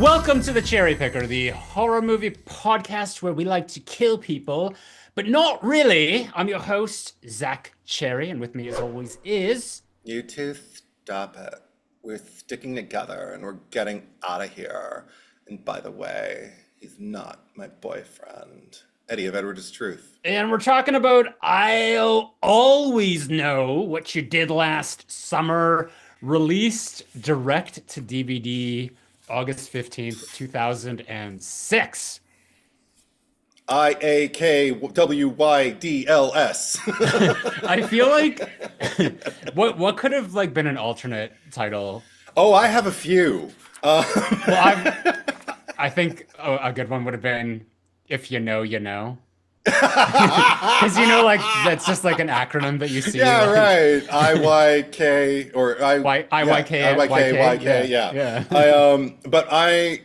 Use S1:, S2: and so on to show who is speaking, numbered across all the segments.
S1: Welcome to the Cherry Picker, the horror movie podcast where we like to kill people, but not really. I'm your host, Zack Cherry, and with me as always is...
S2: You two stop it. We're sticking together and we're getting out of here. And by the way, he's not my boyfriend. Eddie of Edward's Truth.
S1: And we're talking about I'll Always Know What You Did Last Summer, released direct to DVD August 15th, 2006.
S2: IKWYDLS.
S1: I feel like what could have like been an alternate title?
S2: Oh, I have a few.
S1: I think a good one would have been If You Know, You Know. Because like that's just like an acronym that you see.
S2: Yeah,
S1: like,
S2: right. IYK or IYK, yeah.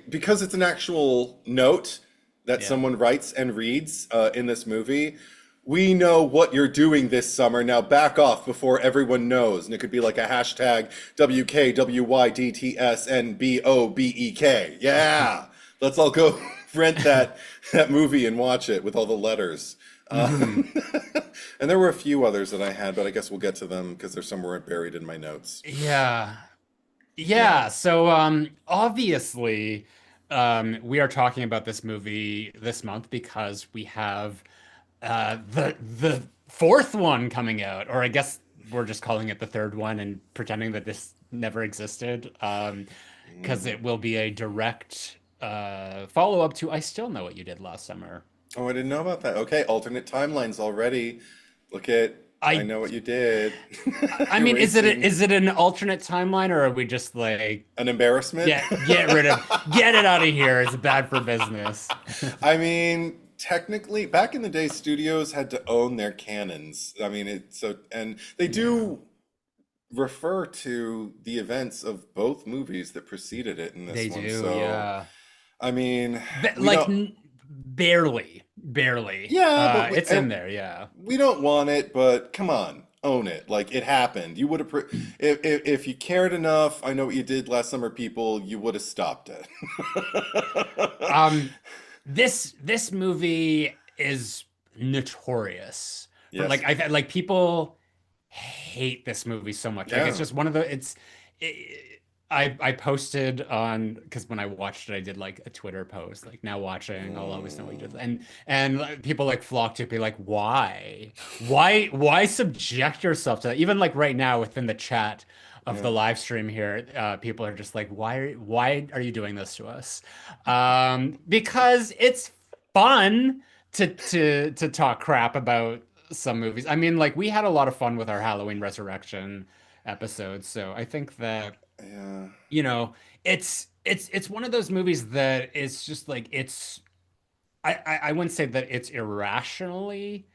S2: Because it's an actual note that someone writes and reads in this movie. We know what you're doing this summer. Now back off before everyone knows. And it could be like a hashtag WKWYDTSNBOBEK. Yeah. Let's all go rent that movie and watch it with all the letters. And there were a few others that I had, but I guess we'll get to them because they're somewhere buried in my notes.
S1: Yeah. So obviously we are talking about this movie this month because we have the fourth one coming out, or I guess we're just calling it the third one and pretending that this never existed, because it will be a direct follow-up to I Still Know What You Did Last Summer.
S2: Oh, I didn't know about that. Okay, alternate timelines already. Look at I Know What You Did.
S1: I mean, is it an alternate timeline, or are we just like
S2: an embarrassment?
S1: Get it out of here. It's bad for business.
S2: I mean, technically, back in the day, studios had to own their canons. I mean, and they do refer to the events of both movies that preceded it in this one. They do,
S1: yeah.
S2: I mean,
S1: barely. Yeah, but it's in there, yeah.
S2: We don't want it, but come on, own it. Like, it happened. You would have, if you cared enough, I Know What You Did Last Summer, people, you would have stopped it.
S1: This movie is notorious.
S2: Yes.
S1: Like people hate this movie so much. Like, it's just one of the I posted on, because when I watched it, I did like a Twitter post, like, now watching, I'll always know what you did. And people like flocked to be like, why subject yourself to that? Even like right now within the chat of the live stream here, people are just like, why are you doing this to us? Because it's fun to talk crap about some movies. I mean, like, we had a lot of fun with our Halloween Resurrection episodes, so I think that it's one of those movies that it's just like I wouldn't say that it's irrationally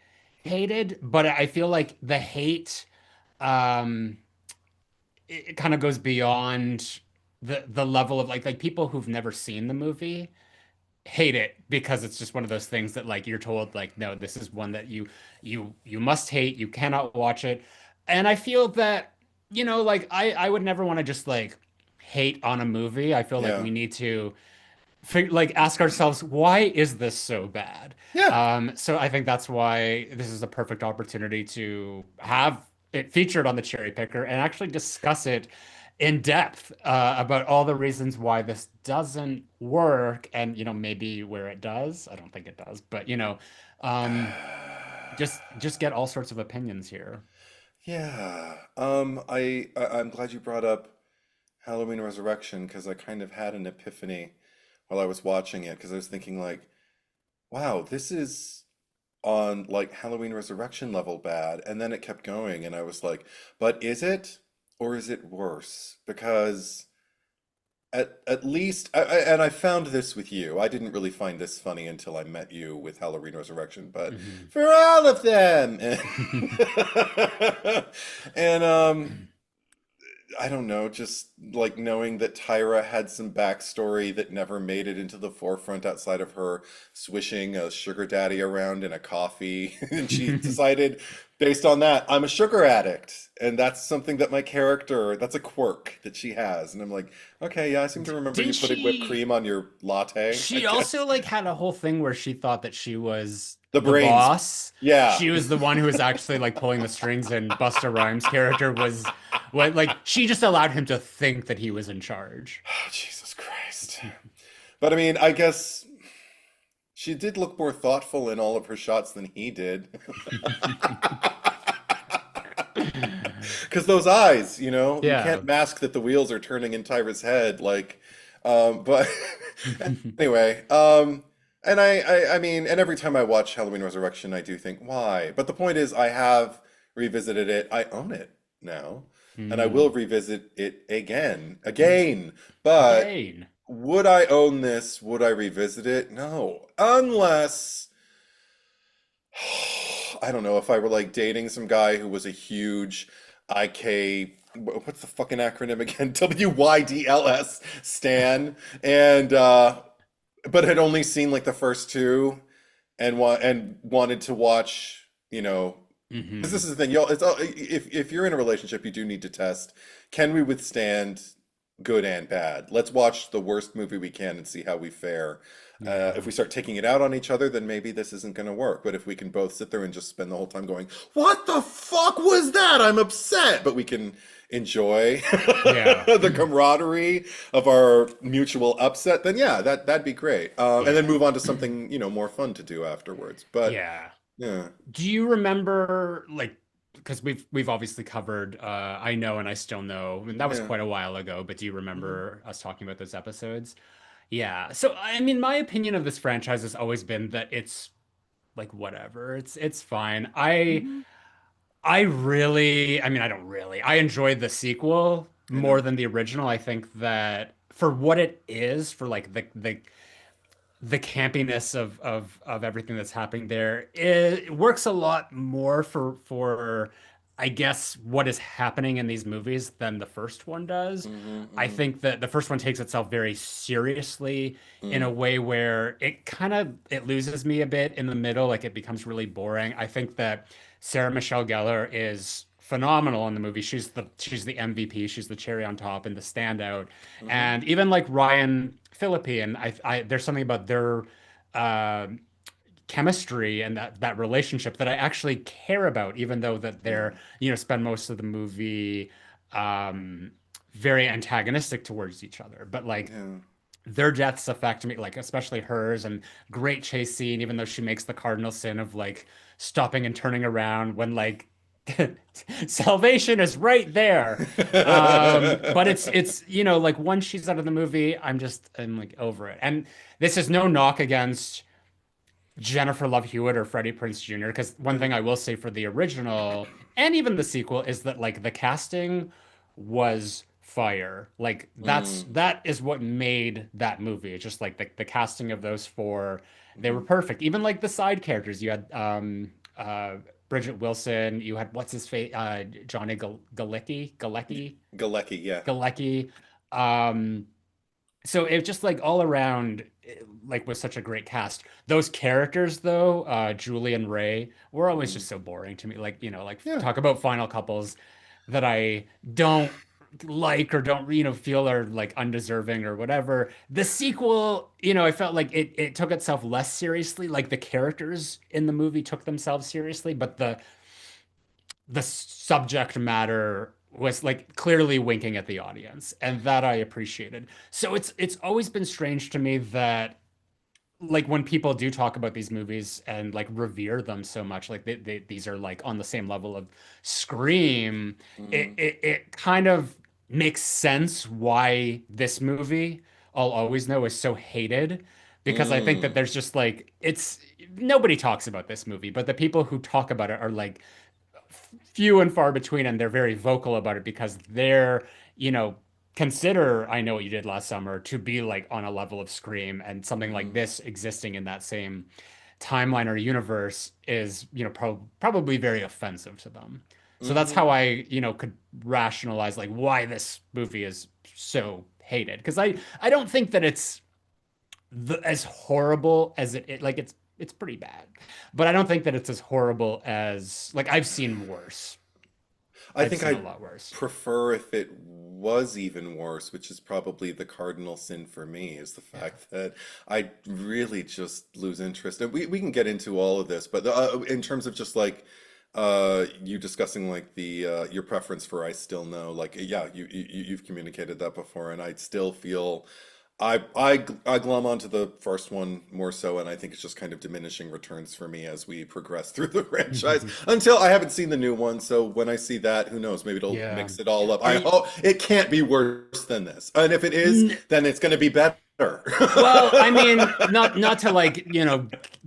S1: hated, but I feel like the hate it kind of goes beyond the level of like people who've never seen the movie hate it because it's just one of those things that like you're told like, no, this is one that you must hate, you cannot watch it. And I feel that like I would never want to just like hate on a movie. I feel like we need to ask ourselves, why is this so bad? So I think that's why this is a perfect opportunity to have it featured on the Cherry Picker and actually discuss it in depth, about all the reasons why this doesn't work, and maybe where it does. I don't think it does, but just get all sorts of opinions here.
S2: Yeah. I'm glad you brought up Halloween Resurrection, because I kind of had an epiphany while I was watching it, because I was thinking like, wow, this is on like Halloween Resurrection level bad. And then it kept going and I was like, but is it, or is it worse? Because at least, and I found this with you. I didn't really find this funny until I met you with Halloween Resurrection, but for all of them, and I don't know, just like knowing that Tyra had some backstory that never made it into the forefront outside of her swishing a sugar daddy around in a coffee. And she decided, based on that, I'm a sugar addict. And that's something that my character, that's a quirk that she has. And I'm like, okay, yeah, I seem to remember you
S1: Didn't
S2: putting whipped
S1: she?
S2: cream on your latte, I
S1: She also
S2: guess.
S1: like had a whole thing where she thought that she was
S2: The
S1: the
S2: brains.
S1: boss.
S2: Yeah.
S1: She was the one who was actually like pulling the strings, and Busta Rhymes' character was what like she just allowed him to think that he was in charge.
S2: Oh, Jesus Christ. But I mean, I guess she did look more thoughtful in all of her shots than he did. Because those eyes, you
S1: Yeah.
S2: can't mask that the wheels are turning in Tyra's head. But anyway, and I mean, and every time I watch Halloween Resurrection, I do think, why? But the point is, I have revisited it. I own it now, and I will
S1: Hmm.
S2: revisit it again. But
S1: Again.
S2: would I own this? Would I revisit it? No, unless. I don't know if I were like dating some guy who was a huge what's the fucking acronym again? WYDLS stan, and but had only seen like the first two and wanted to watch, because this
S1: Hmm.
S2: is the thing, y'all. It's all, if you're in a relationship, you do need to test, can we withstand good and bad? Let's watch the worst movie we can and see how we fare. If
S1: Yeah.
S2: we start taking it out on each other, then maybe this isn't going to work. But if we can both sit there and just spend the whole time going, "What the fuck was that? I'm upset," but we can enjoy
S1: Yeah.
S2: the camaraderie of our mutual upset, then yeah, that'd be great. And then
S1: Yeah.
S2: move on to something, more fun to do afterwards. But
S1: Yeah.
S2: yeah,
S1: Do you remember like because we've obviously covered I Know and I Still Know, and that was
S2: yeah.
S1: quite a while ago, but do you
S2: Hmm.
S1: remember us talking about those episodes? Yeah. So I mean my opinion of this franchise has always been that it's like whatever. It's fine.
S2: Hmm.
S1: I really I mean I don't really. I enjoyed the sequel
S2: I know.
S1: more than the original. I think that for what it is, for like the campiness of everything that's happening there, it works a lot more for I guess what is happening in these movies than the first one does.
S2: Hmm.
S1: I
S2: Hmm.
S1: think that the first one takes itself very seriously in
S2: Mm.
S1: a way where it loses me a bit in the middle, like it becomes really boring. I think that Sarah Michelle Gellar is phenomenal in the movie. She's the MVP, she's the cherry on top and the standout.
S2: Hmm.
S1: And even like Ryan Phillippe, and there's something about their uh, chemistry and that relationship that I actually care about, even though that
S2: Yeah.
S1: spend most of the movie um, very antagonistic towards each other. But like
S2: Yeah.
S1: their deaths affect me, like especially hers, and great chase scene, even though she makes the cardinal sin of like stopping and turning around when like salvation is right there. But it's like once she's out of the movie, I'm like over it. And this is no knock against Jennifer Love Hewitt or Freddie Prinze Jr. Because one
S2: Yeah.
S1: thing I will say for the original and even the sequel is that like the casting was fire. Like
S2: Mm.
S1: that is what made that movie. It's just like the casting of those four, they were
S2: Hmm.
S1: perfect. Even like the side characters, you had Bridget Wilson, you had what's his face, Johnny
S2: Galecki, yeah.
S1: Galecki. Um, so it just like all around like was such a great cast. Those characters though, Julie and Ray, were always
S2: Mm.
S1: just so boring to me. Like, like
S2: Yeah.
S1: talk about final couples that I don't like or don't, feel are like undeserving or whatever. The sequel, I felt like it took itself less seriously. Like the characters in the movie took themselves seriously, but the subject matter was like clearly winking at the audience, and that I appreciated. So it's always been strange to me that like when people do talk about these movies and like revere them so much, like these are like on the same level of Scream,
S2: Mm.
S1: it kind of makes sense why this movie, I'll always know, is so hated. Because I think that
S2: Mm.
S1: there's just like it's nobody talks about this movie, but the people who talk about it are like few and far between, and they're very vocal about it because you know, consider I Know What You Did Last Summer to be like on a level of Scream, and something like
S2: Hmm.
S1: this existing in that same timeline or universe is, probably very offensive to them. So that's how
S2: Hmm.
S1: I could rationalize like why this movie is so hated. Because I don't think that it's as horrible as like it's pretty bad, but I don't think that it's as horrible as like I've seen worse.
S2: I
S1: I've
S2: think
S1: seen a
S2: I'd
S1: lot worse.
S2: prefer if it was even worse, which is probably the cardinal sin for me, is the
S1: Yeah.
S2: fact that I really just lose interest. And we can get into all of this, but in terms of just like you discussing like the your preference for I Still Know, like yeah, you've communicated that before, and I still feel I glom onto the first one more so, and I think it's just kind of diminishing returns for me as we progress through the franchise. Until I haven't seen the new one, so when I see that, who knows? Maybe it'll
S1: Yeah.
S2: mix it all up.
S1: Are
S2: I
S1: you?
S2: hope it can't be worse than this, and if it is,
S1: N
S2: then it's going to be better.
S1: Well, I mean, not to like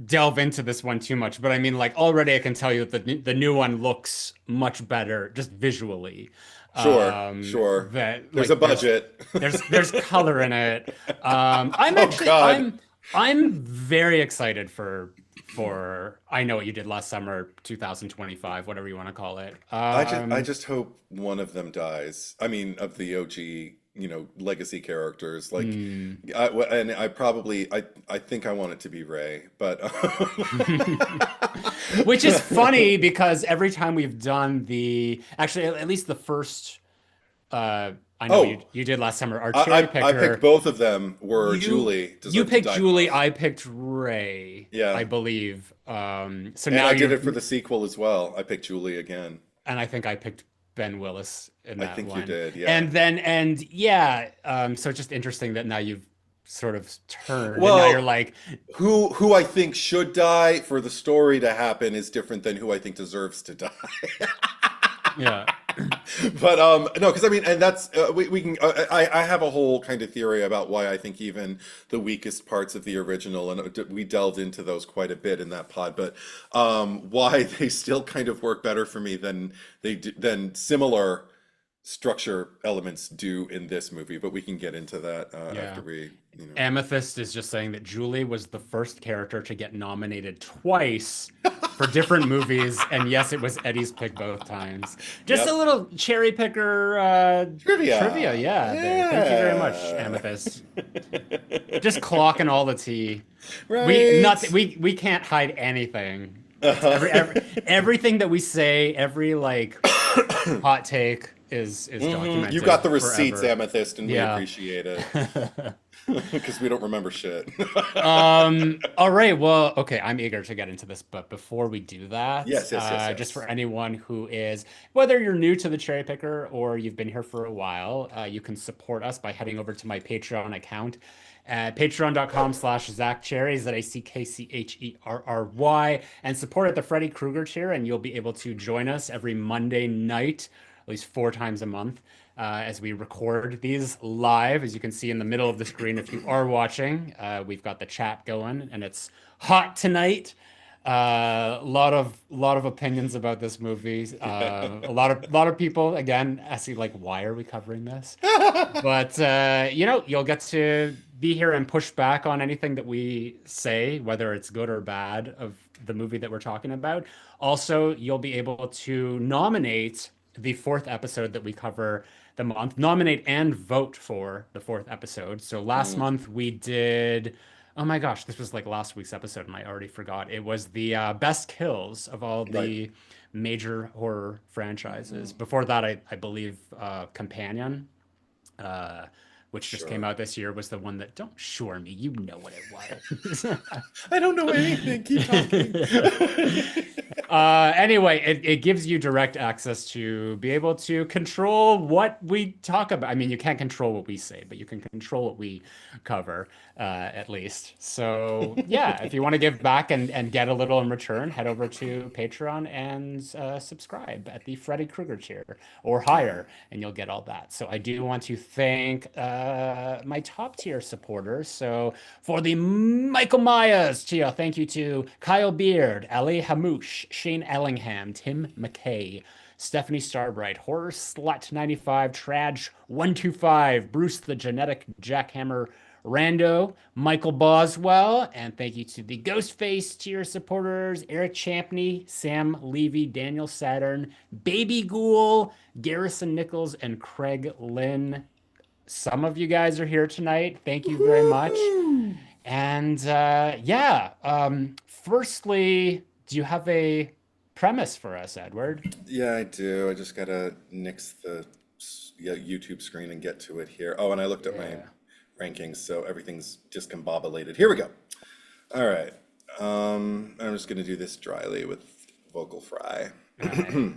S1: delve into this one too much, but I mean like already I can tell you that the new one looks much better just visually.
S2: Sure, sure.
S1: That
S2: There's a
S1: like
S2: budget.
S1: there's color in it. I'm
S2: Oh
S1: actually
S2: God.
S1: I'm very excited for I Know What You Did Last Summer 2025, whatever you want to call it.
S2: I just hope one of them dies. I mean, of the OG, legacy characters. Like,
S1: Hmm.
S2: and I think I want it to be Ray, but
S1: Which is funny because every time we've done the actually at least the first I know what you
S2: oh,
S1: you did last summer, our cherry
S2: I picked
S1: picker,
S2: both of them were
S1: you
S2: Julie
S1: you
S2: deserve to
S1: picked
S2: die
S1: Julie,
S2: most.
S1: I picked Ray,
S2: Yeah,
S1: I believe. So
S2: and
S1: now
S2: I did
S1: you're
S2: it for the sequel as well. I picked Julie again.
S1: and I think I picked Ben Willis in
S2: I
S1: that
S2: think you
S1: one.
S2: did. Yeah.
S1: And yeah, so it's just interesting that now you've sort of turned and now you're
S2: Well,
S1: like,
S2: who I think should die for the story to happen is different than who I think deserves to die.
S1: yeah.
S2: But no, because I mean, and that's we can I have a whole kind of theory about why I think even the weakest parts of the original, and we delved into those quite a bit in that pod, but why they still kind of work better for me than similar structure elements do in this movie. But we can get into that
S1: Yeah.
S2: after we.
S1: Amethyst is just saying that Julie was the first character to get nominated twice for different movies, and yes, it was Eddie's pick both times. Just a
S2: Yep.
S1: little cherry picker trivia,
S2: Trivia.
S1: yeah. There. Thank you very much,
S2: Yeah.
S1: Amethyst. Just clocking all the tea. We
S2: Right.
S1: not we can't hide anything. It's
S2: Uh-huh.
S1: everything that we say, every like hot take is
S2: You got
S1: documented
S2: the receipts,
S1: forever.
S2: Amethyst, and we
S1: Yeah.
S2: appreciate it because we don't remember shit.
S1: All right. Well, okay, I'm eager to get into this, but before we do that,
S2: Yes, yes, yes,
S1: just for
S2: yes.
S1: anyone who is, whether you're new to the Cherry Picker or you've been here for a while, you can support us by heading over to my Patreon account at patreon.com/ZackCherry, ZackCherry, and support at the Freddy Krueger tier, and you'll be able to join us every Monday night, at least 4 times a month as we record these live. As you can see in the middle of the screen, if you are watching, we've got the chat going, and it's hot tonight. A lot of opinions about this movie. A lot of people again asking like, why are we covering this? But you'll get to be here and push back on anything that we say, whether it's good or bad of the movie that we're talking about. Also, you'll be able to nominate the fourth episode that we cover the month, nominate and vote for the fourth episode. So last
S2: Mm,
S1: month we did, oh my gosh, this was like last week's episode and I already forgot. It was the best kills of all
S2: right.
S1: the major horror franchises.
S2: Hmm.
S1: Before that, I believe Companion, uh, which just came
S2: Sure.
S1: out this year, was the one that, don't shore me, you know what it was.
S2: I don't know anything. Keep talking.
S1: Anyway, it gives you direct access to be able to control what we talk about. I mean, you can't control what we say, but you can control what we cover, at least. So, yeah, if you want to give back and get a little in return, head over to Patreon and subscribe at the Freddy Krueger tier or
S2: Yeah.
S1: higher, and you'll get all that. So, I do want to thank my top tier supporters. So, for the Michael Myers tier, thank you to Kyle Beard, Ali Hamouche, Shane Ellingham, Tim McKay, Stephanie Starbright, Horror Slut 95, Traj 125, Bruce the Genetic Jackhammer, Rando, Michael Boswell, and thank you to the Ghostface tier supporters, Eric Champney, Sam Levy, Daniel Saturn, Baby Ghoul, Garrison Nichols, and Craig Lynn. Some of you guys are here tonight. Thank you very much.
S2: Woohoo!
S1: And yeah, firstly, do you have a premise for us, Edward?
S2: Yeah, I do. I just gotta nix the yeah, YouTube screen and get to it here. Oh, and I looked at my
S1: Yeah.
S2: rankings, so everything's discombobulated. Here we go. All right. I'm just gonna do this dryly with vocal fry.
S1: All right.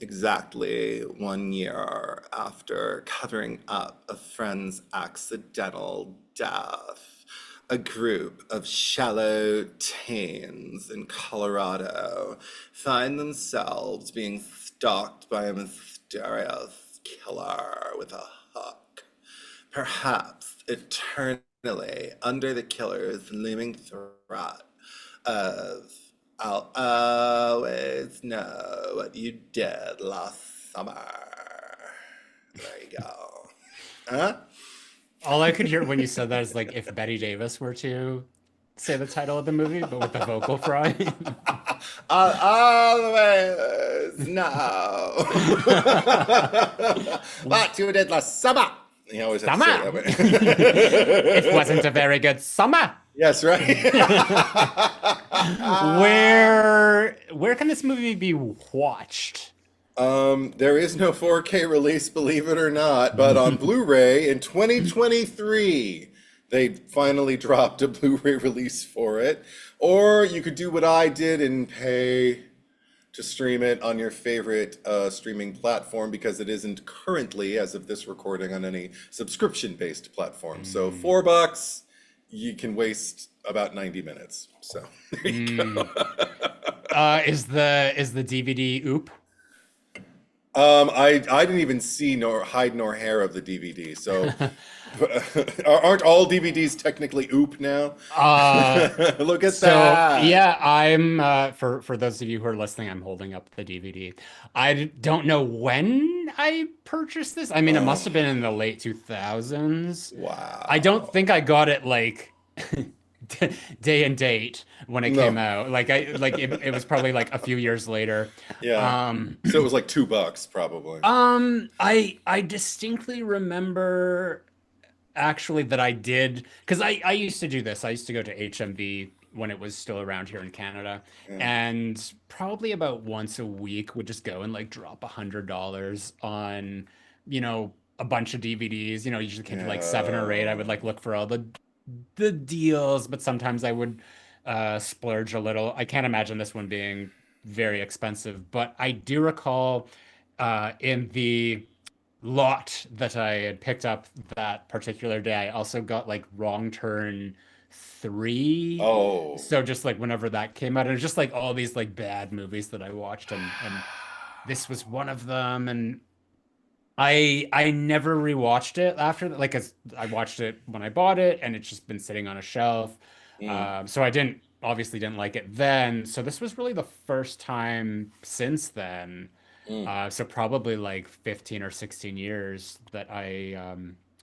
S2: Exactly 1 year after covering up a friend's accidental death, a group of shallow teens in Colorado find themselves being stalked by a mysterious killer with a hook, perhaps eternally under the killer's looming threat of I'll always know what you did last summer. There you go. Huh?
S1: All I could hear when you said that is like if Betty Davis were to say the title of the movie, but with the vocal fry.
S2: I'll always know what you did last summer. He always has to say it
S1: Summer.
S2: that
S1: It
S2: way.
S1: wasn't a very good summer.
S2: Yes, right.
S1: Where can this movie be watched?
S2: There is no 4K release, believe it or not, but on Blu-ray in 2023, they finally dropped a Blu-ray release for it. Or you could do what I did and pay to stream it on your favorite streaming platform because it isn't currently, as of this recording, on any subscription-based platform. So $4, you can waste about 90 minutes. So there you go.
S1: Is the DVD oop?
S2: I didn't even see nor hide nor hair of the DVD. So aren't all DVDs technically oop now? Look at
S1: So
S2: that.
S1: yeah, I'm for those of you who are listening, I'm holding up the DVD. Don't know when I purchased this. I mean, it must have been in the late 2000s. I don't
S2: Wow.
S1: think I got it like day and date when it came
S2: No.
S1: out. It was probably like a few years later.
S2: Yeah.
S1: Um,
S2: So it was like $2 probably.
S1: I distinctly remember actually that I did because I used to do this. I used to go to HMV when it was still around here in Canada,
S2: Yeah.
S1: and probably about once a week would just go and like drop $100 on, a bunch of DVDs. Usually came to like seven or eight. I would
S2: Yeah.
S1: like look for all the deals, but sometimes I would splurge a little. I can't imagine this one being very expensive, but I do recall in the lot that I had picked up that particular day, I also got like Wrong Turn 3.
S2: Oh.
S1: So just like whenever that came out, and it was just like all these like bad movies that I watched, and this was one of them. And I never rewatched it after that. Like, as I watched it when I bought it, and it's just been sitting on a shelf.
S2: Mm,
S1: So I didn't obviously didn't like it then. So this was really the first time since then.
S2: mm.
S1: So probably like 15 or 16 years that I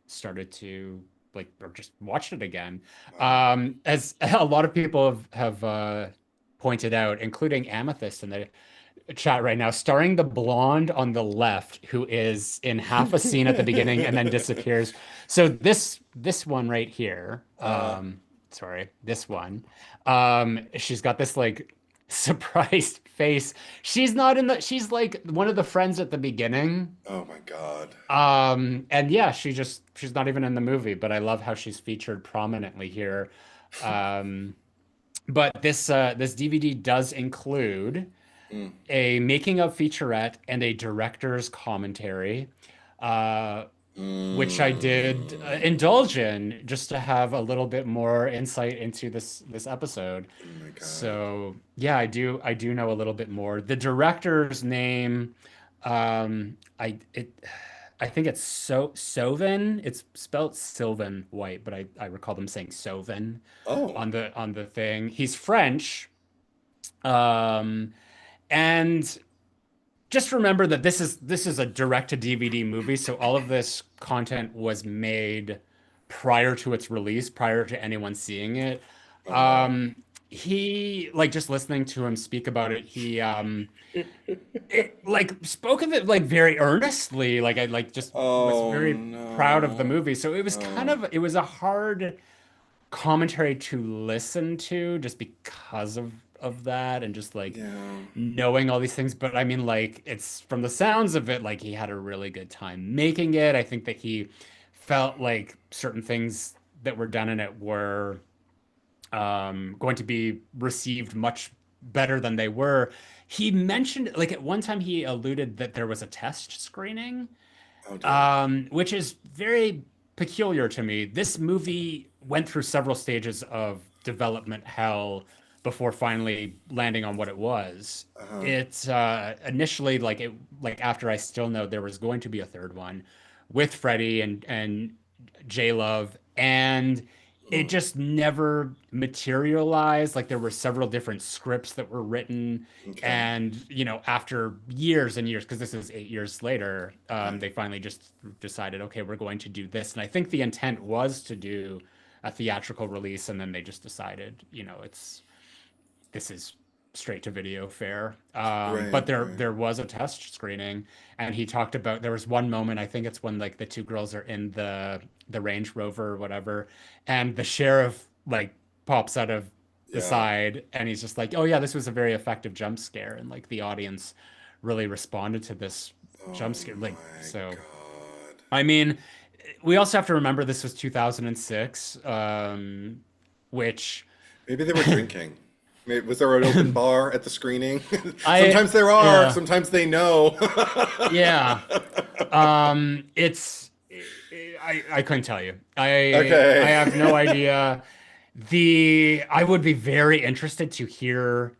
S1: started to like or just watched it again.
S2: Wow.
S1: As a lot of people have pointed out, including Amethyst in the chat right now, starring the blonde on the left, who is in half a scene at the beginning and then disappears. So this one right here,
S2: Uh,
S1: sorry, this one, she's got this like surprised face. She's not in the. She's like one of the friends at the beginning.
S2: oh my God.
S1: And yeah, she's not even in the movie, but I love how she's featured prominently here. Um, but this DVD does include
S2: Mm,
S1: a making of featurette and a director's commentary, uh, which I did
S2: mm.
S1: indulge in just to have a little bit more insight into this episode.
S2: Oh my God.
S1: So yeah, I do know a little bit more. The director's name, I think it's Sovin. It's spelled Sylvan White, but I recall them saying Sovin
S2: Oh.
S1: on the thing. He's French. Um, and just remember that this is a direct to DVD movie, so all of this content was made prior to its release, prior to anyone seeing it.
S2: Oh no.
S1: Um, he like just listening to him speak about it, like spoke of it like very earnestly. Like I like just was
S2: Oh
S1: very proud of the
S2: no.
S1: movie. So it was kind
S2: Oh
S1: of it was a hard commentary to listen to just because of that and just like
S2: yeah.
S1: knowing all these things. But I mean, like it's from the sounds of it, like he had a really good time making it. I think that he felt like certain things that were done in it were going to be received much better than they were. He mentioned, like at one time, he alluded that there was a test screening,
S2: Oh dear.
S1: which is very peculiar to me. This movie went through several stages of development hell before finally landing on what it was.
S2: Uh-huh.
S1: It's initially like after I Still Know there was going to be a third one with Freddie and J Love, and it
S2: Mm.
S1: just never materialized. Like there were several different scripts that were written,
S2: Okay.
S1: and after years and years, because this is 8 years later,
S2: Right.
S1: they finally just decided, okay, we're going to do this. And I think the intent was to do a theatrical release, and then they just decided, it's this is straight to video fare. But
S2: Right,
S1: there
S2: right.
S1: there was a test screening, and he talked about there was one moment, I think it's when like the two girls are in the Range Rover or whatever, and the sheriff like pops out of the
S2: Yeah.
S1: side, and he's just like, "Oh yeah, this was a very effective jump scare," and like the audience really responded to this jump
S2: Oh
S1: scare. Like
S2: my
S1: so,
S2: God.
S1: I mean, we also have to remember this was 2006, which.
S2: Maybe they were drinking. Was there an open bar at the screening?
S1: I
S2: Sometimes there are,
S1: yeah
S2: sometimes they know.
S1: yeah it's I couldn't tell you. I
S2: Okay.
S1: have no idea. I would be very interested to hear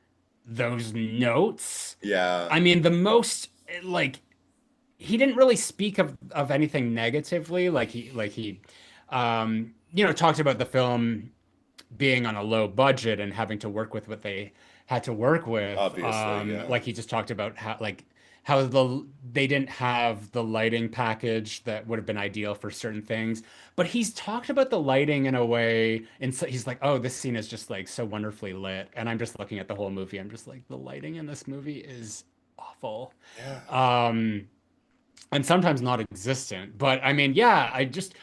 S1: those notes.
S2: Yeah.
S1: I mean, the most like he didn't really speak of anything negatively. He talked about the film being on a low budget and having to work with what they had to work with.
S2: Obviously, yeah.
S1: Like he just talked about how they didn't have the lighting package that would have been ideal for certain things. But he's talked about the lighting in a way, and so he's like, "Oh, this scene is just like so wonderfully lit." And I'm just looking at the whole movie. I'm just like, the lighting in this movie is awful.
S2: Yeah.
S1: Um, and sometimes not existent. But I mean, yeah, I just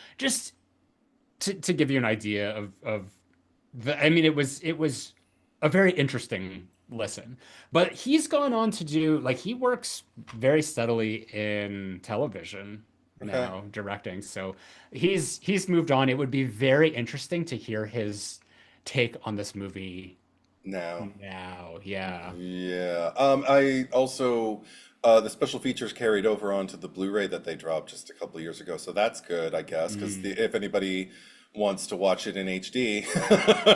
S1: to give you an idea of I mean, it was a very interesting listen. But he's gone on to do like he works very steadily in television
S2: Okay.
S1: now, directing. So he's moved on. It would be very interesting to hear his take on this movie
S2: Now.
S1: now. Yeah.
S2: Yeah. I also the special features carried over onto the Blu-ray that they dropped just a couple of years ago, so that's good, I guess, because
S1: Mm.
S2: if anybody wants to watch it in HD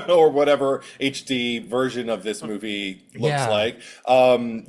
S2: or whatever HD version of this movie looks
S1: Yeah.
S2: like,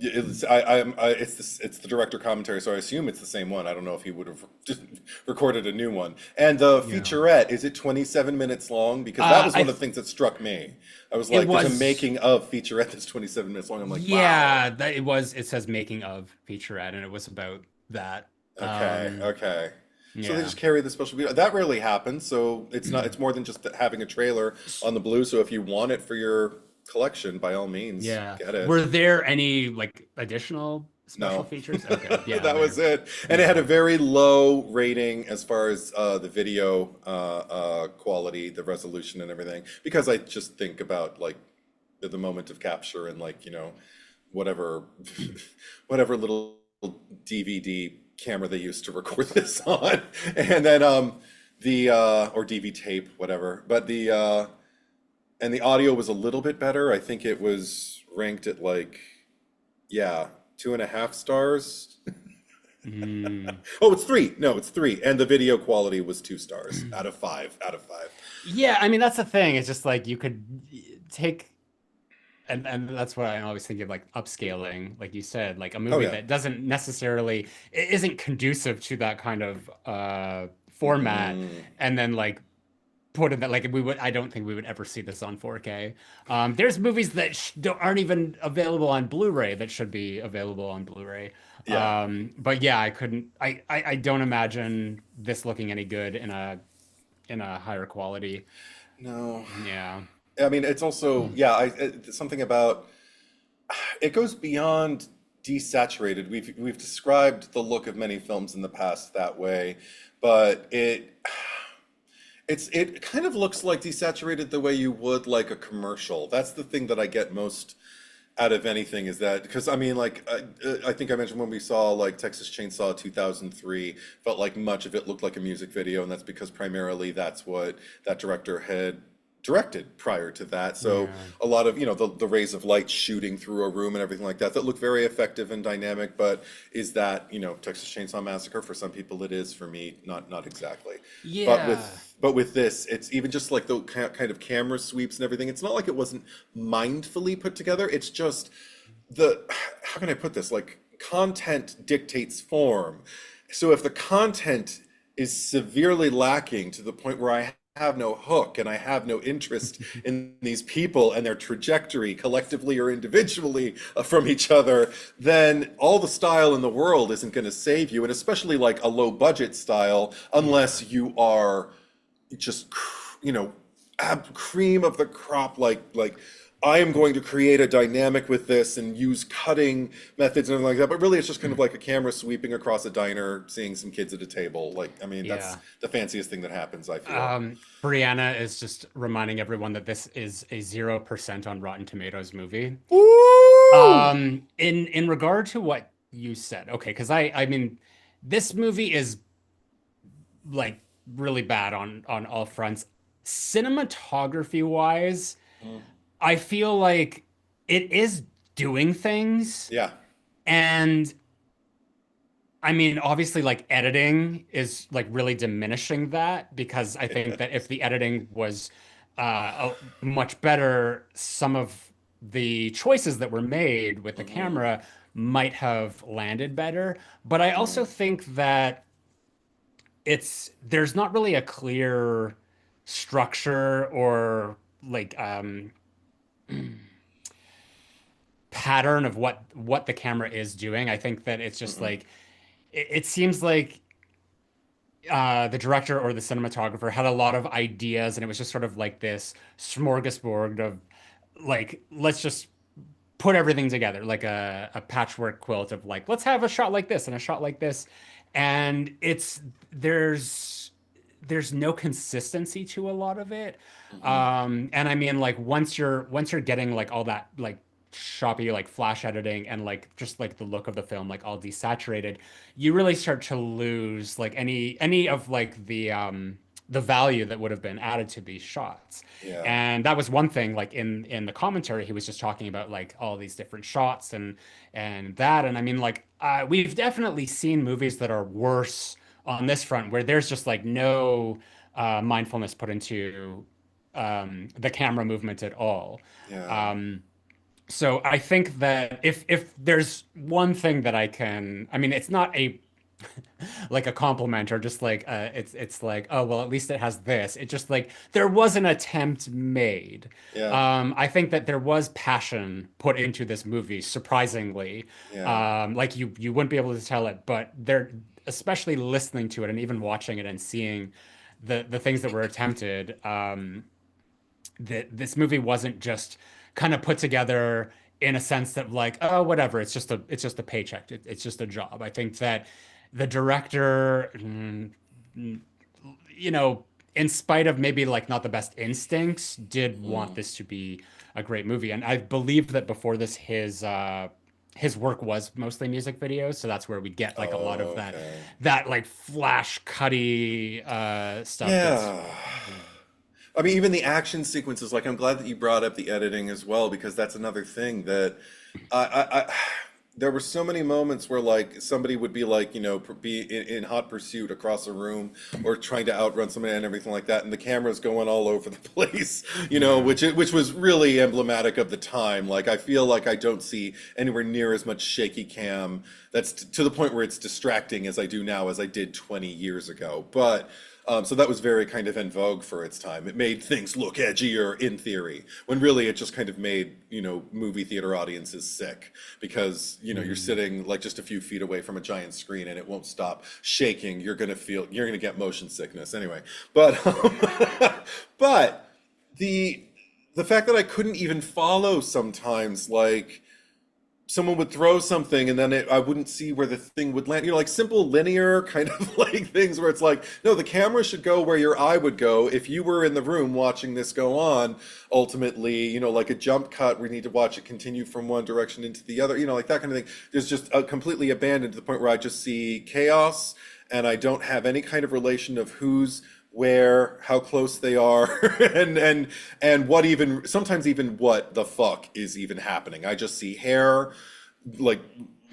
S2: it's the director commentary, so I assume it's the same one. I don't know if he would have just recorded a new one. And the
S1: Yeah.
S2: featurette, is it 27 minutes long? Because that was one of the things that struck me. I was
S1: It
S2: like, there's a
S1: was.
S2: making of featurette that's 27 minutes long. I'm like, wow.
S1: Yeah, that it was. It says making of featurette, and it was about that.
S2: Okay, okay. So they
S1: Yeah.
S2: just carry the special video. That rarely happens, so it's not, it's more than just having a trailer on the blue. So if you want it for your collection, by all means,
S1: Yeah.
S2: get it.
S1: Were there any like additional special
S2: No.
S1: features? Okay. Yeah,
S2: That was
S1: there.
S2: it. And it had a
S1: Yeah.
S2: very low rating as far as the video quality, the resolution and everything, because I just think about like the moment of capture and like, whatever whatever little DVD camera they used to record this on. And then the or DV tape, whatever. But the and the audio was a little bit better. I think it was ranked at like, yeah, 2.5 stars.
S1: Mm.
S2: Oh, it's three. No, it's three. And the video quality was 2 stars out of five. Out of five.
S1: Yeah, I mean that's the thing. It's just like you could take and that's what I always think of like upscaling, like you said, like a
S2: Oh
S1: movie
S2: yeah.
S1: that doesn't necessarily isn't conducive to that kind of format,
S2: Mm,
S1: and then like put in that like I don't think we would ever see this on 4K. There's movies that aren't even available on Blu-ray that should be available on Blu-ray.
S2: yeah.
S1: But yeah, I couldn't I don't imagine this looking any good in a higher quality.
S2: No.
S1: Yeah.
S2: I mean, it's also, yeah, something about it goes beyond desaturated. We've described the look of many films in the past that way, but it kind of looks like desaturated the way you would like a commercial. That's the thing that I get most out of anything is that because I mean like I think I mentioned when we saw like Texas Chainsaw 2003 felt like much of it looked like a music video, and that's because primarily that's what that director had directed prior to that. So
S1: Yeah.
S2: a lot of the rays of light shooting through a room and everything like that that look very effective and dynamic. But is that Texas Chainsaw Massacre? For some people it is. For me, not exactly. But
S1: Yeah.
S2: with this, it's even just like the kind of camera sweeps and everything. It's not like it wasn't mindfully put together. It's just the how can I put this? Like content dictates form. So if the content is severely lacking to the point where I have no hook and I have no interest in these people and their trajectory collectively or individually from each other, then all the style in the world isn't going to save you. And especially like a low budget style,
S1: Yeah.
S2: unless you are just cream of the crop, like I am going to create a dynamic with this and use cutting methods and everything like that. But really, it's just kind of like a camera sweeping across a diner, seeing some kids at a table. Like, I mean, that's
S1: Yeah.
S2: the fanciest thing that happens, I feel.
S1: Brianna is just reminding everyone that this is a 0% on Rotten Tomatoes movie.
S2: Woo!
S1: In regard to what you said, okay, because I mean, this movie is like really bad on all fronts. Cinematography wise,
S2: Mm,
S1: I feel like it is doing things,
S2: yeah.
S1: and I mean, obviously, like editing is like really diminishing that because I think that if the editing was much better, some of the choices that were made with the
S2: Hmm.
S1: camera might have landed better. But I also
S2: Hmm.
S1: think that there's not really a clear structure or like pattern of what the camera is doing. I think that it's just
S2: Hmm.
S1: like it seems like the director or the cinematographer had a lot of ideas, and it was just sort of like this smorgasbord of like, let's just put everything together, like a patchwork quilt of like, let's have a shot like this and a shot like this. And there's no consistency to a lot of it.
S2: Hmm.
S1: And I mean, like once you're getting like all that like choppy like flash editing and like just like the look of the film like all desaturated, you really start to lose like any of like the value that would have been added to these shots.
S2: Yeah.
S1: And that was one thing like in the commentary he was just talking about like all these different shots and that. And I mean like we've definitely seen movies that are worse on this front where there's just like no mindfulness put into the camera movement at all.
S2: Yeah.
S1: Um, so I think that if there's one thing that I mean, it's not a like a compliment or just like it's like, oh well, at least it has this. It just like there was an attempt made.
S2: Yeah.
S1: I think that there was passion put into this movie, surprisingly.
S2: Yeah.
S1: Like you wouldn't be able to tell it, but there, especially listening to it and even watching it and seeing the things that were attempted. That this movie wasn't just kind of put together in a sense that like, oh whatever, it's just a paycheck, it's just a job. I think that the director you know in spite of maybe like not the best instincts did want
S2: Mm.
S1: this to be a great movie, and I believe that before this his work was mostly music videos, so that's where we get like a lot of
S2: Oh,
S1: that
S2: okay.
S1: like flash cutty stuff that's
S2: Yeah. I mean, even the action sequences, like I'm glad that you brought up the editing as well, because that's another thing that I there were so many moments where like somebody would be like, be in hot pursuit across a room or trying to outrun somebody and everything like that, and the camera's going all over the place,
S1: yeah.
S2: which was really emblematic of the time. Like I feel like I don't see anywhere near as much shaky cam that's to the point where it's distracting as I do now as I did 20 years ago. But So that was very kind of en vogue for its time. It made things look edgier in theory, when really it just kind of made, movie theater audiences sick because, you're
S1: Mm.
S2: sitting like just a few feet away from a giant screen and it won't stop shaking. You're going to get motion sickness anyway. But, but the, the fact that I couldn't even follow sometimes, like, someone would throw something and then I wouldn't see where the thing would land. Like simple linear kind of like things where it's like, no, the camera should go where your eye would go if you were in the room watching this go on. Ultimately, like a jump cut, we need to watch it continue from one direction into the other, like that kind of thing. There's just completely abandoned to the point where I just see chaos and I don't have any kind of relation of who's where, how close they are, and what even sometimes even what the fuck is even happening. I just see hair like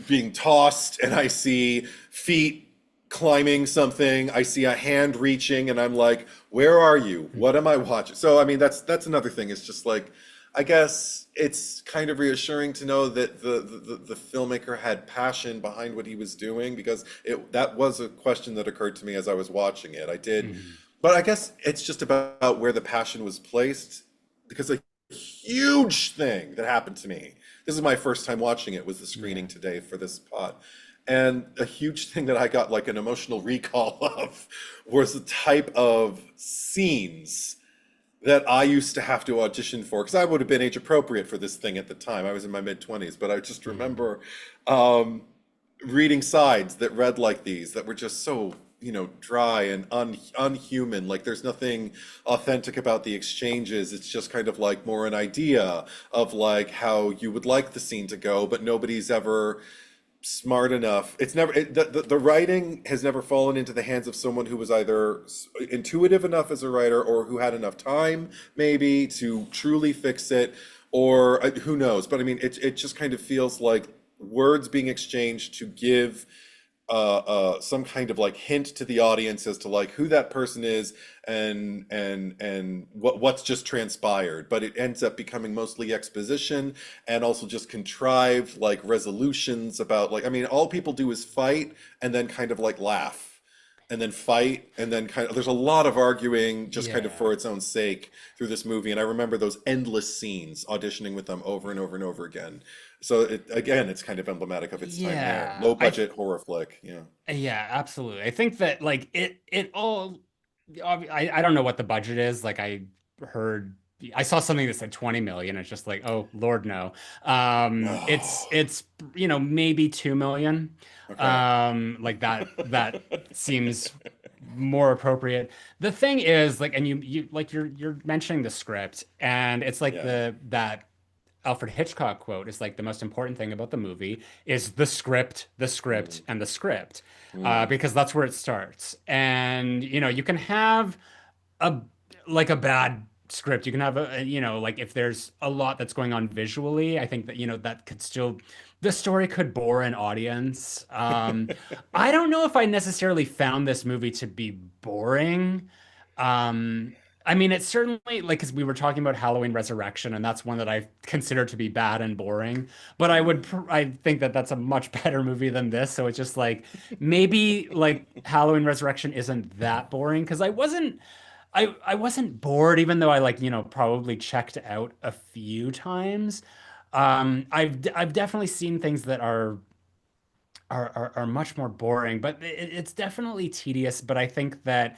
S2: being tossed, and I see feet climbing something. I see a hand reaching, and I'm like, where are you? What am I watching? So I mean, that's another thing. It's just like, I guess it's kind of reassuring to know that the filmmaker had passion behind what he was doing because that was a question that occurred to me as I was watching it. I did,
S1: Mhm.
S2: but I guess it's just about where the passion was placed because a huge thing that happened to me. This is my first time watching it, was the screening
S1: Yeah.
S2: today for this pod. And a huge thing that I got like an emotional recall of was the type of scenes that I used to have to audition for because I would have been age appropriate for this thing at the time. I was in my mid 20s, but I just
S1: Mhm.
S2: remember um, reading sides that read like these that were just so, dry and unhuman. Like there's nothing authentic about the exchanges. It's just kind of like more an idea of like how you would like the scene to go, but nobody's ever smart enough. It's never the writing has never fallen into the hands of someone who was either intuitive enough as a writer or who had enough time maybe to truly fix it, or who knows. But I mean, it just kind of feels like words being exchanged to give some kind of like hint to the audience as to like who that person is and what's just transpired. But it ends up becoming mostly exposition and also just contrived like resolutions about like, I mean, all people do is fight and then kind of like laugh. And then fight, and then kind of, there's a lot of arguing just kind of
S1: Yeah.
S2: for its own sake through this movie. And I remember those endless scenes auditioning with them over and over and over again. So again, it's kind of emblematic of its time there.
S1: Yeah.
S2: Low budget horror flick. Yeah.
S1: Yeah, absolutely. I think that like it all I don't know what the budget is. Like heard I saw something that said 20 million. It's just like, oh Lord, no.
S2: Oh,
S1: It's maybe 2 million.
S2: okay.
S1: Like that seems more appropriate. The thing is like, and you like you're mentioning the script, and it's like
S2: Yeah.
S1: that Alfred Hitchcock quote is like the most important thing about the movie is the script, the
S2: Mm,
S1: script, and the script,
S2: mm,
S1: because that's where it starts. And you can have a like a bad script. You can have like if there's a lot that's going on visually, I think that that could still the story could bore an audience. I don't know if I necessarily found this movie to be boring. Um, I mean, it's certainly like because we were talking about Halloween Resurrection, and that's one that I consider to be bad and boring. But
S2: mm.
S1: I think that that's a much better movie than this. So it's just like maybe like Halloween Resurrection isn't that boring because I wasn't bored even though I like probably checked out a few times. I've definitely seen things that are much more boring, but it's definitely tedious. But I think that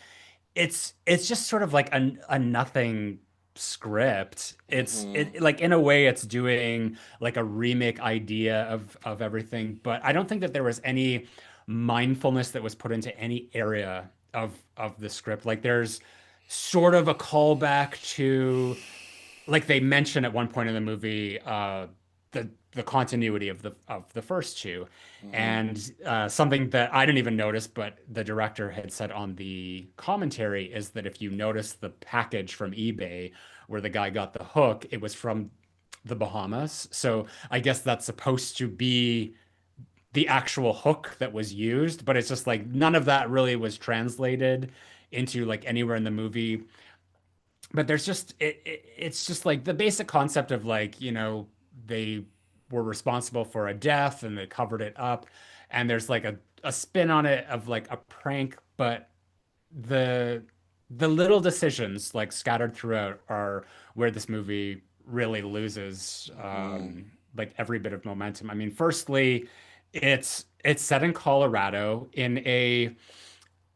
S1: it's just sort of like a nothing script.
S2: Hmm.
S1: Like in a way it's doing like a remake idea of everything, but I don't think that there was any mindfulness that was put into any area of the script. Like there's sort of a callback to like they mention at one point in the movie the continuity of the first two,
S2: Hmm.
S1: and something that I didn't even notice, but the director had said on the commentary is that if you notice the package from eBay where the guy got the hook, it was from the Bahamas. So I guess that's supposed to be the actual hook that was used, but it's just like none of that really was translated into like anywhere in the movie. But there's just it's just like the basic concept of like they were responsible for a death and they covered it up, and there's like a spin on it of like a prank, but the the little decisions like scattered throughout are where this movie really loses
S2: Hmm.
S1: like every bit of momentum. I mean, firstly, it's set in Colorado in a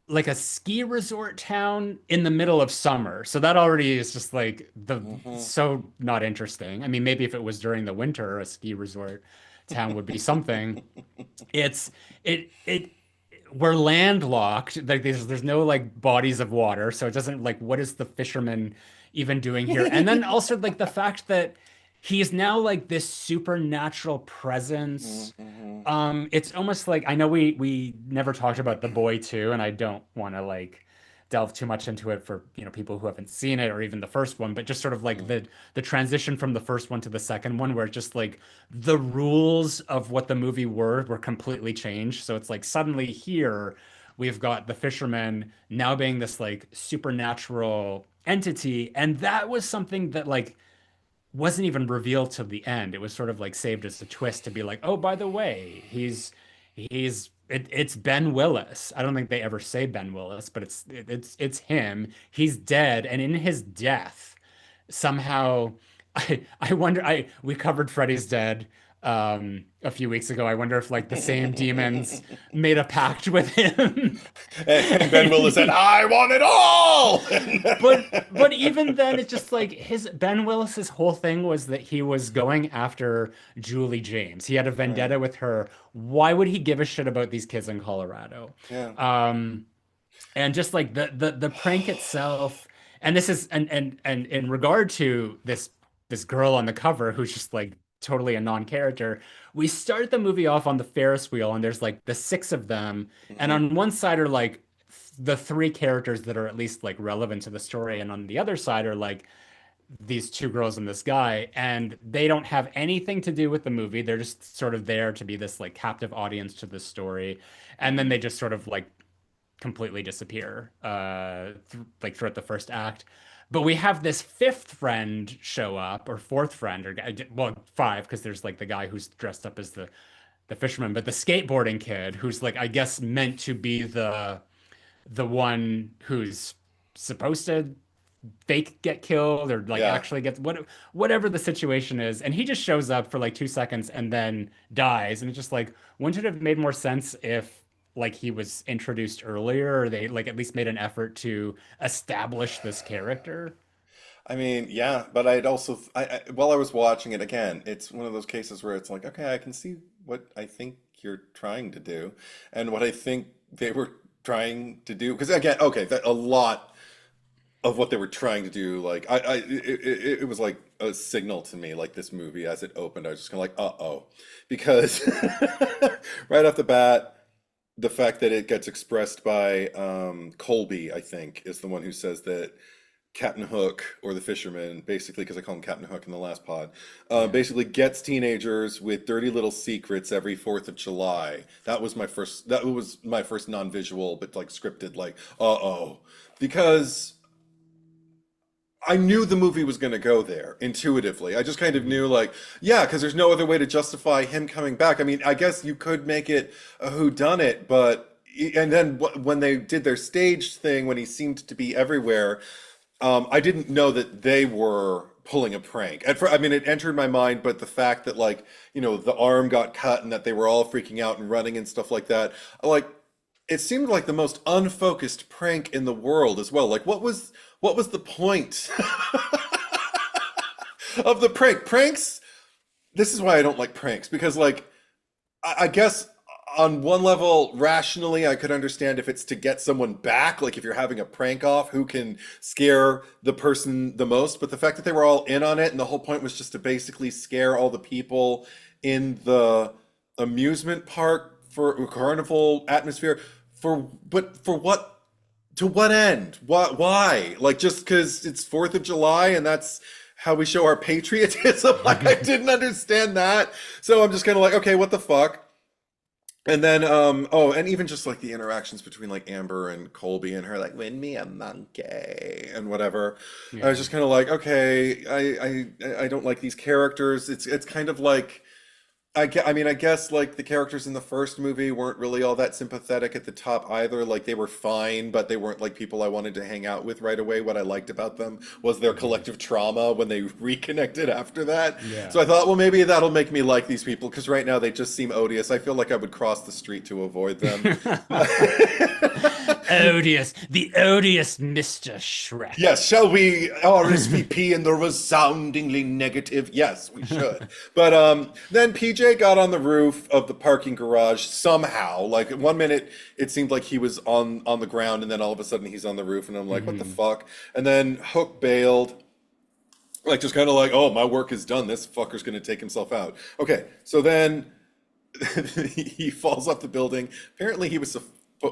S1: like a ski resort town in the middle of summer. So that already is just like the
S2: Hmm.
S1: so not interesting. I mean, maybe if it was during the winter, a ski resort town would be something. It's it we're landlocked. Like there's no like bodies of water, so it doesn't like what is the fisherman even doing here? And then also like the fact that he's now like this supernatural presence.
S2: Hmm.
S1: It's almost like I know we never talked about The Boy too, and I don't want to like delve too much into it for, people who haven't seen it or even the first one, but just sort of like the transition from the first one to the second one where it's just like the rules of what the movie were completely changed. So it's like suddenly here we've got the fisherman now being this like supernatural entity, and that was something that like wasn't even revealed till the end. It was sort of like saved as a twist to be like, oh, by the way, it's Ben Willis. I don't think they ever say Ben Willis, but it's him. He's dead, and in his death, somehow, I wonder. I we covered Freddy's Dead a few weeks ago. I wonder if like the same demons made a pact with him.
S2: And Ben Willis said, "I want it all."
S1: But even then, it's just like his Ben Willis's whole thing was that he was going after Julie James. He had a
S2: Right.
S1: vendetta with her. Why would he give a shit about these kids in Colorado?
S2: Yeah.
S1: Um, and just like the prank itself, and this is and in regard to this girl on the cover who's just like totally a non-character, we start the movie off on the Ferris wheel, and there's like the six of them, and
S2: Hmm.
S1: on one side are like the three characters that are at least like relevant to the story, and on the other side are like these two girls and this guy, and they don't have anything to do with the movie. They're just sort of there to be this like captive audience to the story, and then
S2: Hmm.
S1: they just sort of like completely disappear like throughout the first act. But we have this fifth friend show up, or fourth friend, or well, five, because there's like the guy who's dressed up as the fisherman, but the skateboarding kid who's like I guess meant to be the one who's supposed to fake get killed or like
S2: Yeah.
S1: actually get whatever the situation is, and he just shows up for like 2 seconds and then dies, and it's just like wouldn't it have made more sense if like he was introduced earlier, or they like at least made an effort to establish this character?
S2: I mean, yeah, but I'd also, while I was watching it again, it's one of those cases where it's like, okay, I can see what I think you're trying to do, and what I think they were trying to do. Because again, okay, that a lot of what they were trying to do, like it was like a signal to me, like this movie as it opened, I was just kind of like, uh-oh, because right off the bat, the fact that it gets expressed by Colby, I think, is the one who says that Captain Hook, or the fisherman, basically, because I call him Captain Hook in the last pod,
S1: Yeah.
S2: basically gets teenagers with dirty little secrets every 4th of July. That was my first non-visual, but like scripted, like, uh-oh. Because I knew the movie was going to go there intuitively. I just kind of
S1: Mhm.
S2: knew, like, yeah, because there's no other way to justify him coming back. I mean, I guess you could make it a whodunit, but and then when they did their stage thing, when he seemed to be everywhere, I didn't know that they were pulling a prank. I mean, it entered my mind, but the fact that like, the arm got cut and that they were all freaking out and running and stuff like that, like it seemed like the most unfocused prank in the world as well. Like what was the point of the prank? Pranks, this is why I don't like pranks because like I guess on one level, rationally, I could understand if it's to get someone back, like if you're having a prank off, who can scare the person the most. But the fact that they were all in on it and the whole point was just to basically scare all the people in the amusement park for carnival atmosphere, but for what? To what end? Why? Like just because it's 4th of July and that's how we show our patriotism? Like I didn't understand that. So I'm just kind of like, okay, what the fuck? And then, and even just like the interactions between like Amber and Colby and her, like, win me a monkey and whatever. I was
S1: Yeah.
S2: just kind of like, okay, I don't like these characters. It's kind of like I mean, I guess like the characters in the first movie weren't really all that sympathetic at the top either. Like they were fine, but they weren't like people I wanted to hang out with right away. What I liked about them was their
S1: Mhm.
S2: collective trauma when they reconnected after that. So I
S1: Yeah.
S2: thought, well, maybe that'll make me like these people because right now they just seem odious. I feel like I would cross the street to avoid them.
S1: Odious, the odious Mr. Shrek.
S2: Yes, shall we RSVP in the resoundingly negative? Yes, we should. But then PJ got on the roof of the parking garage somehow. Like 1 minute it seemed like he was on the ground, and then all of a sudden he's on the roof, and I'm like, what the
S1: Mhm.
S2: fuck? And then Hook bailed, like just kind of like, oh, my work is done. This fucker's gonna take himself out. Okay, so then he falls off the building. Apparently, he was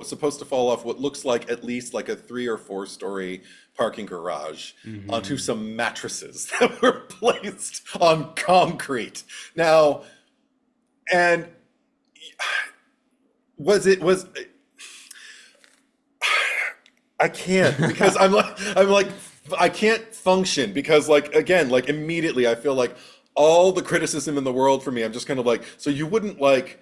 S2: supposed to fall off what looks like at least like a 3 or 4 story parking garage onto
S1: Mhm.
S2: some mattresses that were placed on concrete. Now, and was I can't because I'm like I can't function because like again like immediately I feel like all the criticism in the world for me I'm just kind of like so you wouldn't like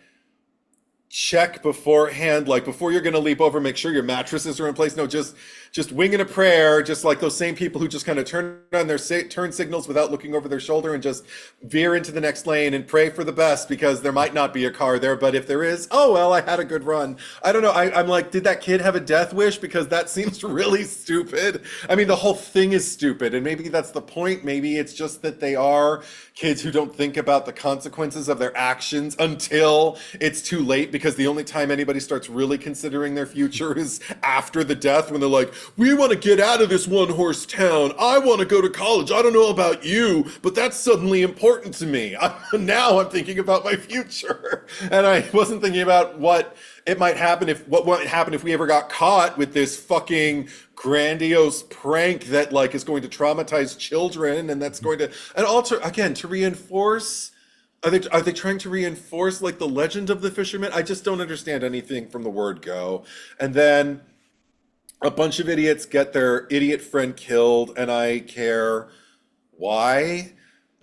S2: check beforehand, like before you're gonna leap over, make sure your mattresses are in place. No, just winging a prayer, just like those same people who just kind of turn on their turn signals without looking over their shoulder and just veer into the next lane and pray for the best because there might not be a car there, but if there is, oh well, I had a good run. I don't know. I'm like, did that kid have a death wish? Because that seems really stupid. I mean, the whole thing is stupid, and maybe that's the point. Maybe it's just that they are kids who don't think about the consequences of their actions until it's too late because the only time anybody starts really considering their future is after the death when they're like, we want to get out of this one horse town. I want to go to college. I don't know about you, but that's suddenly important to me. Now I'm thinking about my future. And I wasn't thinking about what it might happen if what might happen if we ever got caught with this fucking grandiose prank that like is going to traumatize children and that's going to and also again to reinforce are they trying to reinforce like the legend of the fisherman? I just don't understand anything from the word go. And then a bunch of idiots get their idiot friend killed and I care why.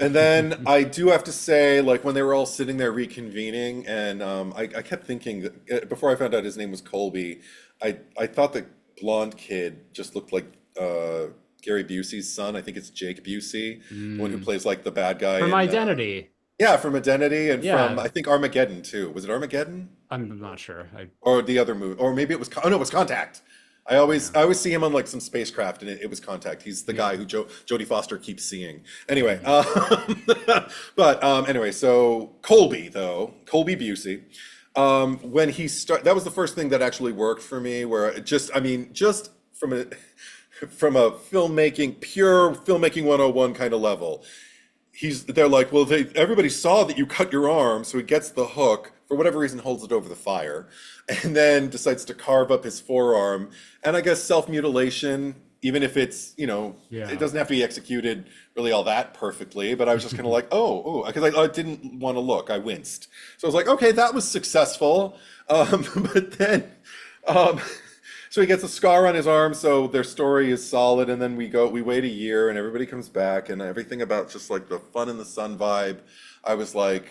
S2: And then I do have to say, like when they were all sitting there reconvening, and I kept thinking that, before I found out his name was Colby, I thought the blonde kid just looked like Gary Busey's son. I think it's Jake Busey, the one who
S1: Mm.
S2: plays like the bad guy
S1: From
S2: in
S1: Identity.
S2: yeah, from Identity and from
S1: Yeah,
S2: I think Armageddon too. Was it Armageddon?
S1: I'm not sure. I
S2: Or the other movie, or maybe it was. Oh no, it was Contact.
S1: yeah.
S2: I always see him on like some spacecraft, and it was Contact. He's the
S1: Yeah.
S2: guy who Jodie Foster keeps seeing. Anyway,
S1: Mhm.
S2: but anyway, so Colby though, Colby Busey, when he that was the first thing that actually worked for me. Where it just, I mean, just from a from a filmmaking, pure filmmaking 101 kind of level, they're like, well, everybody saw that you cut your arm, so he gets the hook, for whatever reason holds it over the fire, and then decides to carve up his forearm. And I guess self-mutilation, even if it's, it
S1: Yeah.
S2: doesn't have to be executed really all that perfectly, but I was just kind of like, oh, because I didn't want to look, I winced. So I was like, okay, that was successful. But then um, so he gets a scar on his arm, so their story is solid, and then we wait a year, and everybody comes back, and everything about just like the fun in the sun vibe. I was like,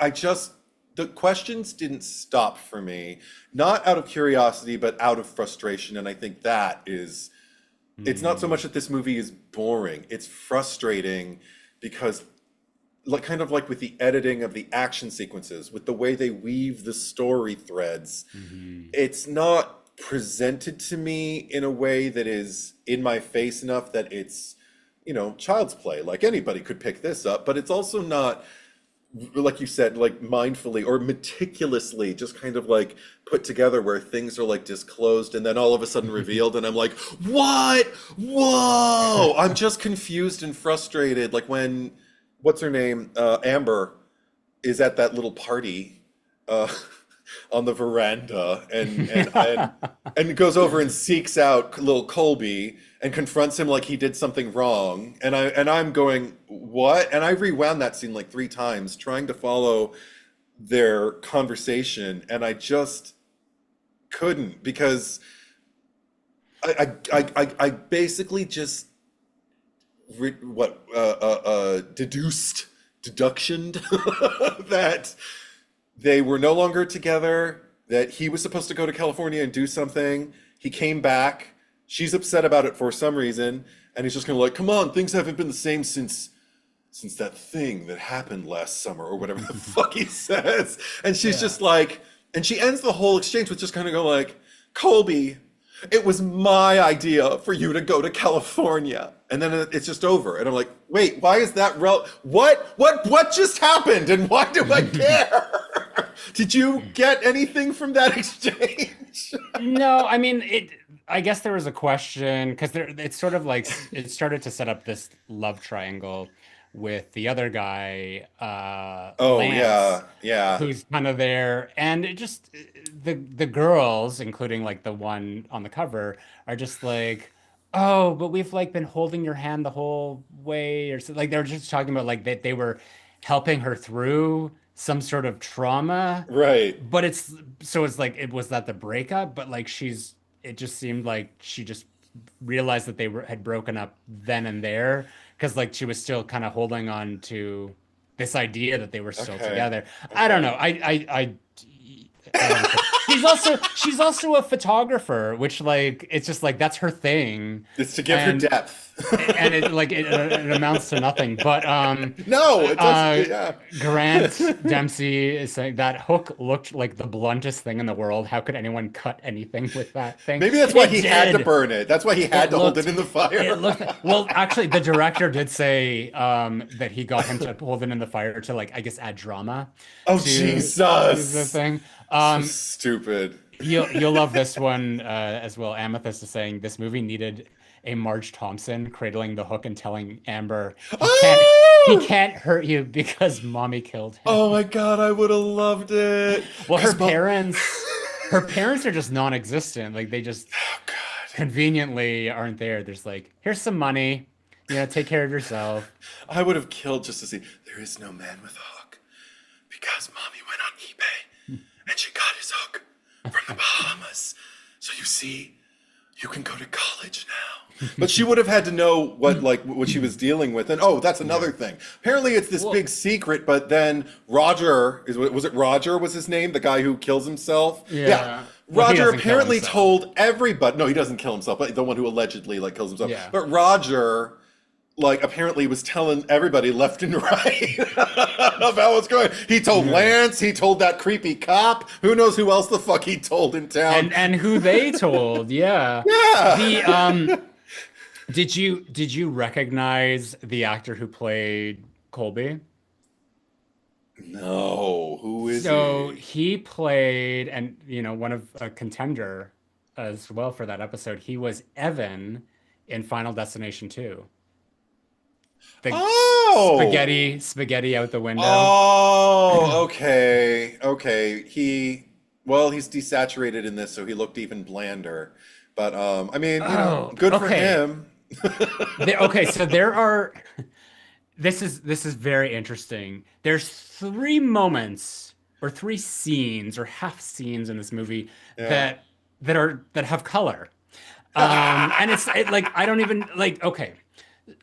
S2: I just the questions didn't stop for me, not out of curiosity, but out of frustration, and I think that is it's not so
S1: Mm.
S2: much that this movie is boring; it's frustrating because like kind of like with the editing of the action sequences, with the way they weave the story threads,
S1: Mhm.
S2: it's not presented to me in a way that is in my face enough that it's, child's play. Like anybody could pick this up, but it's also not, like you said, like mindfully or meticulously just kind of like put together where things are like disclosed and then all of a sudden revealed. And I'm like, what? Whoa! I'm just confused and frustrated. Like when, what's her name? Amber is at that little party uh, on the veranda and goes over and seeks out little Colby and confronts him like he did something wrong. And I'm going, what? And I rewound that scene like 3 times trying to follow their conversation, and I just couldn't because I basically just deduced deduction that they were no longer together, that he was supposed to go to California and do something. He came back. She's upset about it for some reason, and he's just kind of like, "Come on, things haven't been the same since that thing that happened last summer," or whatever the fuck he says. And she's
S1: Yeah.
S2: just like, and she ends the whole exchange with just kind of go like, "Colby, it was my idea for you to go to California." And then it's just over. And I'm like, wait, why is that what just happened? And why do I care? Did you get anything from that exchange?
S1: No, I mean it. I guess there was a question because there. It's sort of like it started to set up this love triangle with the other guy,
S2: Oh
S1: Lance,
S2: yeah, yeah.
S1: who's kind of there, and it just the girls, including like the one on the cover, are just like, oh, but we've like been holding your hand the whole way, or so, like they're just talking about like that they were helping her through some sort of trauma,
S2: Right.
S1: but it's so it's like it was that the breakup, but like it just seemed like she just realized that they were had broken up then and there because like she was still kind of holding on to this idea that they were still
S2: Okay.
S1: together. I don't
S2: Okay.
S1: know. I don't think she's also a photographer, which like it's just like that's her thing,
S2: It's to give her
S1: and
S2: depth.
S1: it amounts to nothing. But
S2: No, it doesn't.
S1: uh,
S2: Yeah.
S1: Grant Dempsey is saying that hook looked like the bluntest thing in the world. How could anyone cut anything with that thing?
S2: Maybe that's why
S1: It
S2: he had to
S1: did.
S2: burn it. That's why he had
S1: It
S2: to hold
S1: looked.
S2: it in the
S1: It
S2: fire.
S1: looked. Well, actually, the director did say that he got him to hold it in the fire to like I guess add drama
S2: Oh,
S1: to the
S2: Jesus.
S1: thing.
S2: So stupid.
S1: You'll love this one as well. Amethyst is saying this movie needed a Marge Thompson cradling the hook and telling Amber he
S2: Oh!
S1: can't hurt you because mommy killed
S2: Oh
S1: him.
S2: my God, I would have loved it.
S1: Well,
S2: Cause mo
S1: her parents are just non-existent. Like they just
S2: Oh God.
S1: conveniently aren't there. There's like, here's some money, take care of yourself.
S2: I would have killed just to see. There is no man with a hook because mommy went on eBay and she got his hook from the Bahamas. So you see, you can go to college now. But she would have had to know what she was dealing with. And oh, that's another
S1: Yeah.
S2: thing. Apparently it's this
S1: Well,
S2: big secret, but then Roger was it Roger was his name? The guy who kills himself? Yeah.
S1: yeah. Well, he
S2: Roger
S1: doesn't kill
S2: apparently
S1: himself.
S2: told everybody. No, he doesn't kill himself, but the one who allegedly like kills himself.
S1: Yeah.
S2: But Roger like apparently was telling everybody left and right about what's going on. He told
S1: Yeah.
S2: Lance, he told that creepy cop. Who knows who else the fuck he told in town?
S1: And who they told, yeah. The
S2: Yeah.
S1: did you recognize the actor who played Colby?
S2: No, who is
S1: So
S2: he?
S1: he played, and one of a contender as well for that episode. He was Evan in Final Destination 2. The
S2: Oh.
S1: spaghetti out the window.
S2: Oh, okay. Okay. He's desaturated in this, so he looked even blander. But I mean,
S1: Oh,
S2: good for
S1: okay.
S2: him.
S1: Okay, so there are this is very interesting. There's three moments or three scenes or half scenes in this movie
S2: Yeah.
S1: that have color. And like I don't even like okay.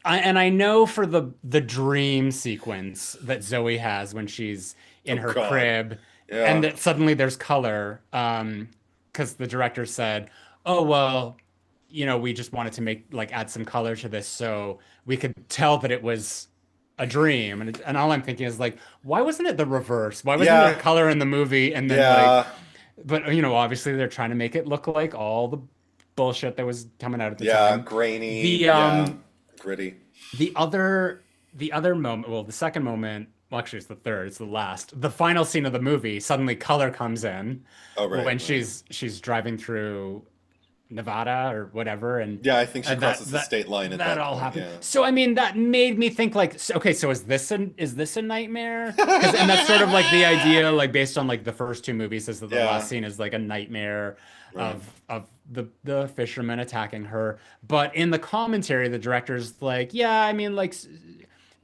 S1: I know for the dream sequence that Zoe has when she's in
S2: Oh
S1: her
S2: God.
S1: crib, and
S2: Yeah.
S1: that suddenly there's color, because the director said, "Oh well, we just wanted to make like add some color to this so we could tell that it was a dream." And all I'm thinking is like, why wasn't it the reverse? Why wasn't there
S2: Yeah.
S1: color in the movie and then like,
S2: Yeah.
S1: but obviously they're trying to make it look like all the bullshit that was coming out at the
S2: Yeah.
S1: time.
S2: Grainy.
S1: The
S2: Yeah. Gritty.
S1: the other the other moment, well, the second moment, well, actually it's the third, it's the last. The final scene of the movie, suddenly color comes in
S2: Oh, right,
S1: when
S2: right.
S1: she's driving through Nevada or whatever,
S2: Yeah, I think she
S1: and that
S2: crosses the
S1: that
S2: state line at
S1: that
S2: that
S1: all
S2: point.
S1: happened.
S2: Yeah.
S1: So I mean, that made me think like, okay, so is this a nightmare? Because and that's sort of like the idea, like based on like the first two movies, is that the last
S2: Yeah.
S1: scene is like a nightmare
S2: Right.
S1: of the fisherman attacking her. But in the commentary, the director's like, yeah, I mean, like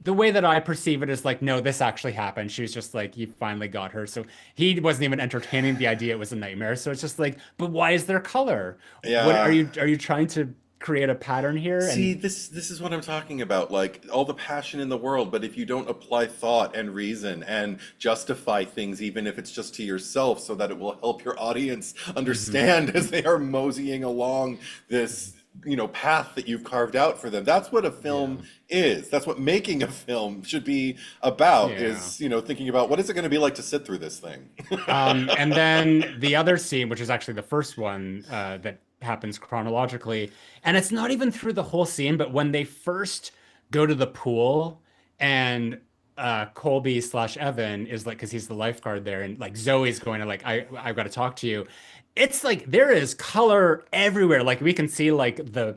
S1: the way that I perceive it is like, no, this actually happened. She was just like, you finally got her. So he wasn't even entertaining the idea it was a nightmare. So it's just like, but why is there color? What
S2: Yeah.
S1: are you trying to create a pattern here.
S2: See,
S1: And
S2: this is what I'm talking about. Like all the passion in the world, but if you don't apply thought and reason and justify things, even if it's just to yourself, so that it will help your audience
S1: Mhm.
S2: understand as they are moseying along this, path that you've carved out for them. That's what a
S1: Yeah.
S2: film is. That's what making a film should be about,
S1: Yeah.
S2: is, thinking about what is it going to be like to sit through this thing.
S1: And then the other scene, which is actually the first one that happens chronologically, and it's not even through the whole scene, but when they first go to the pool and Colby slash Evan is like, because he's the lifeguard there, and like Zoe's going to like, I've got to talk to you. It's like there is color everywhere. Like we can see like the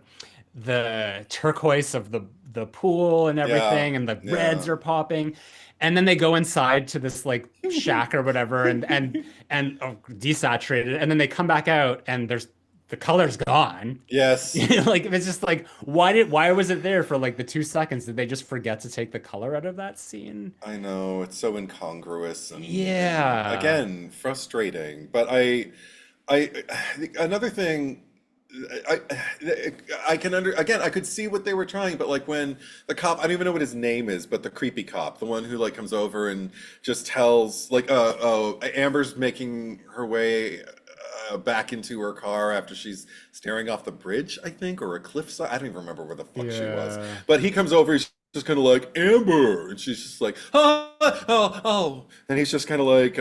S1: turquoise of the pool and
S2: Yeah,
S1: everything, and the
S2: yeah.
S1: reds are popping. And then they go inside to this like shack or whatever, and oh, desaturated, and then they come back out, and there's the color's gone.
S2: Yes.
S1: Like it's just like why was it there for like the 2 seconds? Did they just forget to take the color out of that scene?
S2: I know it's so incongruous and
S1: Yeah.
S2: again frustrating. But I another thing I I can under again I could see what they were trying, but like when the cop, I don't even know what his name is, but the creepy cop, the one who like comes over and just tells like oh, Amber's making her way back into her car after she's staring off the bridge, I think, or a cliffside. I don't even remember where the fuck she was.
S1: Yeah.
S2: But he comes over, he's just kind of like, Amber, and she's just like, oh, oh, oh, and he's just kind of like,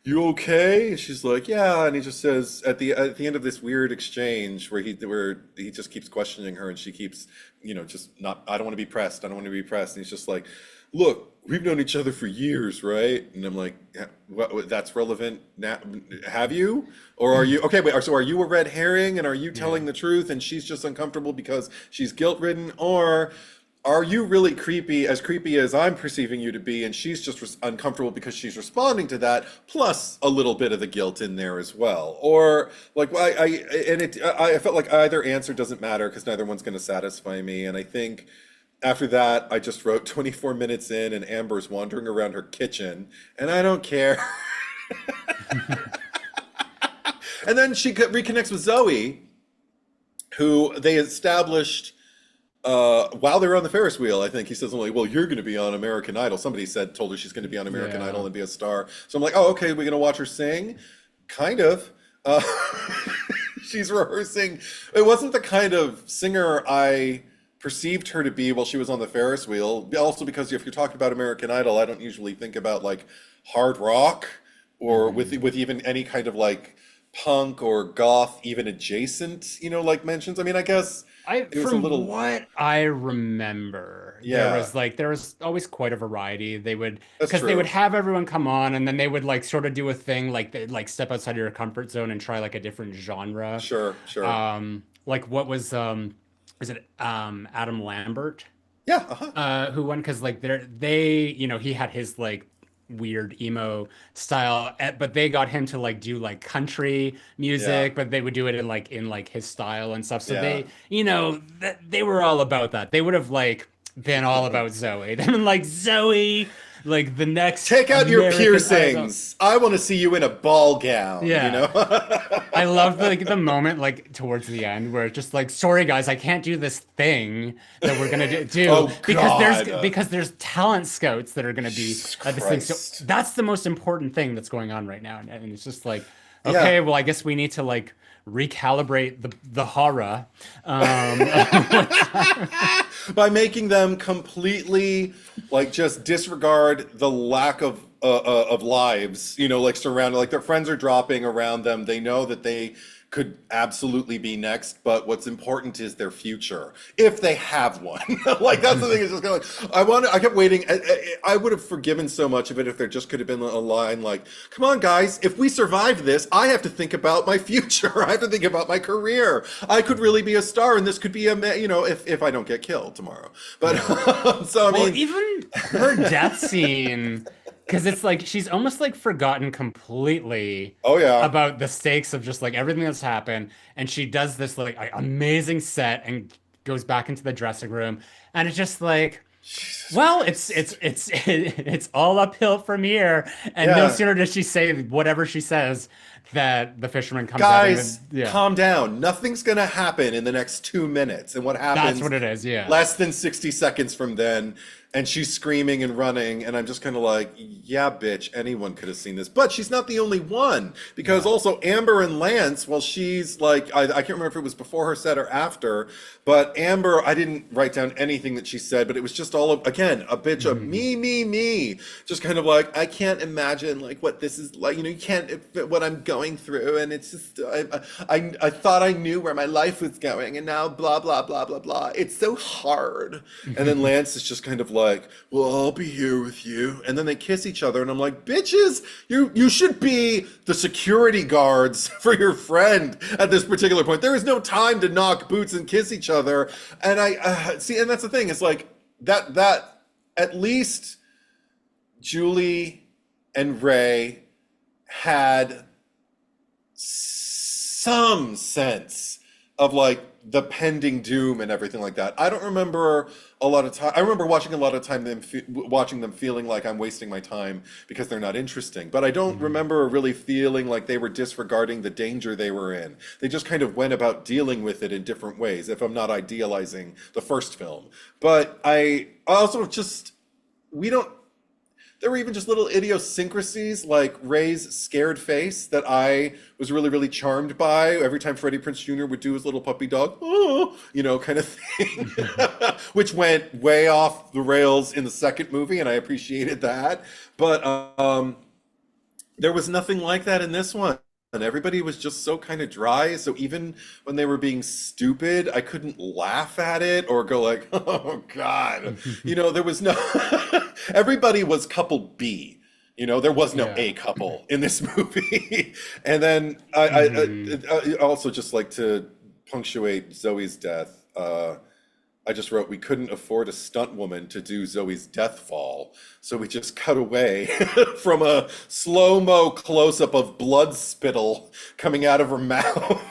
S2: you okay? And she's like, yeah, and he just says at the end of this weird exchange where he just keeps questioning her, and she keeps, just not, I don't want to be pressed, I don't want to be pressed, and he's just like, look, we've known each other for years, right? And I'm like, "Yeah, what, that's relevant now? Have you? Or are you, okay, wait, so are you a red herring and are you
S1: Yeah.
S2: telling the truth and she's just uncomfortable because she's guilt-ridden? Or are you really creepy as I'm perceiving you to be, and she's just uncomfortable because she's responding to that, plus a little bit of the guilt in there as well? Or like, I felt like either answer doesn't matter because neither one's going to satisfy me. And I think after that, I just wrote 24 minutes in, and Amber's wandering around her kitchen, and I don't care. And then she reconnects with Zoe, who they established while they were on the Ferris wheel. I think he says, like, well, you're going to be on American Idol. Somebody told her she's going to be on American
S1: Yeah.
S2: Idol and be a star. So I'm like, oh, okay, we're going to watch her sing? Kind of. Uh, she's rehearsing. It wasn't the kind of singer I perceived her to be while she was on the Ferris wheel. Also, because if you're talking about American Idol, I don't usually think about like hard rock or with
S1: Mhm.
S2: even any kind of like punk or goth, even adjacent, like mentions. I mean, I guess it was a
S1: From
S2: little,
S1: what I remember,
S2: yeah,
S1: there was always quite a variety. They would
S2: that's
S1: because they would
S2: true.
S1: have everyone come on, and then they would like sort of do a thing like they like step outside your comfort zone and try like a different genre.
S2: Sure, sure.
S1: Like what was is it Adam Lambert
S2: Yeah, uh-huh.
S1: who won? Because like he had his like weird emo style, but they got him to like do like country
S2: Yeah,
S1: music, but they would do it in like his style and stuff. So
S2: yeah.
S1: they were all about that. They would have like been all about Zoe. They've been like Zoe, like the next
S2: Take out your
S1: American Idol.
S2: piercings. I want to see you in a ball gown, you
S1: Yeah.
S2: know?
S1: I love the moment like towards the end where it's just like, sorry guys, I can't do this thing that we're gonna do
S2: Oh
S1: because there's
S2: God.
S1: because there's talent scouts that are gonna be
S2: Jesus
S1: at this thing. So
S2: Christ.
S1: that's the most important thing that's going on right now, and it's just like,
S2: Yeah.
S1: okay, well, I guess we need to like recalibrate the horror. Um,
S2: By making them completely like just disregard the lack of lives, like surrounded, like their friends are dropping around them. They know that they could absolutely be next, but what's important is their future, if they have one. Like that's the thing. Is just kind of like I kept waiting. I would have forgiven so much of it if there just could have been a line like, "Come on, guys, if we survive this, I have to think about my future. I have to think about my career. I could really be a star, and this could be if I don't get killed tomorrow." But
S1: yeah.
S2: so I
S1: Well,
S2: mean,
S1: even her death scene, because it's like she's almost like forgotten completely
S2: oh yeah,
S1: about the stakes of just like everything that's happened. And she does this like amazing set and goes back into the dressing room. And it's just like,
S2: Jesus
S1: Well, it's
S2: Christ.
S1: it's it's it's all uphill from here. And no
S2: Yeah.
S1: sooner does she say whatever she says that the fisherman comes out and
S2: Guys,
S1: then yeah,
S2: calm down. Nothing's going to happen in the next 2 minutes. And what
S1: that's
S2: happens
S1: what it is. Yeah.
S2: less than 60 seconds from then? And she's screaming and running. And I'm just kind of like, yeah, bitch, anyone could have seen this. But she's not the only one. Because
S1: Yeah.
S2: also Amber and Lance, well, she's like, I can't remember if it was before her set or after. But Amber, I didn't write down anything that she said, but it was just all, again, a bitch of me. Just kind of like, I can't imagine like what this is like. You can't, what I'm going through. And it's just, I thought I knew where my life was going. And now blah, blah, blah, blah, blah. It's so hard. And then Lance is just kind of like, well, I'll be here with you. And then they kiss each other. And I'm like, bitches, you should be the security guards for your friend at this particular point. There is no time to knock boots and kiss each other. And I see, and that's the thing. It's like that at least Julie and Ray had some sense of like the pending doom and everything like that. I don't remember a lot of time. I remember watching a lot of time watching them feeling like I'm wasting my time because they're not interesting. But I don't remember really feeling like they were disregarding the danger they were in. They just kind of went about dealing with it in different ways. If I'm not idealizing the first film, but I also just we don't there were even just little idiosyncrasies like Ray's scared face that I was really, really charmed by every time Freddie Prinze Jr. would do his little puppy dog, oh, kind of thing, which went way off the rails in the second movie, and I appreciated that. But there was nothing like that in this one. And everybody was just so kind of dry. So even when they were being stupid, I couldn't laugh at it or go like, "Oh God," there was no. Everybody was couple B. There was no
S1: Yeah.
S2: A couple in this movie. And then I also just like to punctuate Zoe's death. I just wrote, we couldn't afford a stunt woman to do Zoe's death fall. So we just cut away from a slow-mo close-up of blood spittle coming out of her mouth.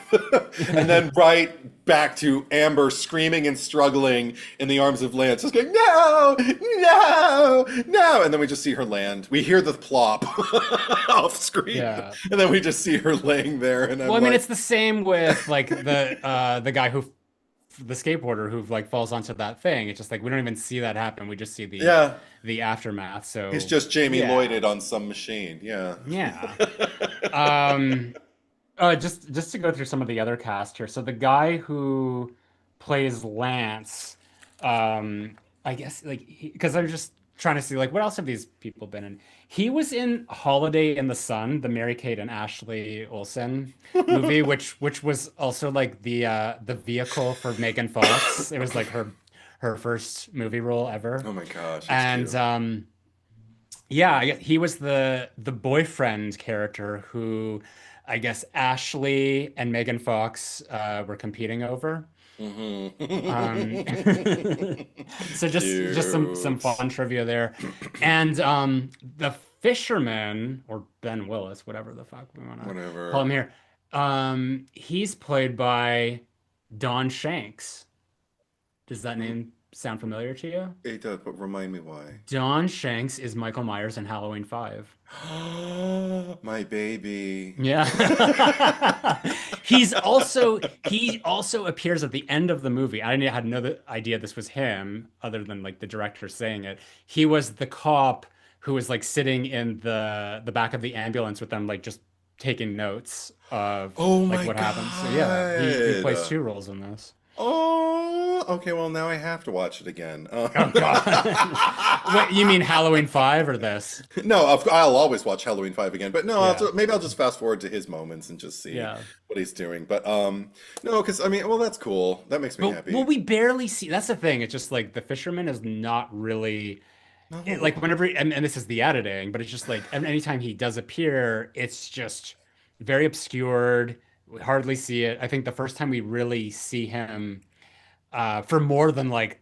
S2: And then right back to Amber screaming and struggling in the arms of Lance, just going, no, no, no. And then we just see her land. We hear the plop off screen.
S1: Yeah.
S2: And then we just see her laying there. And
S1: Well,
S2: I'm
S1: I mean,
S2: like,
S1: it's the same with like the guy who the skateboarder who like falls onto that thing. It's just like we don't even see that happen. We just see
S2: yeah,
S1: the aftermath.
S2: he's
S1: So
S2: just Jamie
S1: yeah.
S2: Lloyded on some machine. Yeah.
S1: Yeah. Um just to go through some of the other cast here. So the guy who plays Lance, I guess like because I'm just trying to see like what else have these people been in? He was in Holiday in the Sun, the Mary-Kate and Ashley Olsen movie, which was also like the vehicle for Megan Fox. It was like her first movie role ever.
S2: Oh my gosh, it's
S1: And
S2: cute.
S1: yeah, he was the boyfriend character who I guess Ashley and Megan Fox were competing over.
S2: Hmm.
S1: Um, so just some
S2: Cute.
S1: fun trivia there, and the fisherman or Ben Willis, whatever the fuck we want to call
S2: Whatever.
S1: him here, he's played by Don Shanks. Does that
S2: Mm,
S1: name sound familiar to you?
S2: it does, but remind me why.
S1: Don Shanks is Michael Myers in Halloween 5.
S2: My baby.
S1: Yeah. He also appears at the end of the movie. Had no idea this was him, other than like the director saying it. He was the cop who was like sitting in the back of the ambulance with them, like just taking notes of
S2: Oh
S1: like
S2: my
S1: what happened. So yeah, he plays
S2: God.
S1: two roles in this.
S2: Oh, okay. Well, now I have to watch it again.
S1: Oh God. What, you mean Halloween 5 or this?
S2: No, I'll always watch Halloween 5 again, but no,
S1: Yeah.
S2: maybe I'll just fast forward to his moments and just see
S1: Yeah.
S2: what he's doing. But no, because I mean, well, that's cool. That makes me
S1: But well,
S2: happy.
S1: we barely see. That's the thing. It's just like the fisherman is not really like
S2: No.
S1: whenever and this is the editing, but it's just like anytime he does appear, it's just very obscured. We hardly see it. I think the first time we really see him for more than like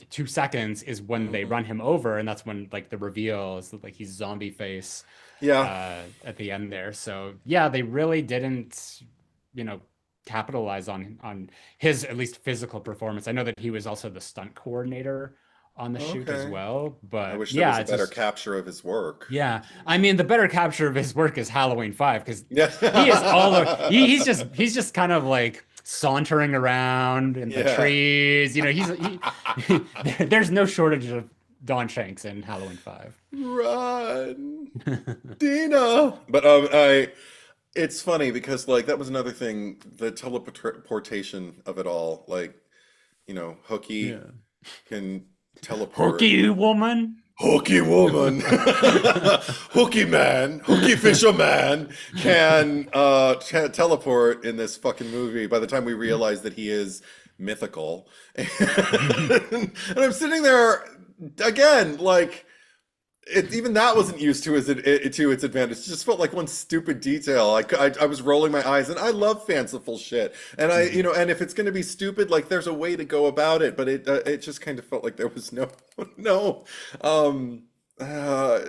S1: 2 seconds is when they
S2: Mhm.
S1: run him over, and that's when like the reveal is that like he's zombie face
S2: Yeah.
S1: at the end there. So yeah, they really didn't, you know, capitalize on his at least physical performance. I know that he was also the stunt coordinator on the shoot as
S2: Okay.
S1: well.
S2: I
S1: But
S2: wish there was
S1: yeah,
S2: a
S1: it's
S2: better
S1: just
S2: capture of his work.
S1: yeah. I mean, the better capture of his work is Halloween 5 because
S2: Yeah.
S1: he is all over. He's just kind of like sauntering around in the
S2: Yeah.
S1: trees. There's no shortage of Don Shanks in Halloween 5.
S2: Run, Dina. But it's funny because like that was another thing, the teleportation of it all. Like, Hooky
S1: Yeah.
S2: can teleport.
S1: Hooky woman.
S2: Hooky woman, hooky man, hooky fisherman can teleport in this fucking movie by the time we realize that he is mythical. And I'm sitting there again, like even that wasn't used to its advantage. It just felt like one stupid detail. I was rolling my eyes, and I love fanciful shit. And and if it's going to be stupid, like there's a way to go about it. But it just kind of felt like there was no no um uh,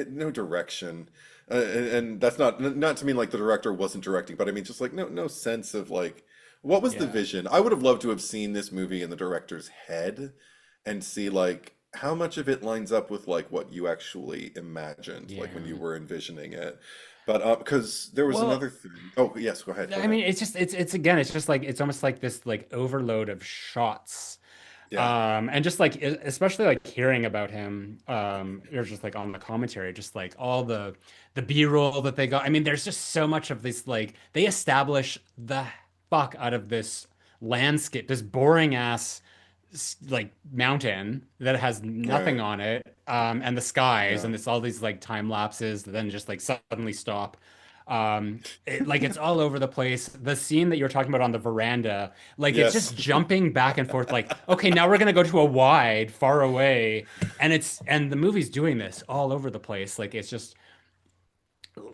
S2: no direction. And that's not to mean like the director wasn't directing, but I mean just like no sense of like what was the
S1: Yeah.
S2: vision. I would have loved to have seen this movie in the director's head and see like how much of it lines up with like what you actually imagined, like when you
S1: Yeah.
S2: were envisioning it. But because there was
S1: Well,
S2: another thing. Oh, yes, go
S1: I
S2: ahead.
S1: mean, it's again, it's just like it's almost like this like overload of shots.
S2: Yeah,
S1: And just like especially like hearing about him, or just like on the commentary, just like all the B-roll that they got. I mean, there's just so much of this like they establish the fuck out of this landscape, this boring ass like mountain that has nothing
S2: right.
S1: on it, and the skies,
S2: Yeah.
S1: and it's all these like time lapses that then just like suddenly stop. Like it's all over the place. The scene that you're talking about on the veranda, like it's
S2: Yes.
S1: just jumping back and forth. Like, okay, now we're gonna go to a wide, far away, and the movie's doing this all over the place. Like it's just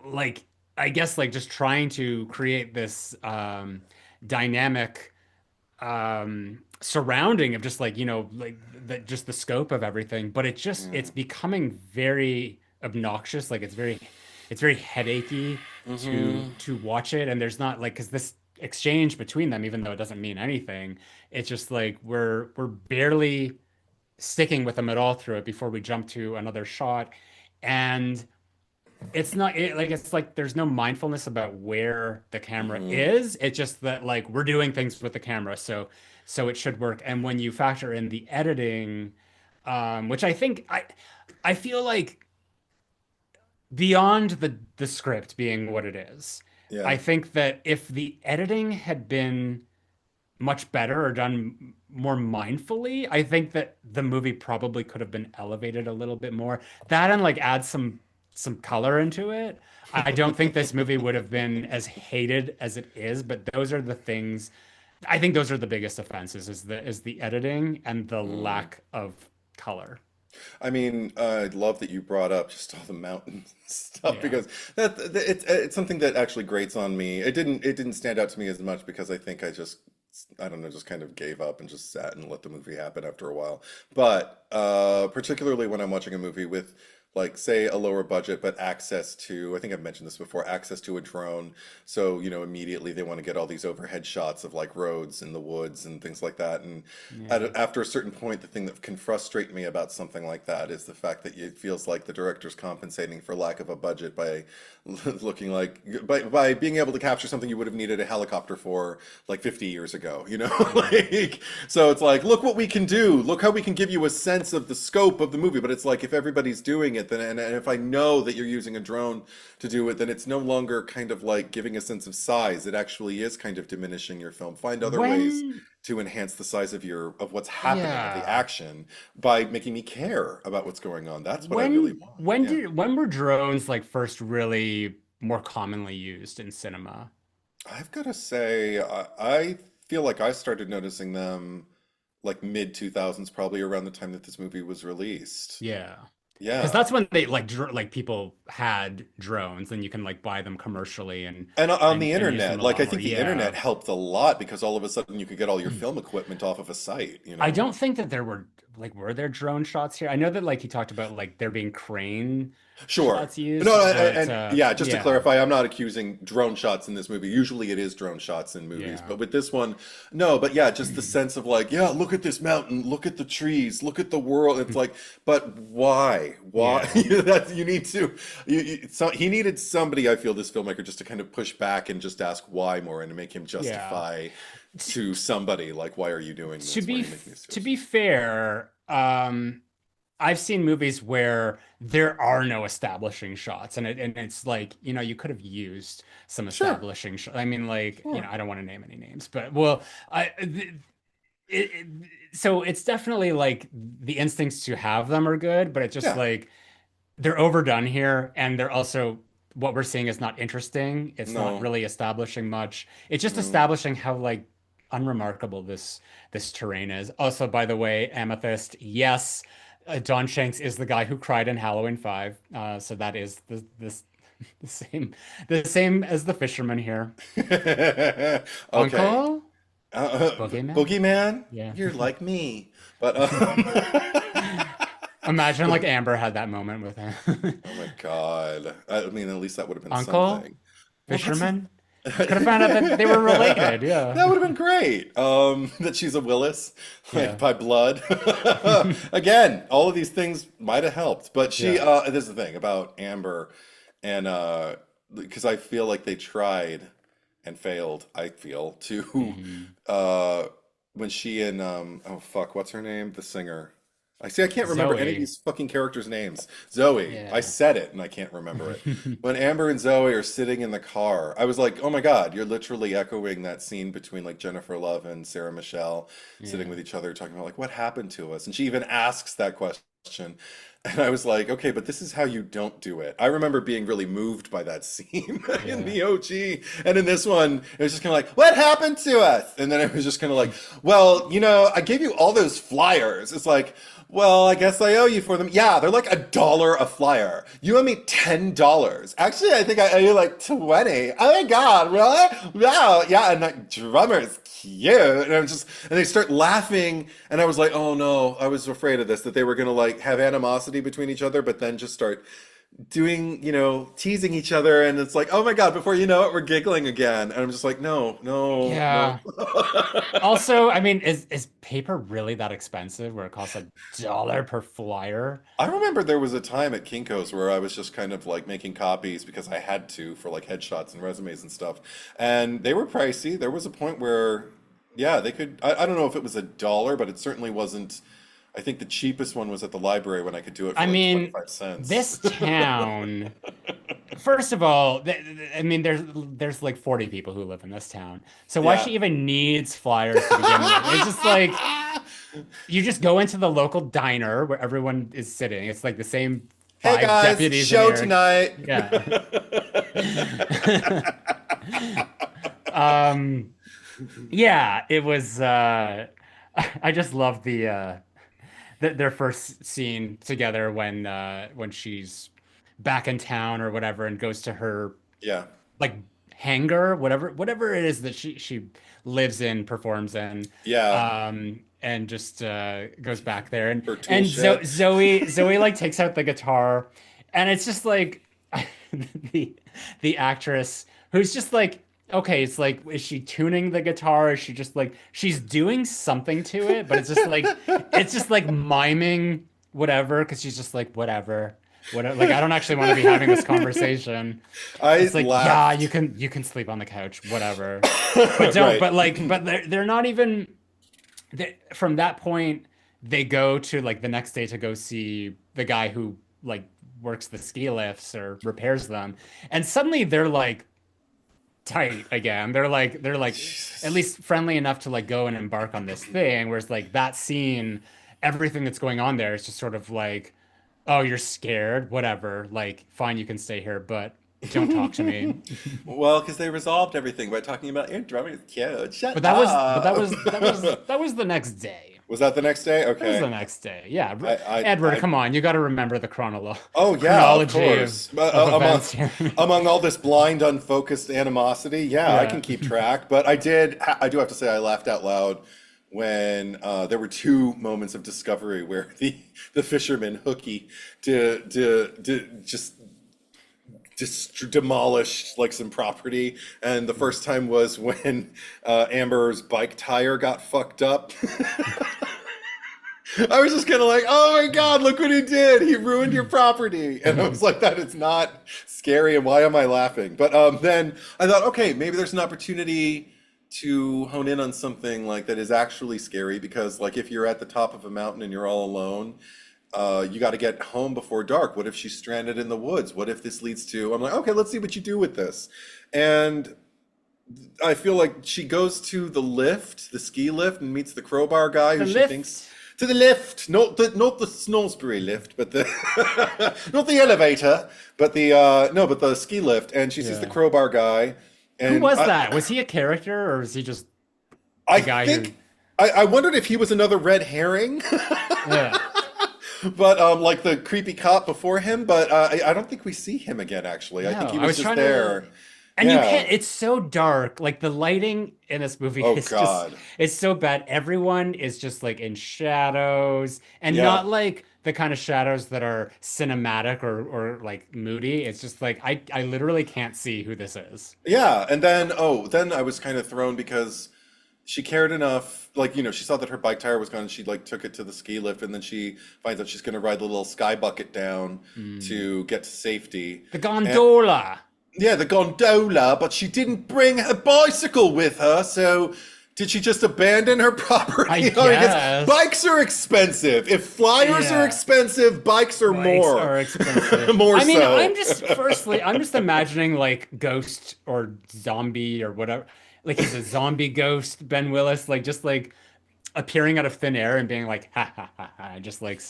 S1: like I guess like just trying to create this dynamic surrounding of just like like just the scope of everything, but it's
S2: Mm.
S1: becoming very obnoxious. Like it's very headachy to
S2: Hmm.
S1: watch it, and there's not like because this exchange between them, even though it doesn't mean anything, it's just like we're barely sticking with them at all through it before we jump to another shot. And it's like there's no mindfulness about where the camera
S2: Hmm.
S1: is. It's just that like we're doing things with the camera, so it should work. And when you factor in the editing, which I feel like beyond the script being what it is,
S2: Yeah.
S1: I think that if the editing had been much better or done more mindfully, I think that the movie probably could have been elevated a little bit more. That and like add some color into it. I don't think this movie would have been as hated as it is, but those are the things I think those are the biggest offenses is the editing and the
S2: Mm.
S1: lack of color.
S2: I mean, I love that you brought up just all the mountain stuff
S1: Yeah.
S2: because it's something that actually grates on me. It didn't stand out to me as much because I think I don't know, just kind of gave up and just sat and let the movie happen after a while. But particularly when I'm watching a movie with like say a lower budget but access to, I think I've mentioned this before, access to a drone. So, immediately they want to get all these overhead shots of like roads in the woods and things like that. And
S1: Yeah.
S2: after a certain point, the thing that can frustrate me about something like that is the fact that it feels like the director's compensating for lack of a budget by looking like by being able to capture something you would have needed a helicopter for like 50 years ago,
S1: Mhm.
S2: like so it's like look what we can do, look how we can give you a sense of the scope of the movie. But it's like if everybody's doing it, then and if I know that you're using a drone to do it, then it's no longer kind of like giving a sense of size. It actually is kind of diminishing your film. Find other ways
S1: When
S2: to enhance the size of what's happening, of the
S1: yeah.
S2: action, by making me care about what's going on. That's what I really
S1: When
S2: want.
S1: when
S2: Yeah.
S1: did when were drones like first really more commonly used in cinema?
S2: I've got to say, I feel like I started noticing them like mid 2000s, probably around the time that this movie was released.
S1: Yeah. Because
S2: Yeah.
S1: that's when they like people had drones and you can like buy them commercially and
S2: And on the
S1: and use them
S2: internet,
S1: a
S2: like
S1: lot
S2: I
S1: more.
S2: think the internet
S1: Yeah.
S2: helped a lot because all of a sudden you could get all your film equipment off of a site,
S1: I don't think that there were like were there drone shots here? I know that like he talked about like there being crane
S2: Sure.
S1: shots
S2: No,
S1: used, but
S2: and yeah, just to
S1: yeah,
S2: clarify, I'm not accusing drone shots in this movie. Usually it is drone shots in movies,
S1: yeah.
S2: but with this one, no, but yeah, just the sense of like, yeah, look at this mountain, look at the trees, look at the world. It's like, but why? Why?
S1: Yeah.
S2: That you need to, so he needed somebody, I feel, this filmmaker just to kind of push back and just ask why more and to make him
S1: Yeah.
S2: justify to somebody like, why are you doing this? Why are you making this
S1: To
S2: choice?
S1: be fair, I've seen movies where there are no establishing shots, and it's like, you could have used some
S2: Sure,
S1: establishing shots. I mean, like,
S2: sure.
S1: I don't want to name any names, but well, it, it, so it's definitely like the instincts to have them are good, but it's just
S2: Yeah.
S1: like they're overdone here, and they're also what we're seeing is not interesting. It's not
S2: No,
S1: really establishing much. It's just
S2: no.
S1: establishing how like unremarkable this terrain is. Also, by the way, Amethyst, yes, Don Shanks is the guy who cried in Halloween 5. So that is the same as the fisherman here.
S2: Okay.
S1: Uncle Boogeyman?
S2: Boogeyman,
S1: Yeah.
S2: you're like me. But
S1: Imagine like Amber had that moment with him.
S2: oh my God. I mean, at least that would have been
S1: Uncle
S2: something. Well, that's
S1: Fisherman? Could have found out that they were related. Yeah.
S2: that would have been great. That she's a Willis, like
S1: Yeah.
S2: by blood. Again, all of these things might have helped, but she.
S1: Yeah.
S2: This is the thing about Amber, and because I feel like they tried and failed. I feel to
S1: Hmm.
S2: uh, when she and oh fuck, what's her name? The singer. I see. I can't remember any of
S1: Zoe.
S2: these fucking characters' names. Zoe. I
S1: Yeah.
S2: said it and I can't remember it. When Amber and Zoe are sitting in the car, I was like, "Oh my God, you're literally echoing that scene between like Jennifer Love and Sarah Michelle sitting
S1: Yeah.
S2: with each other talking about like what happened to us." And she even asks that question. And I was like, "Okay, but this is how you don't do it." I remember being really moved by that scene in
S1: Yeah.
S2: the OG. And in this one, it was just kind of like, "What happened to us?" And then it was just kind of like, "Well, I gave you all those flyers." It's like, well, I guess I owe you for them. Yeah, they're like $1 a flyer. You owe me $10. Actually, I think I owe you like 20. Oh my God, really? Wow. Yeah, and that drummer's cute. And I'm just, and they start laughing, and I was like, oh no, I was afraid of this, that they were gonna like have animosity between each other, but then just start doing, teasing each other, and it's like, oh my God, before you know it, we're giggling again. And I'm just like, no, no, no.
S1: Yeah. Also, I mean, is paper really that expensive where it costs $1 per flyer?
S2: I remember there was a time at Kinko's where I was just kind of like making copies because I had to for like headshots and resumes and stuff. And they were pricey. There was a point where, yeah, they could, I don't know if it was $1, but it certainly wasn't. I think the cheapest one was at the library when I could do it
S1: I
S2: for like
S1: mean,
S2: 25 cents.
S1: this town, first of all, I mean, there's like 40 people who live in this town. So why
S2: Yeah.
S1: she even needs flyers to begin with? It's just like you just go into the local diner where everyone is sitting. It's like the same
S2: Hey
S1: five
S2: guys,
S1: deputies in
S2: show
S1: here.
S2: tonight.
S1: Yeah. Um, yeah, it was I just love their first scene together when she's back in town or whatever and goes to her
S2: Yeah.
S1: like hangar, whatever it is that she lives in, performs in,
S2: Yeah.
S1: and just goes back there
S2: Her tool
S1: and
S2: shed.
S1: Zoe like takes out the guitar, and it's just like the the actress who's just like. Okay, it's like, is she tuning the guitar? Is she just like she's doing something to it, but it's just like miming whatever, because she's just like whatever. Whatever. Like I don't actually want to be having this conversation.
S2: I
S1: It's like, yeah,
S2: laughed.
S1: you can sleep on the couch, whatever. But don't,
S2: Right.
S1: but like, but they're not even from that point, they go to like the next day to go see the guy who like works the ski lifts or repairs them. And suddenly they're like tight again. They're like at
S2: Jesus.
S1: least friendly enough to like go and embark on this thing. Whereas like that scene, everything that's going on there is just sort of like, oh, you're scared, whatever. Like, fine, you can stay here, but don't talk to me.
S2: Well, because they resolved everything by talking about your drummer is cute. Shut
S1: But that
S2: up.
S1: was that was that was the next day.
S2: Was that the next day?
S1: That was the
S2: Okay.
S1: next day. Yeah,
S2: I
S1: Edward, come on, you got to remember the
S2: oh yeah, of
S1: chronology
S2: course. But
S1: of
S2: among
S1: events here.
S2: among all this blind, unfocused animosity, yeah, I
S1: Yeah.
S2: can keep track. But I do have to say, I laughed out loud when there were two moments of discovery where the fisherman Hooky just demolished like some property, and the first time was when Amber's bike tire got fucked up. I was just kind of like, oh my God, look what he did. He ruined your property. And I was like, that is not scary. And why am I laughing? But then I thought, okay, maybe there's an opportunity to hone in on something like that is actually scary, because like if you're at the top of a mountain and you're all alone, you got to get home before dark. What if she's stranded in the woods? What if this leads to, I'm like, okay, let's see what you do with this. And I feel like she goes to the lift, the ski lift, and meets the crowbar guy who she thinks to the lift, not the Snoresbury lift, but the not the elevator, but the but the ski lift, and she sees the crowbar guy. And
S1: who was that? Was he a character, or was he just
S2: I think I wondered if he was another red herring.
S1: Yeah.
S2: But like the creepy cop before him, but I don't think we see him again, actually. I think he was just there.
S1: And you can't, it's so dark. Like the lighting in this movie is just, it's so bad. Everyone is just like in shadows, and not like the kind of shadows that are cinematic or like moody. It's just like, I literally can't see who this is.
S2: Yeah. And then, then I was kind of thrown because she cared enough, like, you know, she saw that her bike tire was gone, and she like took it to the ski lift, and then she finds out she's going to ride the little sky bucket down to get to safety.
S1: The gondola.
S2: Yeah, the gondola, but she didn't bring her bicycle with her, so did she just abandon her property?
S1: I guess.
S2: Bikes are expensive. If flyers are expensive, bikes are more.
S1: Bikes are expensive.
S2: More
S1: I mean,
S2: so.
S1: I'm just imagining like Ghost or Zombie or whatever. Like he's a zombie ghost, Ben Willis, like just like appearing out of thin air and being like, ha ha ha ha, just like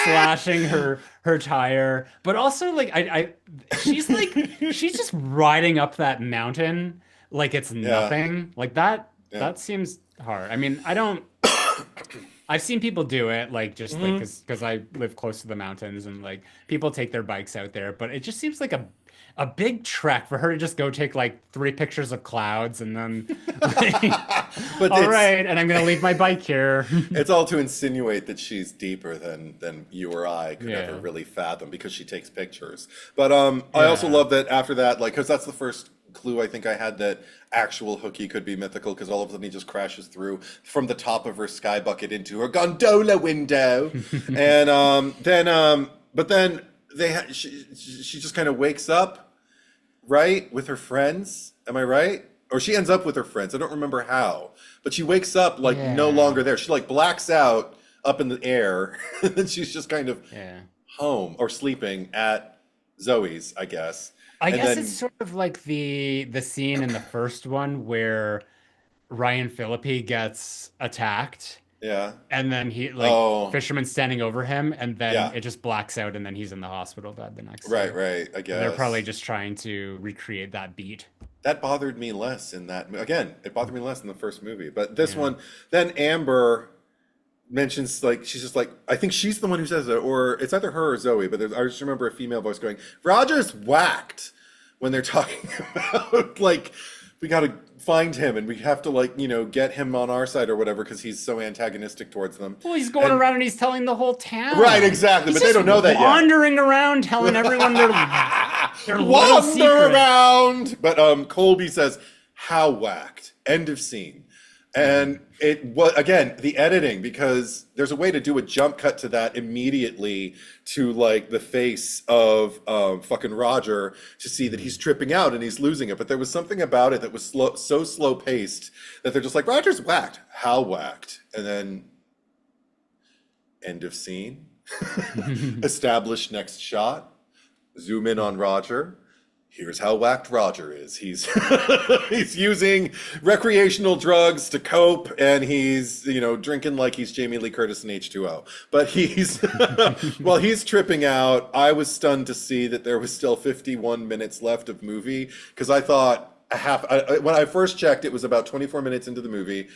S1: slashing her tire. But also like she's just riding up that mountain like it's nothing. Like that seems hard. I mean, I've seen people do it, like just like because I live close to the mountains, and like people take their bikes out there, but it just seems like a big trek for her to just go take like 3 pictures of clouds and then like,
S2: but
S1: all right, and I'm gonna leave my bike here.
S2: It's all to insinuate that she's deeper than you or I could ever really fathom, because she takes pictures. But I also love that after that, like, because that's the first clue I think I had that actual Hooky could be mythical, because all of a sudden he just crashes through from the top of her sky bucket into her gondola window. And but then she just kind of wakes up, right, with her friends. Am I right? Or she ends up with her friends. I don't remember how, but she wakes up like no longer there. She like blacks out up in the air, and then she's just kind of home or sleeping at Zoe's, I guess.
S1: I guess it's sort of like the scene in the first one where Ryan Phillippe gets attacked.
S2: Yeah.
S1: And then he fisherman standing over him, and then it just blacks out, and then he's in the hospital bed the next day.
S2: Right, I guess.
S1: And they're probably just trying to recreate that beat.
S2: That bothered me less in that. Again, it bothered me less in the first movie. But this one, then Amber mentions, like, she's just like, I think she's the one who says it, or it's either her or Zoe, but I just remember a female voice going, Roger's whacked, when they're talking about, like, we got to find him, and we have to, like, you know, get him on our side or whatever, because he's so antagonistic towards them.
S1: Well, he's going around and he's telling the whole town.
S2: Right, exactly, but they don't know that yet.
S1: Wandering around telling everyone their little secret.
S2: Wander around! But Colby says, how whacked? End of scene. And it was, again, the editing, because there's a way to do a jump cut to that immediately to like the face of fucking Roger to see that he's tripping out and he's losing it. But there was something about it that was so slow paced that they're just like, Roger's whacked. How whacked? And then end of scene. Establish next shot. Zoom in on Roger. Here's how whacked Roger is. He's he's using recreational drugs to cope, and he's, you know, drinking like he's Jamie Lee Curtis in H2O. But he's while he's tripping out, I was stunned to see that there was still 51 minutes left of movie, because I thought when I first checked, it was about 24 minutes into the movie.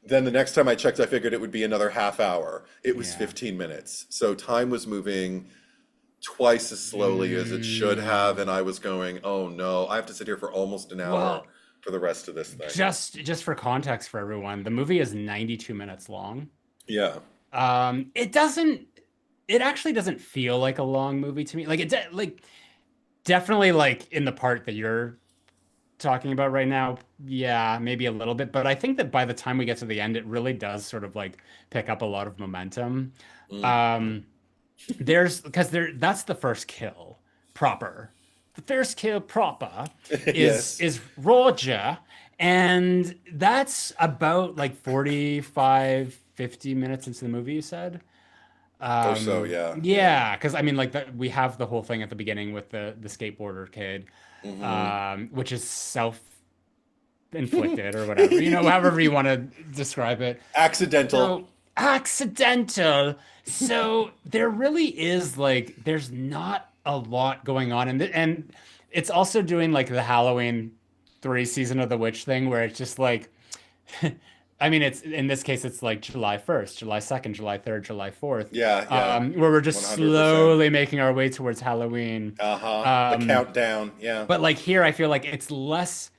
S2: Then the next time I checked, I figured it would be another half hour. It was 15 minutes. So time was moving twice as slowly as it should have, and I was going, oh no, I have to sit here for almost an hour for the rest of this thing.
S1: just for context for everyone, the movie is 92 minutes long.
S2: Yeah.
S1: It doesn't. It actually doesn't feel like a long movie to me. Like like definitely like in the part that you're talking about right now, yeah, maybe a little bit. But I think that by the time we get to the end, it really does sort of like pick up a lot of momentum.
S2: Mm-hmm.
S1: Um, there's because that's the first kill proper. The first kill proper
S2: Yes.
S1: is Roger, and that's about like 45, 50 minutes into the movie, you said.
S2: Or so, yeah. Yeah.
S1: Yeah, because I mean, like we have the whole thing at the beginning with the skateboarder kid,
S2: Mm-hmm.
S1: which is self-inflicted or whatever, however you want to describe it.
S2: Accidental.
S1: So accidental. So there really is like there's not a lot going on, and it's also doing like the Halloween 3 season of the witch thing where it's just like I mean, it's in this case, it's like July 1st, July 2nd, July 3rd, July 4th,
S2: Yeah, yeah.
S1: where we're just
S2: 100%.
S1: slowly making our way towards Halloween.
S2: Uh-huh. The
S1: Um,
S2: countdown. Yeah.
S1: but like here, I feel like it's less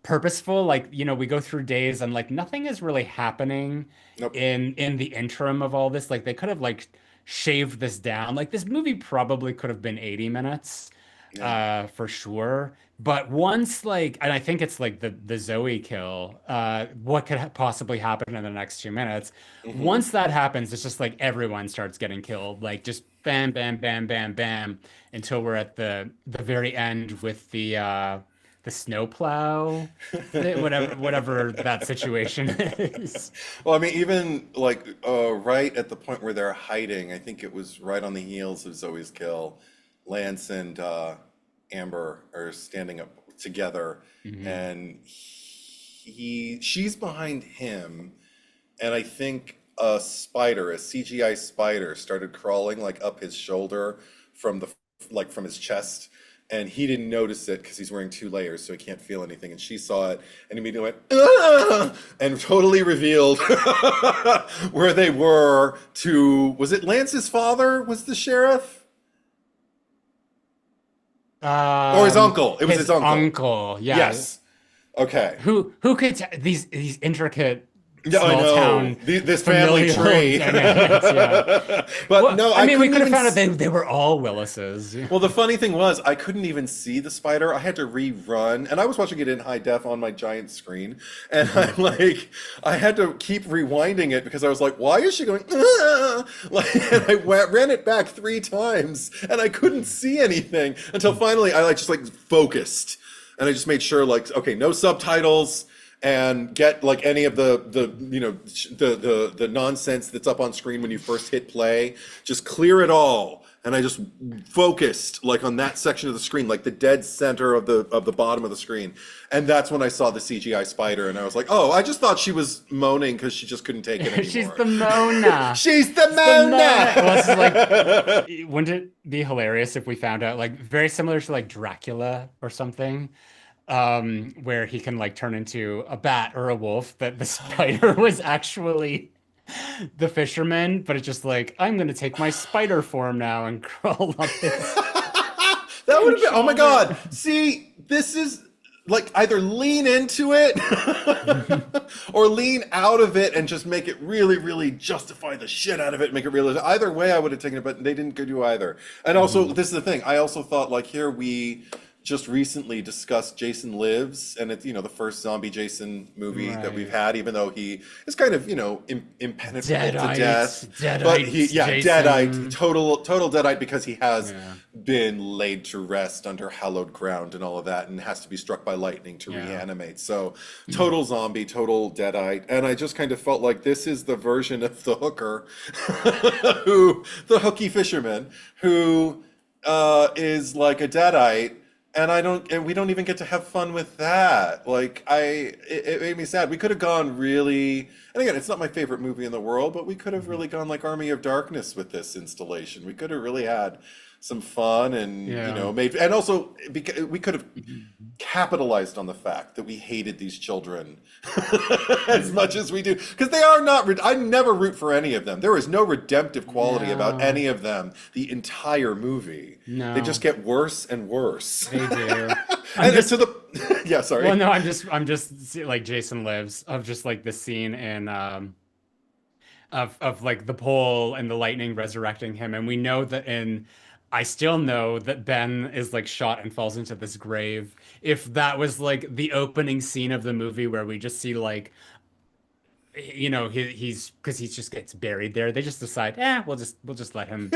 S1: purposeful. Like, we go through days and like nothing is really happening
S2: Nope.
S1: in the interim of all this. Like they could have like shaved this down. Like this movie probably could have been 80 minutes,
S2: Yeah.
S1: for sure. But once like, and I think it's like the Zoe kill, what could possibly happen in the next 2 minutes?
S2: Mm-hmm.
S1: Once that happens, it's just like everyone starts getting killed, like just bam, bam, bam, bam, bam, until we're at the very end with the snowplow, whatever that situation is.
S2: Well, I mean, even like right at the point where they're hiding, I think it was right on the heels of Zoe's kill. Lance and Amber are standing up together,
S1: Mhm.
S2: and she's behind him, and I think a spider, a CGI spider, started crawling like up his shoulder from the like from his chest. And he didn't notice it because he's wearing 2 layers, so he can't feel anything. And she saw it and immediately went, "Ah!" And totally revealed where they were to, was it Lance's father was the sheriff? Or his uncle? It was his
S1: His
S2: uncle.
S1: uncle, yeah.
S2: Yes. Okay.
S1: Who could these intricate
S2: Yeah, I
S1: small
S2: know.
S1: town
S2: This family
S1: familial
S2: tree.
S1: dynamics? Yeah.
S2: But
S1: Well,
S2: no,
S1: I
S2: I
S1: mean, we
S2: couldn't
S1: could have
S2: even.
S1: found out they were all Willises.
S2: Well, the funny thing was, I couldn't even see the spider. I had to rerun, and I was watching it in high def on my giant screen, and I had to keep rewinding it because I was like, "Why is she going?" "Ah!" Like, and I ran it back 3 times, and I couldn't see anything until finally I just like focused, and I just made sure like, okay, no subtitles. And get like any of the nonsense that's up on screen when you first hit play, just clear it all. And I just focused like on that section of the screen, like the dead center of the bottom of the screen. And that's when I saw the CGI spider, and I was like, oh, I just thought she was moaning because she just couldn't take it
S1: She's
S2: anymore.
S1: the Mona.
S2: She's the
S1: The Mona. Well, this is
S2: Mona.
S1: like, wouldn't it be hilarious if we found out like very similar to like Dracula or something? Where he can like turn into a bat or a wolf, that the spider was actually the fisherman, but it's just like, I'm gonna take my spider form now and crawl up his
S2: That would have been, oh my
S1: shoulder.
S2: God. See, this is like either lean into it or lean out of it and just make it really, really justify the shit out of it, make it real. Either way, I would have taken it, but they didn't do either. And also,
S1: Mhm.
S2: this is the thing. I also thought, like, here we just recently discussed Jason Lives, and it's, the first zombie Jason movie that we've
S1: Right.
S2: had, even though he is kind of, impenetrable to death. But
S1: Deadite,
S2: Deadite,
S1: Jason.
S2: total Deadite, because he has
S1: Yeah,
S2: been laid to rest under hallowed ground and all of that, and has to be struck by lightning to
S1: yeah.
S2: reanimate. So total zombie, total Deadite. And I just kind of felt like this is the version of the hooker, the hooky fisherman, who is like a Deadite. And we don't even get to have fun with that. Like, it made me sad. We could have gone really, and again, it's not my favorite movie in the world, but we could have really gone like Army of Darkness with this installation. We could have really had some fun, and
S1: Yeah.
S2: and also we could have capitalized on the fact that we hated these children as much as we do, because they are not. I never root for any of them. There is no redemptive quality about
S1: No,
S2: any of them the entire movie. They
S1: no,
S2: just get worse and worse.
S1: they do. I'm
S2: And to
S1: just
S2: the yeah,
S1: well,
S2: sorry.
S1: no, I'm just like Jason Lives of just like the scene in of like the pole and the lightning resurrecting him, and we know that in I still know that Ben is like shot and falls into this grave. If that was like the opening scene of the movie where we just see like he's because he just gets buried there, they just decide, we'll just let him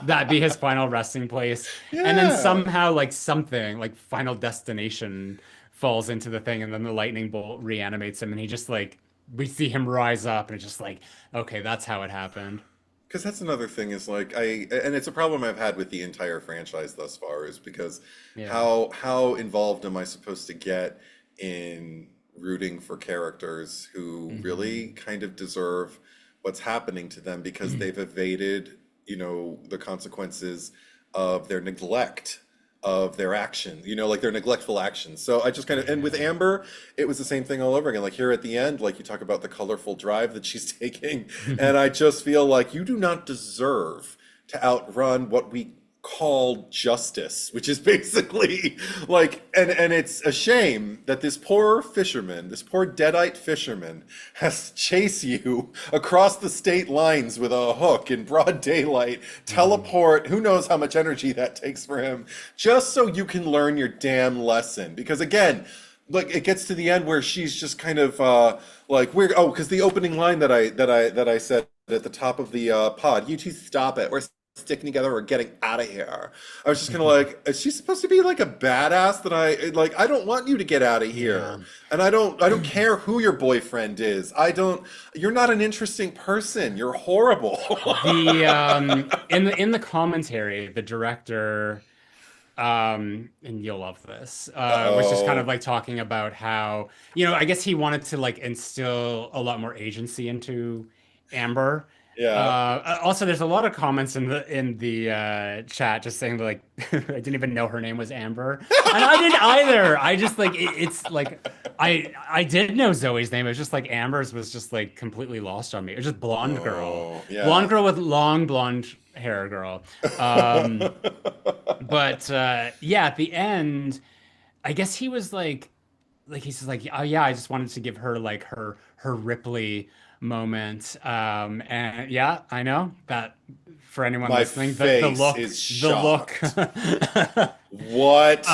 S1: that be his final resting place. And then
S2: Yeah.
S1: somehow like something like Final Destination falls into the thing and then the lightning bolt reanimates him and he just like we see him rise up and it's just like, okay, that's how it happened.
S2: Because that's another thing is like and it's a problem I've had with the entire franchise thus far is because
S1: Yeah.
S2: how involved am I supposed to get in rooting for characters who really
S1: Hmm.
S2: kind of deserve what's happening to them because they've evaded, the consequences of their neglect of their action, like their neglectful actions. So I just kind of, and with
S1: Yeah.
S2: Amber, it was the same thing all over again. Like here at the end, like you talk about the colorful drive that she's taking, and I just feel like you do not deserve to outrun what we call justice, which is basically like, and it's a shame that this poor fisherman, this poor deadite fisherman, has to chase you across the state lines with a hook in broad daylight,
S1: Mhm.
S2: teleport, who knows how much energy that takes for him, just so you can learn your damn lesson. Because again, like it gets to the end where she's just kind of like we're because the opening line that I said at the top of the pod, you two stop it, we're sticking together, we're getting out of here. I was just kind of like, is she supposed to be like a badass that I don't want you to get out of
S1: Yeah.
S2: here, and I don't care who your boyfriend is. You're not an interesting person, you're horrible.
S1: The in the commentary, the director and you'll love this was just kind of
S2: Uh-oh.
S1: like talking about how I guess he wanted to like instill a lot more agency into Amber.
S2: Yeah.
S1: Also there's a lot of comments in the chat just saying that, like I didn't even know her name was Amber and I didn't either. I just like it's like I did know Zoe's name. It was just like Amber's was just like completely lost on me. It was just
S2: Oh,
S1: blonde
S2: yeah.
S1: girl with long blonde hair girl. But yeah, at the end, I guess he was like he says like, oh yeah, I just wanted to give her like her Ripley moment. And yeah, I know that for anyone
S2: My
S1: listening, the
S2: face
S1: look,
S2: is
S1: the look.
S2: shocked. What?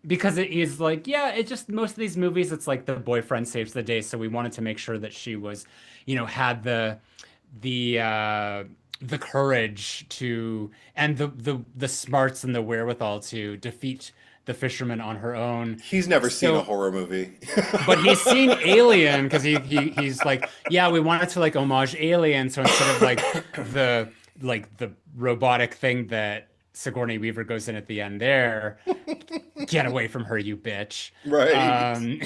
S1: Because it is like, yeah, it just most of these movies, it's like the boyfriend saves the day. So we wanted to make sure that she was, had the uh the courage to and the smarts and the wherewithal to defeat the fisherman on her own.
S2: He's never seen a
S1: So
S2: horror movie.
S1: but he's seen Alien because he's like, yeah, we wanted to like homage Alien. So instead of the robotic thing that Sigourney Weaver goes in at the end there, get away from her, you bitch.
S2: Right.
S1: Um,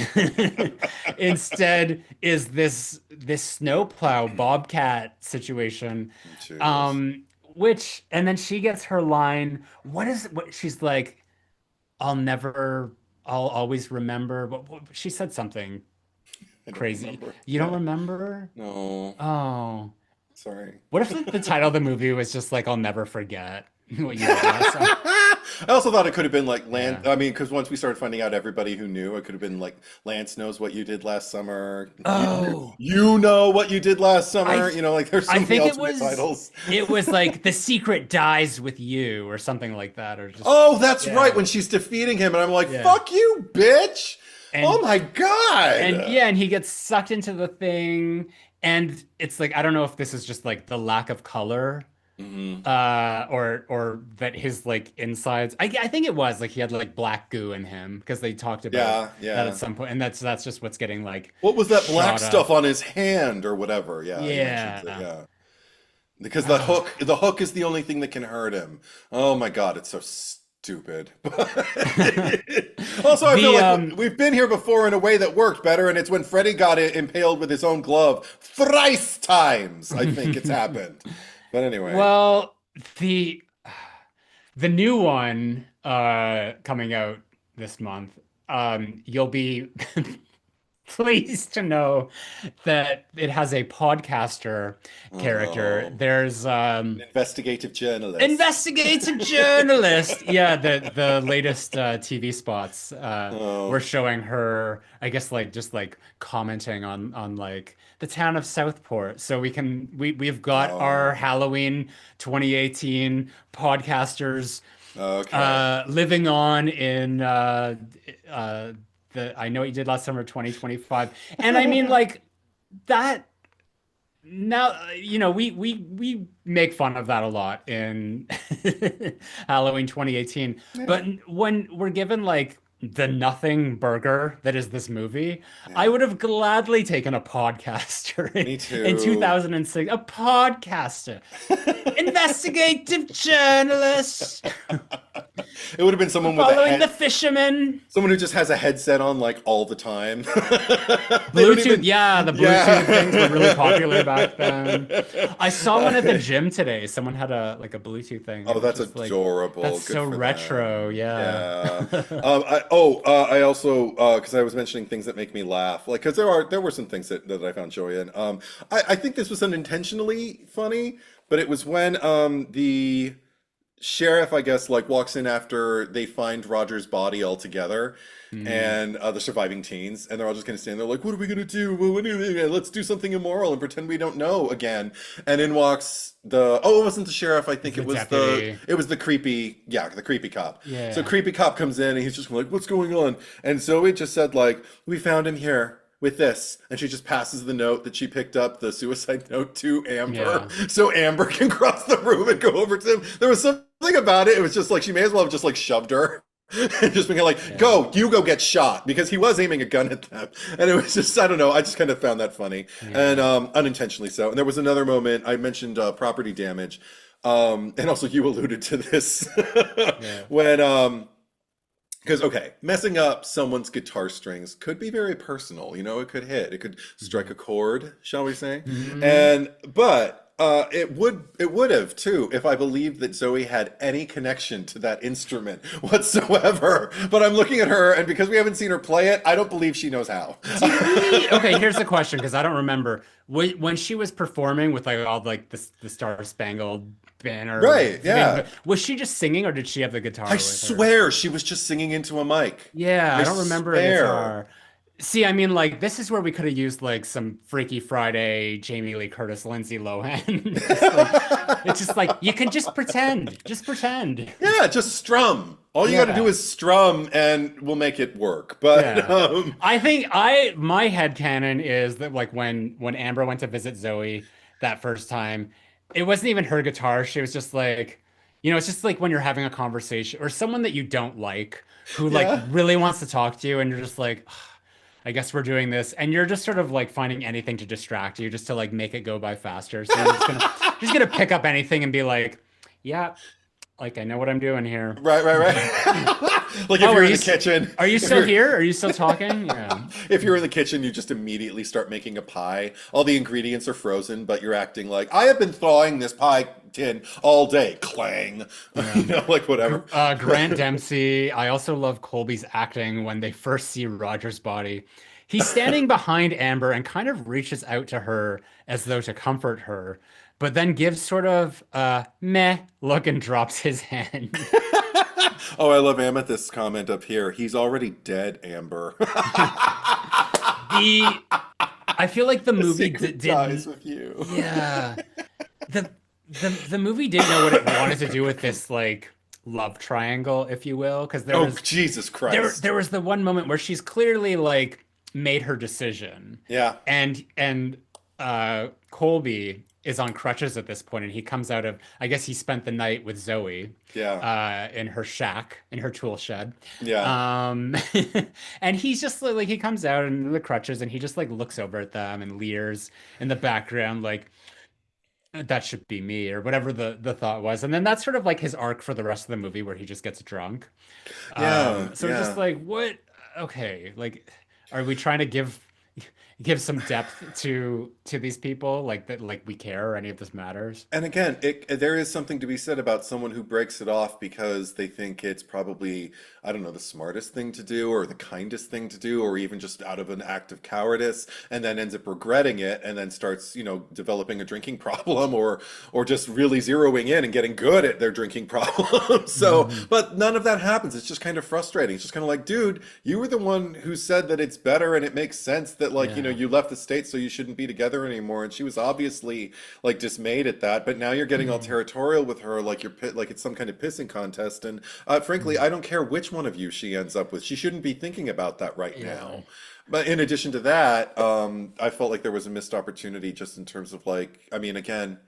S1: instead is this snowplow bobcat situation,
S2: Jesus.
S1: um, which and then she gets her line. What she's like? I'll never, I'll always remember. What she said something
S2: I don't
S1: crazy.
S2: remember.
S1: You don't
S2: Yeah.
S1: remember?
S2: No.
S1: Oh,
S2: Sorry.
S1: what if the title of the movie was just like I'll never forget what you did last summer?
S2: I also thought it could have been like
S1: Yeah.
S2: I mean, because once we started finding out everybody who knew, it could have been like Lance knows what you did last summer.
S1: Oh,
S2: You know what you did last
S1: I
S2: summer. Like there's so
S1: I
S2: many
S1: think it
S2: alternate
S1: was
S2: titles.
S1: it was like the secret dies with you or something like that or just
S2: Oh, that's right.
S1: yeah.
S2: When she's defeating him, and I'm like,
S1: Yeah.
S2: fuck you, bitch. Oh
S1: And
S2: my
S1: and
S2: God.
S1: yeah, and he gets sucked into the thing and it's like I don't know if this is just like the lack of color
S2: Hmm.
S1: or that his like insides I think it was like he had like black goo in him because they talked about
S2: Yeah,
S1: that at
S2: yeah.
S1: some point and that's just what's getting like
S2: What was that black
S1: shot
S2: stuff
S1: up.
S2: on his hand or whatever? Yeah, he mentions it.
S1: Yeah.
S2: Yeah. Because the
S1: Ah.
S2: hook, the hook is the only thing that can hurt him. Oh my God, it's so stupid. Also, I feel
S1: The
S2: like we've been here before in a way that worked better, and it's when Freddy got it impaled with his own glove thrice times. I think it's happened. But anyway,
S1: well, the the new one coming out this month, you'll be pleased to know that it has a podcaster character.
S2: Oh,
S1: There's
S2: an investigative journalist.
S1: investigative journalist. Yeah, the latest TV spots were
S2: Oh,
S1: showing her, I guess like just like commenting on like the town of Southport. So we've got our
S2: oh,
S1: Halloween 2018 podcasters
S2: okay.
S1: living on in uh the I know what you did last summer 2025. And I mean like that now, we make fun of that a lot in Halloween 2018.
S2: Yeah,
S1: But when we're given like the nothing burger that is this movie, I
S2: yeah.
S1: would have gladly taken a podcaster
S2: Me
S1: in
S2: too.
S1: 2006. A podcaster, investigative journalist,
S2: It would have been someone with a
S1: following the
S2: head,
S1: fisherman.
S2: someone who just has a headset on like all the time. They don't
S1: Bluetooth,
S2: even,
S1: yeah, the Bluetooth things were really popular back then.
S2: yeah.
S1: I saw one at the gym today. Someone had a like a Bluetooth thing. It
S2: Oh,
S1: was
S2: that's
S1: just like that's
S2: adorable. Good
S1: so
S2: for
S1: retro,
S2: them.
S1: yeah.
S2: Yeah. I also because I was mentioning things that make me laugh, like because there were some things that I found joy in. I think this was unintentionally funny, but it was when the sheriff, I guess, like walks in after they find Roger's body all together,
S1: Mm,
S2: and the surviving teens, and they're all just gonna stand there like, "What are we gonna do? Well, let's do something immoral and pretend we don't know again." And in walks the oh, it wasn't the sheriff. I
S1: it's
S2: think
S1: the
S2: it
S1: deputy.
S2: was the creepy, yeah, the creepy cop. So
S1: Yeah.
S2: creepy cop comes in and he's just like, "What's going on?" And Zoe just said like, "We found him here." With this, and she just passes the note that she picked up, the suicide note, to Amber,
S1: Yeah.
S2: so Amber can cross the room and go over to him. There was something about it. It was just like she may as well have just like shoved her and just been like,
S1: Yeah.
S2: "Go, you go get shot," because he was aiming a gun at them, and it was just I don't know. I just kind of found that funny and
S1: Yeah.
S2: unintentionally so. And there was another moment I mentioned property damage, and also you alluded to this
S1: Yeah.
S2: when because, okay, messing up someone's guitar strings could be very personal. You know, it could hit, it could strike a chord, shall we say?
S1: Hmm.
S2: But it would have too if I believed that Zoe had any connection to that instrument whatsoever. But I'm looking at her, and because we haven't seen her play it, I don't believe she knows how.
S1: Did we? Okay, here's the question because I don't remember when she was performing with like all like the Star Spangled Banner
S2: Right,
S1: thing.
S2: yeah.
S1: Was she just singing or did she have the
S2: I
S1: guitar with her?
S2: swear she was just singing into a mic.
S1: Yeah,
S2: I
S1: I don't remember a
S2: swear.
S1: guitar. See, I mean, like this is where we could have used like some Freaky Friday, Jamie Lee Curtis, Lindsay Lohan. Just like it's just like you can just pretend, just pretend.
S2: Yeah, just strum. All you got to do
S1: Yeah,
S2: is strum and we'll make it work. But
S1: yeah. I think I my headcanon is that like when Amber went to visit Zoe that first time, it wasn't even her guitar. She was just like, it's just like when you're having a conversation or someone that you don't like who like
S2: yeah,
S1: really wants to talk to you and you're just like, I guess we're doing this, and you're just sort of like finding anything to distract you, just to like make it go by faster. So you're just gonna pick up anything and be like, yeah, like I know what I'm doing here.
S2: right, right, right. Like if
S1: Oh,
S2: you're in the kitchen,
S1: are you
S2: if
S1: still
S2: you're
S1: here? Are you still talking? Yeah.
S2: if you're in the kitchen, you just immediately start making a pie. All the ingredients are frozen, but you're acting like I have been thawing this pie tin all day. Clang,
S1: Yeah.
S2: like whatever.
S1: Grant Dempsey. I also love Colby's acting when they first see Roger's body. He's standing behind Amber and kind of reaches out to her as though to comfort her, but then gives sort of a meh look and drops his hand.
S2: Oh, I love Amethyst's comment up here. He's already dead, Amber.
S1: The I feel like the
S2: The
S1: movie
S2: secret dies
S1: didn't.
S2: with you.
S1: Yeah. The the movie didn't know what it wanted to do with this like love triangle, if you will, because there
S2: Oh,
S1: was
S2: Jesus
S1: there
S2: Christ.
S1: there was the one moment where she's clearly like made her decision
S2: Yeah,
S1: and Colby is on crutches at this point and he comes out of I guess he spent the night with Zoe
S2: yeah,
S1: in her shack in her tool shed
S2: yeah.
S1: um and he's just like he comes out in the crutches and he just like looks over at them and leers in the background like that should be me or whatever the thought was and then that's sort of like his arc for the rest of the movie where he just gets drunk.
S2: Yeah,
S1: So it's just
S2: yeah.
S1: like, what? Okay, like, are we trying to give some depth to these people, like that, like we care or any of this matters.
S2: And again, there is something to be said about someone who breaks it off because they think it's probably, I don't know, the smartest thing to do or the kindest thing to do, or even just out of an act of cowardice, and then ends up regretting it and then starts, developing a drinking problem or just really zeroing in and getting good at their drinking problem. So,
S1: Mhm.
S2: but none of that happens. It's just kind of frustrating. It's just kind of like, dude, you were the one who said that it's better and it makes sense that like,
S1: Yeah.
S2: you left the state so you shouldn't be together anymore. And she was obviously like dismayed at that, but now you're getting all territorial with her, like like it's some kind of pissing contest. And frankly, I don't care which one of you she ends up with. She shouldn't be thinking about that right
S1: Yeah.
S2: now. But in addition to that, I felt like there was a missed opportunity just in terms of like, I mean, again,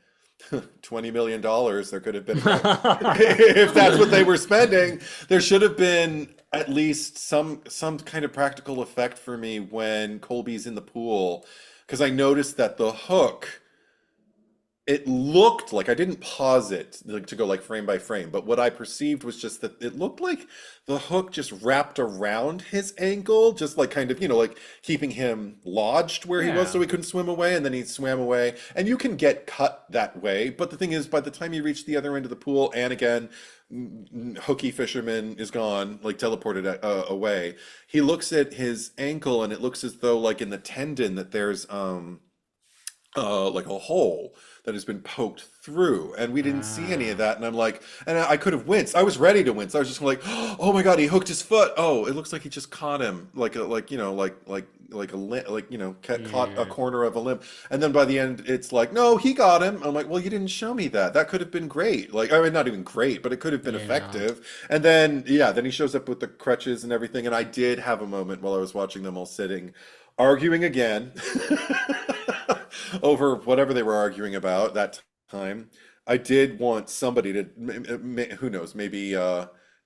S2: $20 million, there could have been if that's what they were spending, there should have been at least some kind of practical effect for me when Colby's in the pool, because I noticed that the hook, it looked like, I didn't pause it like to go like frame by frame, but what I perceived was just that it looked like the hook just wrapped around his ankle, just like kind of, like keeping him lodged where he was so
S1: Yeah.
S2: he couldn't swim away, and then he swam away. And you can get cut that way, but the thing is, by the time you reach the other end of the pool, and again, hooky fisherman is gone, like teleported away. He looks at his ankle, and it looks as though like in the tendon that there's like a hole that has been poked through, and we didn't see any of
S1: Ah.
S2: that. And I'm like, and I could have winced. I was ready to wince. I was just like, oh my God, he hooked his foot. Oh, it looks like he just caught him, like a, like a limb, like caught a
S1: Yeah.
S2: corner of a limb. And then by the end, it's like, no, he got him. I'm like, well, you didn't show me that. That could have been great. Like, I mean, not even great, but it could have been
S1: Yeah.
S2: effective. And then yeah, then he shows up with the crutches and everything. And I did have a moment while I was watching them all sitting, arguing again over whatever they were arguing about that time. I did want somebody to, who knows, maybe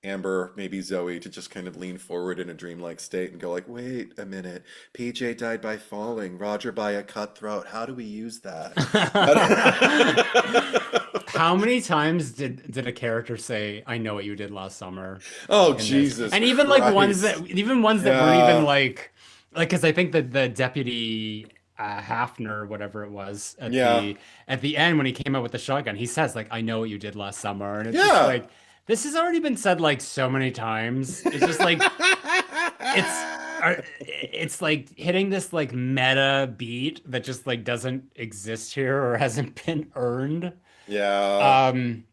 S2: Amber, maybe Zoe, to just kind of lean forward in a dreamlike state and go like, wait a minute, PJ died by falling, Roger by a cutthroat. How do we use that?
S1: How many times did a character say, "I know what you did last summer"
S2: Oh,
S1: in this?
S2: Jesus
S1: And even like
S2: Christ.
S1: ones that weren't even
S2: Yeah.
S1: like because I think that the deputy Hafner, whatever it was,
S2: Yeah.
S1: at the end when he came out with the shotgun, he says like, "I know what you did last summer," and it's just
S2: Yeah.
S1: like this has already been said like so many times. It's just like it's like hitting this like meta beat that just like doesn't exist here or hasn't been earned.
S2: Yeah.
S1: Um,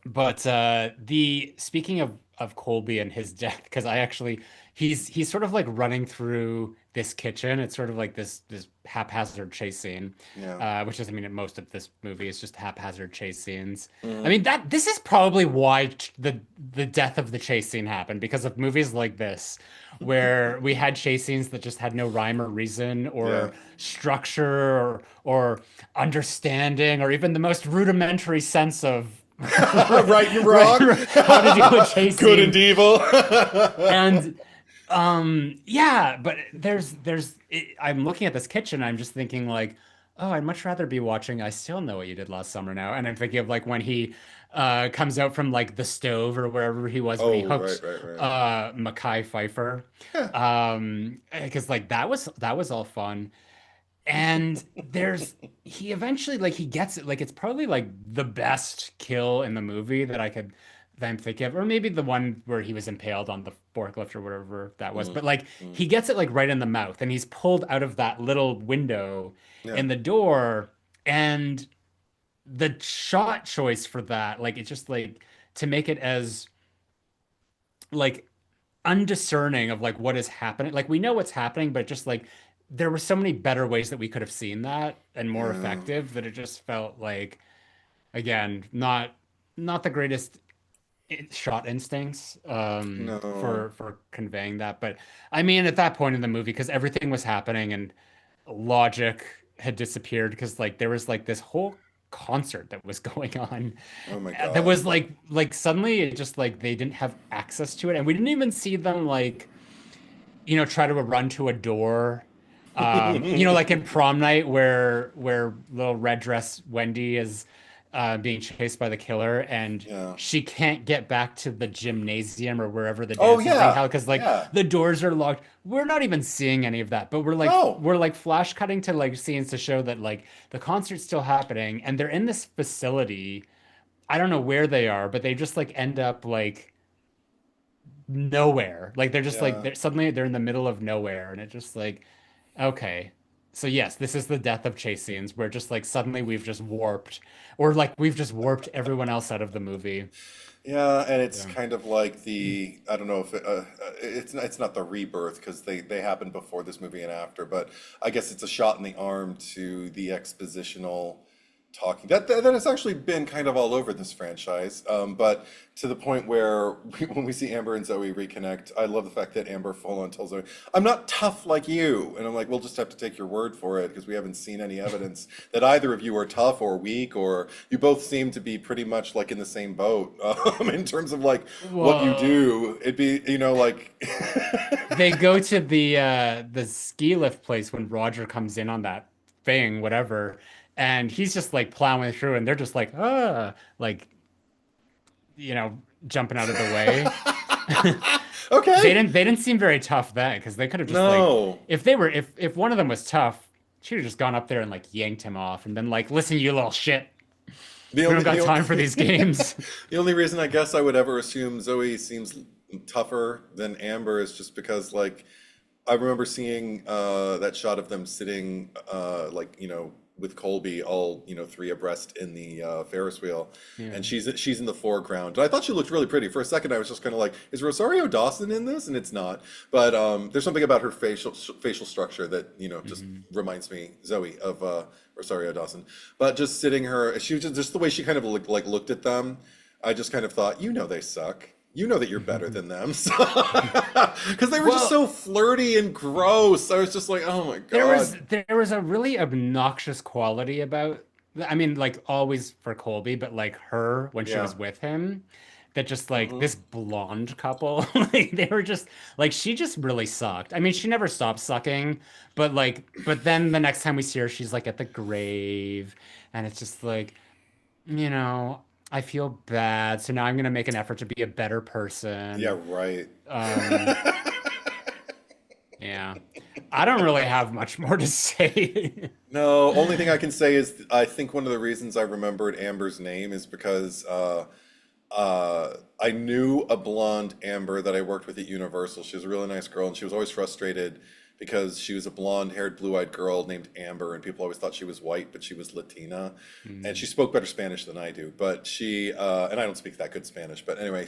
S1: but the speaking of Colby and his death, because I actually he's sort of like running through this kitchen. It's sort of like this haphazard chase scene,
S2: Yeah.
S1: which is I mean most of this movie is just haphazard chase scenes. I
S2: Mhm.
S1: mean that this is probably why the death of the chase scene happened because of movies like this, where we had chase scenes that just had no rhyme or reason
S2: Yeah.
S1: or structure or understanding or even the most rudimentary sense of
S2: Right and wrong.
S1: how to do a chase
S2: Good and
S1: scene.
S2: evil.
S1: And yeah, but I'm looking at this kitchen, I'm just thinking like, oh, I'd much rather be watching I Still Know What You Did Last Summer now. And I'm thinking of like when he comes out from like the stove or wherever he was when he
S2: Oh, right,
S1: hooked
S2: right, right.
S1: Mackay Pfeiffer.
S2: Yeah.
S1: Because like that was all fun. And there's he eventually like he gets it like it's probably like the best kill in the movie that I'm thinking of, or maybe the one where he was impaled on the forklift or whatever that was.
S2: Mm,
S1: But like
S2: mm.
S1: he gets it like right in the mouth, and he's pulled out of that little window
S2: Yeah.
S1: in the door, and the shot choice for that, like it's just like to make it as like undiscerning of like what is happening. Like we know what's happening, but just like there were so many better ways that we could have seen that and more
S2: Yeah.
S1: effective that it just felt like again not the greatest shot instincts
S2: No.
S1: for conveying that. But I mean at that point in the movie because everything was happening and logic had disappeared because like there was like this whole concert that was going on
S2: Oh my
S1: that
S2: God.
S1: was like suddenly it just like they didn't have access to it and we didn't even see them like try to run to a door. Like in prom night where little red dress Wendy is being chased by the killer, and
S2: Yeah.
S1: she can't get back to the gymnasium or wherever the
S2: Oh
S1: dance is being
S2: yeah.
S1: held because like
S2: Yeah.
S1: the doors are locked. We're not even seeing any of that, but
S2: No.
S1: we're like flash cutting to like scenes to show that like the concert's still happening, and they're in this facility. I don't know where they are, but they just like end up like nowhere. Like they're just like
S2: Yeah.
S1: suddenly they're in the middle of nowhere, and it just like okay. So yes, this is the death of chase scenes where just like suddenly we've just warped, or like we've just warped everyone else out of the movie.
S2: Yeah, and it's
S1: Yeah.
S2: kind of like the I don't know if it's not the rebirth because they happened before this movie and after, but I guess it's a shot in the arm to the expositional talking that has actually been kind of all over this franchise, but to the point where when we see Amber and Zoe reconnect, I love the fact that Amber full on tells Zoe, "I'm not tough like you," and I'm like, "We'll just have to take your word for it because we haven't seen any evidence that either of you are tough or weak, or you both seem to be pretty much like in the same boat in terms of like what you
S1: Well,
S2: do. It'd be like."
S1: they go to the ski lift place when Roger comes in on that thing, whatever, and he's just like plowing through, and they're just like jumping out of the way.
S2: Okay.
S1: They didn't seem very tough then because they could have just like
S2: No.
S1: if they were if one of them was tough, she would have just gone up there and like yanked him off and been like, "Listen, you little shit,
S2: The
S1: we don't
S2: only
S1: got time for
S2: the,
S1: these games."
S2: the only reason I guess I would ever assume Zoe seems tougher than Amber is just because like I remember seeing that shot of them sitting like with Colby all three abreast in the Ferris wheel,
S1: Yeah.
S2: and she's in the foreground. And I thought she looked really pretty. For a second, I was just kind of like, is Rosario Dawson in this? And it's not. But there's something about her facial structure that just
S1: Mhm.
S2: reminds me Zoe of Rosario Dawson. But just sitting her, she was just the way she kind of like looked at them. I just kind of thought, they suck. You know that you're better than them, because they were just
S1: Well,
S2: so flirty and gross. I was just like, oh my God.
S1: there was a really obnoxious quality about I mean like always for Colby, but like her when she
S2: Yeah.
S1: was with him that just like
S2: Hmm.
S1: this blonde couple like they were just like she just really sucked. I mean, she never stopped sucking, but then the next time we see her she's like at the grave and it's just like, you know, I feel bad. So now I'm gonna make an effort to be a better
S2: Yeah,
S1: person.
S2: right.
S1: Um yeah. I don't really have much more to say.
S2: No, only thing I can say is I think one of the reasons I remembered Amber's name is because I knew a blonde Amber that I worked with at Universal. She was a really nice girl, and she was always frustrated because she was a blonde-haired, blue-eyed girl named Amber, and people always thought she was white, but she was Latina, and she
S1: Mm.
S2: spoke better Spanish than I do. But she and I don't speak that good Spanish, but anyway,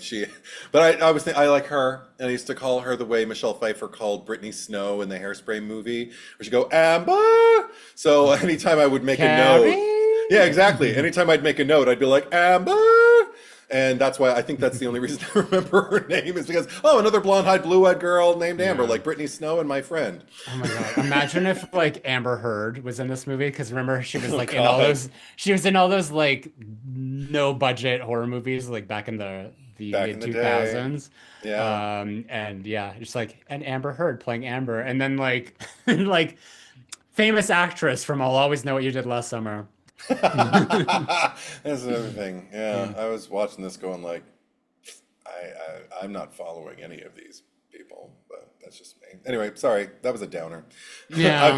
S2: but I like her, and I used to call her the way Michelle Pfeiffer called Brittany Snow in the Hairspray movie, where she'd go Amber. So anytime I would make a note, yeah,
S1: Carrie?
S2: exactly. Anytime I'd make a note, I'd be like Amber. And that's why I think that's the only reason I remember her name is because, oh, another blonde-eyed, blue-eyed girl named Amber,
S1: Yeah.
S2: like Brittany Snow and my friend.
S1: Oh my God. Imagine if like Amber Heard was in this movie because remember she was
S2: Oh
S1: like in all
S2: God.
S1: those she was in all those like no budget horror movies like back in the
S2: Back in
S1: mid
S2: the day.
S1: 2000s.
S2: Yeah.
S1: And yeah, just like an Amber Heard playing Amber and then like like famous actress from I'll Always Know What You Did Last Summer.
S2: That's another thing. Yeah.
S1: Yeah.
S2: I was watching this going like, I'm not following any of these people, but that's just me. Anyway, sorry. That was a downer.
S1: Yeah.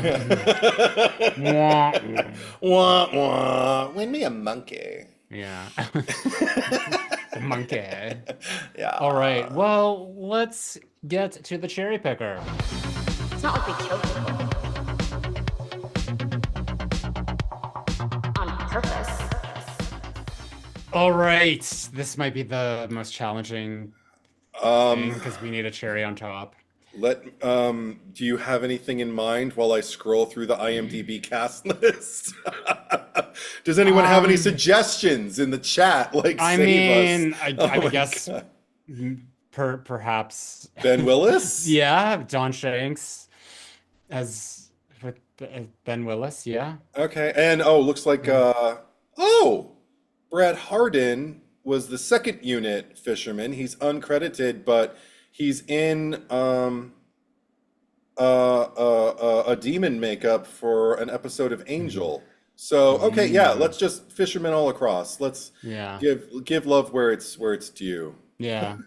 S1: Wah, wah.
S2: Wah, wah. Win me a monkey.
S1: Yeah. The monkey. All
S2: Yeah.
S1: right. Well, let's get to the cherry picker.
S3: It's not like we kill people on purpose.
S1: All right. This might be the most challenging thing
S2: Um,
S1: because we need a cherry on top.
S2: do you have anything in mind while I scroll through the IMDb cast list? Does anyone have any
S1: Um,
S2: suggestions in the chat? Like,
S1: I
S2: save us.
S1: mean,
S2: Oh
S1: I would
S2: my
S1: guess
S2: God.
S1: perhaps,
S2: Ben Willis?
S1: yeah, Don Shanks as with Ben Willis. Yeah.
S2: Okay. And oh, looks like
S1: Yeah.
S2: oh, Brad Harden was the second unit fisherman. He's uncredited, but he's in a demon makeup for an episode of Angel. So, okay, yeah,
S1: Mm,
S2: let's just fishermen all across. Let's
S1: yeah.
S2: give love where it's due.
S1: Yeah.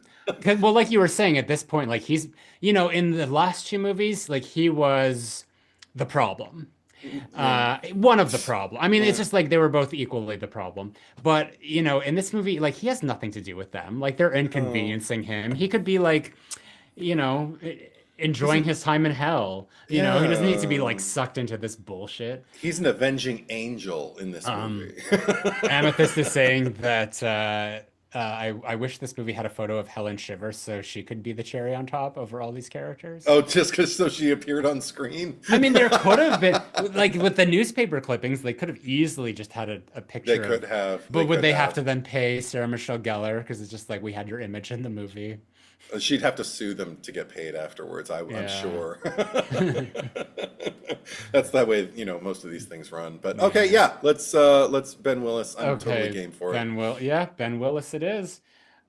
S1: Well, like you were saying at this point, like he's, in the last two movies, like he was the problem.
S2: Yeah.
S1: One of the problem. I mean, it's
S2: Yeah.
S1: just like they were both equally the problem. But, in this movie, like he has nothing to do with them. Like they're
S2: No.
S1: inconveniencing him. He could be like, you know,
S2: He's
S1: enjoying
S2: an
S1: his time in hell. He doesn't need to be like
S2: yeah.
S1: sucked into this bullshit.
S2: He's an avenging angel in this
S1: Um,
S2: movie.
S1: Amethyst is saying that I wish this movie had a photo of Helen Shivers so she could be the cherry on top over all these characters.
S2: Oh, just because so she appeared on screen?
S1: I mean, there could have been, like, with the newspaper clippings, they could have easily just had a
S2: They
S1: picture
S2: could
S1: of,
S2: have. They
S1: but would
S2: could
S1: they have
S2: have.
S1: to then pay Sarah Michelle Gellar? Because it's just like we had your image in the movie.
S2: She'd have to sue them to get paid afterwards, I'm
S1: Yeah.
S2: sure. That's that way, most of these things run. But okay,
S1: Yeah.
S2: yeah, let's Ben Willis. I'm totally
S1: Okay,
S2: game for it.
S1: Ben Willis it is.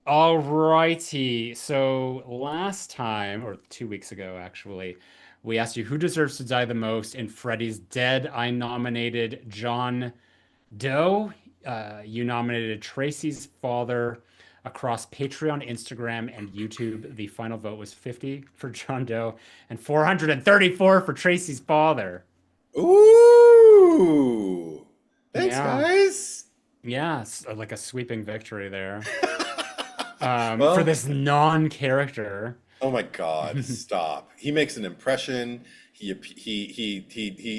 S1: All righty. So last time, or 2 weeks ago, actually, we asked you who deserves to die the most in Freddy's Dead. I nominated John Doe. You nominated Tracy's father across Patreon, Instagram, and YouTube. The final vote was 50 for John Doe and 434 for Tracy's father.
S2: Ooh. Thanks,
S1: Yeah.
S2: guys.
S1: Yeah, like a sweeping victory there. For
S2: Well,
S1: this non-character.
S2: oh my God, stop. He makes an impression. He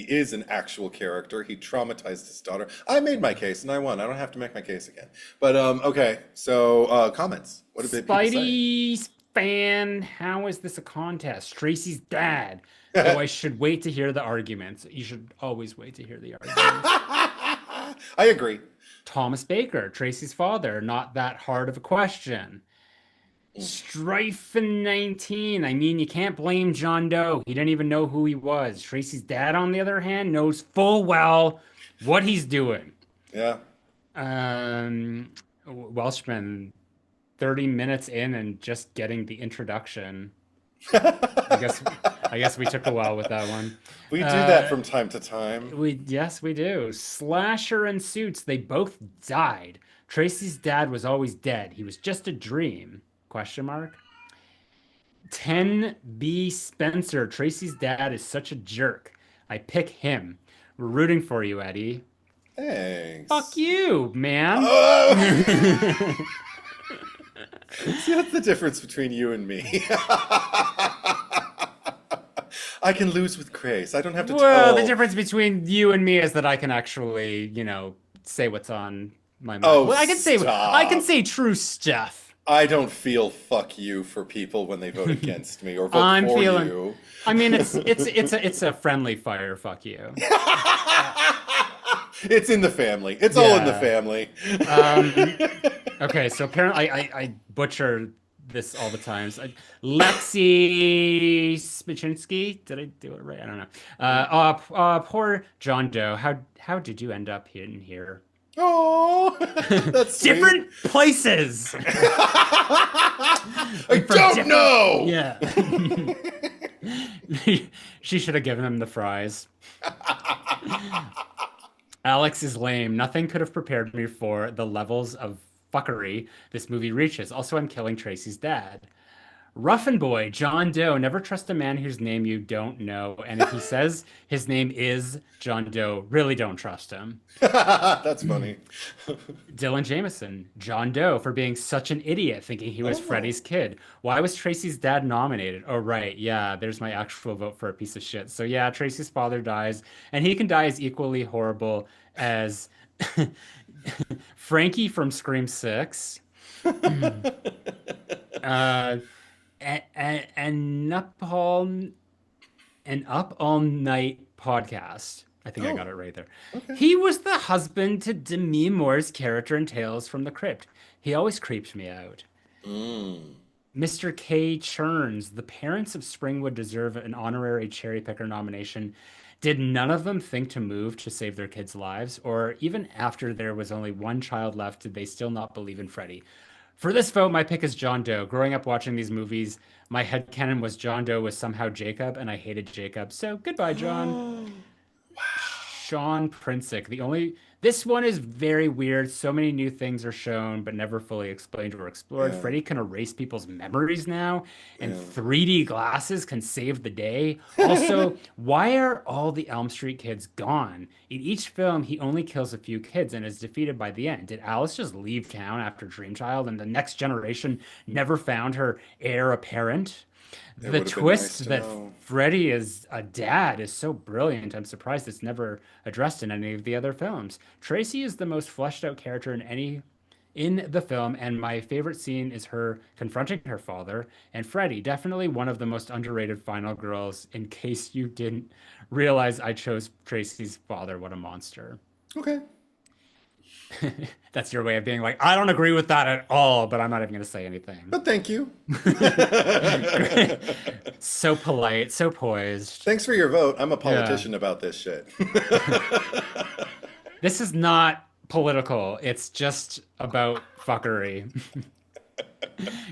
S2: is an actual character. He traumatized his daughter. I made my case and I won. I don't have to make my case again. But okay, so comments. What did people say?
S1: Spidey fan, how is this a contest? Tracy's dad. Oh, I should wait to hear the arguments. You should always wait to hear the arguments.
S2: I agree.
S1: Thomas Baker, Tracy's father, not that hard of a question. Strife 19. I mean, you can't blame John Doe. He didn't even know who he was. Tracy's dad, on the other hand, knows full well what he's doing.
S2: Yeah.
S1: Welshman, 30 minutes in and just getting the introduction. I guess I guess we took a while with that one.
S2: We do that
S1: Uh,
S2: from time to time.
S1: yes, we do. Slasher and Suits, they both died. Tracy's dad was always dead. He was just a dream. Question mark. 10B Spencer, Tracy's dad is such a jerk. I pick him. We're rooting for you, Eddie. Fuck
S2: Thanks.
S1: you, man.
S2: Oh! See, that's the difference between you and me. I can lose with grace. I don't have to
S1: Well, the
S2: tell.
S1: difference between you and me is that I can actually, say what's on my mind.
S2: Oh,
S1: Well, I can
S2: stop.
S1: say true stuff.
S2: I don't feel fuck you for people when they vote against me or vote
S1: I'm
S2: for
S1: feeling.
S2: you.
S1: I mean, it's a friendly fire. Fuck you.
S2: It's in the family. It's all in the
S1: Yeah.
S2: family.
S1: Um. Okay. So apparently, I butcher this all the times. Lexi Spichinsky. Did I do it right? I don't know. Poor John Doe. How did you end up in here?
S2: Oh, that's sweet.
S1: Different places.
S2: I
S1: For
S2: don't
S1: different.
S2: know.
S1: Yeah. She should have given him the fries. Alex is lame. Nothing could have prepared me for the levels of fuckery this movie reaches. Also, I'm killing Tracy's dad. Ruffin boy, John Doe. Never trust a man whose name you don't know. And if he says his name is John Doe, really don't trust him.
S2: That's funny.
S1: Dylan Jameson, John Doe, for being such an idiot, thinking he was
S2: Oh.
S1: Freddy's kid. Why was Tracy's dad nominated? Oh, right. Yeah, there's my actual vote for a piece of shit. So, yeah, Tracy's father dies, and he can die as equally horrible as Frankie from Scream 6. Uh, and up all an Up All Night podcast. I think I
S2: Oh,
S1: got it right there.
S2: okay.
S1: He was the husband to Demi Moore's character in Tales from the Crypt. He always creeped me out.
S2: Mm.
S1: Mr. K. Churns, the parents of Springwood deserve an honorary cherry picker nomination. Did none of them think to move to save their kids' lives? Or even after there was only one child left, did they still not believe in Freddy? For this vote, my pick is John Doe. Growing up watching these movies, my headcanon was John Doe was somehow Jacob, and I hated Jacob. So goodbye, John. Sean Prinsick. This one is very weird. So many new things are shown, but never fully explained or explored.
S2: Yeah.
S1: Freddy can erase people's memories now, and
S2: Yeah.
S1: 3D glasses can save the day. Also, why are all the Elm Street kids gone? In each film, he only kills a few kids and is defeated by the end. Did Alice just leave town after Dreamchild, and the next generation never found her heir apparent?
S2: It
S1: The
S2: would have been nice
S1: twist
S2: to
S1: that
S2: know.
S1: Freddy is a dad is so brilliant. I'm surprised it's never addressed in any of the other films. Tracy is the most fleshed out character in the film, and my favorite scene is her confronting her father. And Freddy, definitely one of the most underrated final girls. In case you didn't realize, I chose Tracy's father. What a monster.
S2: Okay.
S1: That's your way of being like, I don't agree with that at all, but I'm not even going to say anything.
S2: But thank you.
S1: So polite, so poised.
S2: Thanks for your vote. I'm a politician about this shit.
S1: This is not political. It's just about fuckery.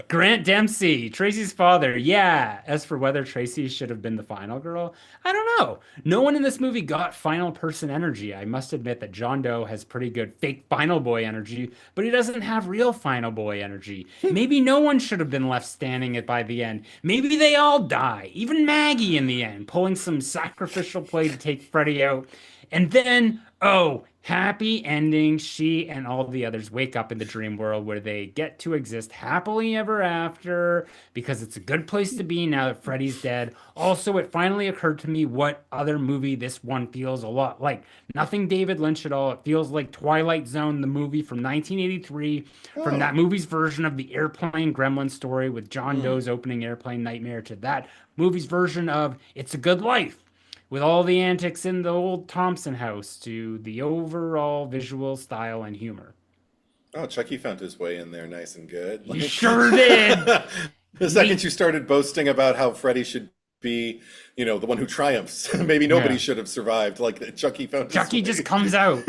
S1: Grant Dempsey, Tracy's father. Yeah. As for whether Tracy should have been the final girl, I don't know. No one in this movie got final person energy. I must admit that John Doe has pretty good fake final boy energy, but he doesn't have real final boy energy. Maybe no one should have been left standing by the end. Maybe they all die. Even Maggie in the end, pulling some sacrificial play to take Freddy out. And then, oh, happy ending. She and all the others wake up in the dream world where they get to exist happily ever after because it's a good place to be now that Freddy's dead. Also, it finally occurred to me what other movie this one feels a lot like. Nothing David Lynch at all. It feels like Twilight Zone, the movie from 1983, from that movie's version of the airplane gremlin story with John Doe's opening airplane nightmare to that movie's version of It's a Good Life, with all the antics in the old Thompson house, to the overall visual style and humor.
S2: Oh, Chucky found his way in there nice and good.
S1: You sure did.
S2: The second you started boasting about how Freddy should be, the one who triumphs, maybe nobody should have survived. Like Chucky found his
S1: Chucky
S2: way.
S1: just comes out.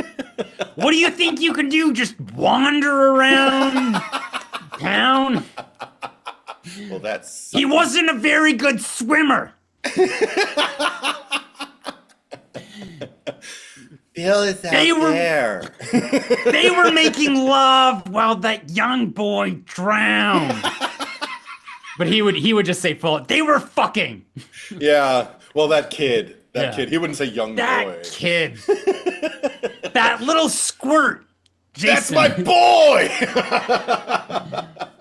S1: What do you think you can do? Just wander around town?
S2: Well, that's
S1: He wasn't a very good swimmer.
S2: Bill is out there.
S1: They were making love while that young boy drowned. But he would just say full. They were fucking.
S2: Yeah. Well, that kid. He wouldn't say young
S1: That
S2: boy.
S1: kid. That little squirt.
S2: That's
S1: Jason.
S2: my boy.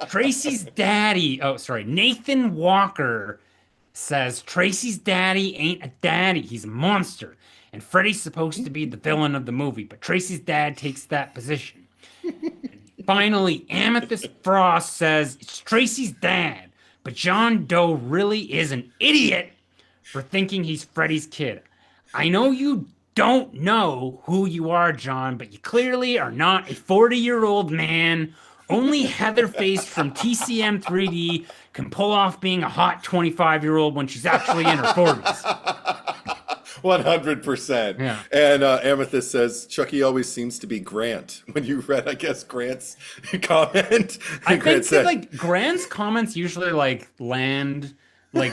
S1: Tracy's daddy. Oh, sorry. Nathan Walker says Tracy's daddy ain't a daddy. He's a monster. And Freddy's supposed to be the villain of the movie, but Tracy's dad takes that position. Finally, Amethyst Frost says it's Tracy's dad, but John Doe really is an idiot for thinking he's Freddy's kid. I know you don't know who you are, John, but you clearly are not a 40-year-old man. Only Heather-faced from TCM 3D can pull off being a hot 25-year-old when she's actually in her 40s.
S2: 100%.
S1: Yeah.
S2: And Amethyst says Chucky always seems to be Grant. When you read, I guess, Grant's comment,
S1: I
S2: Grant
S1: think
S2: said,
S1: that, like, Grant's comments usually like land like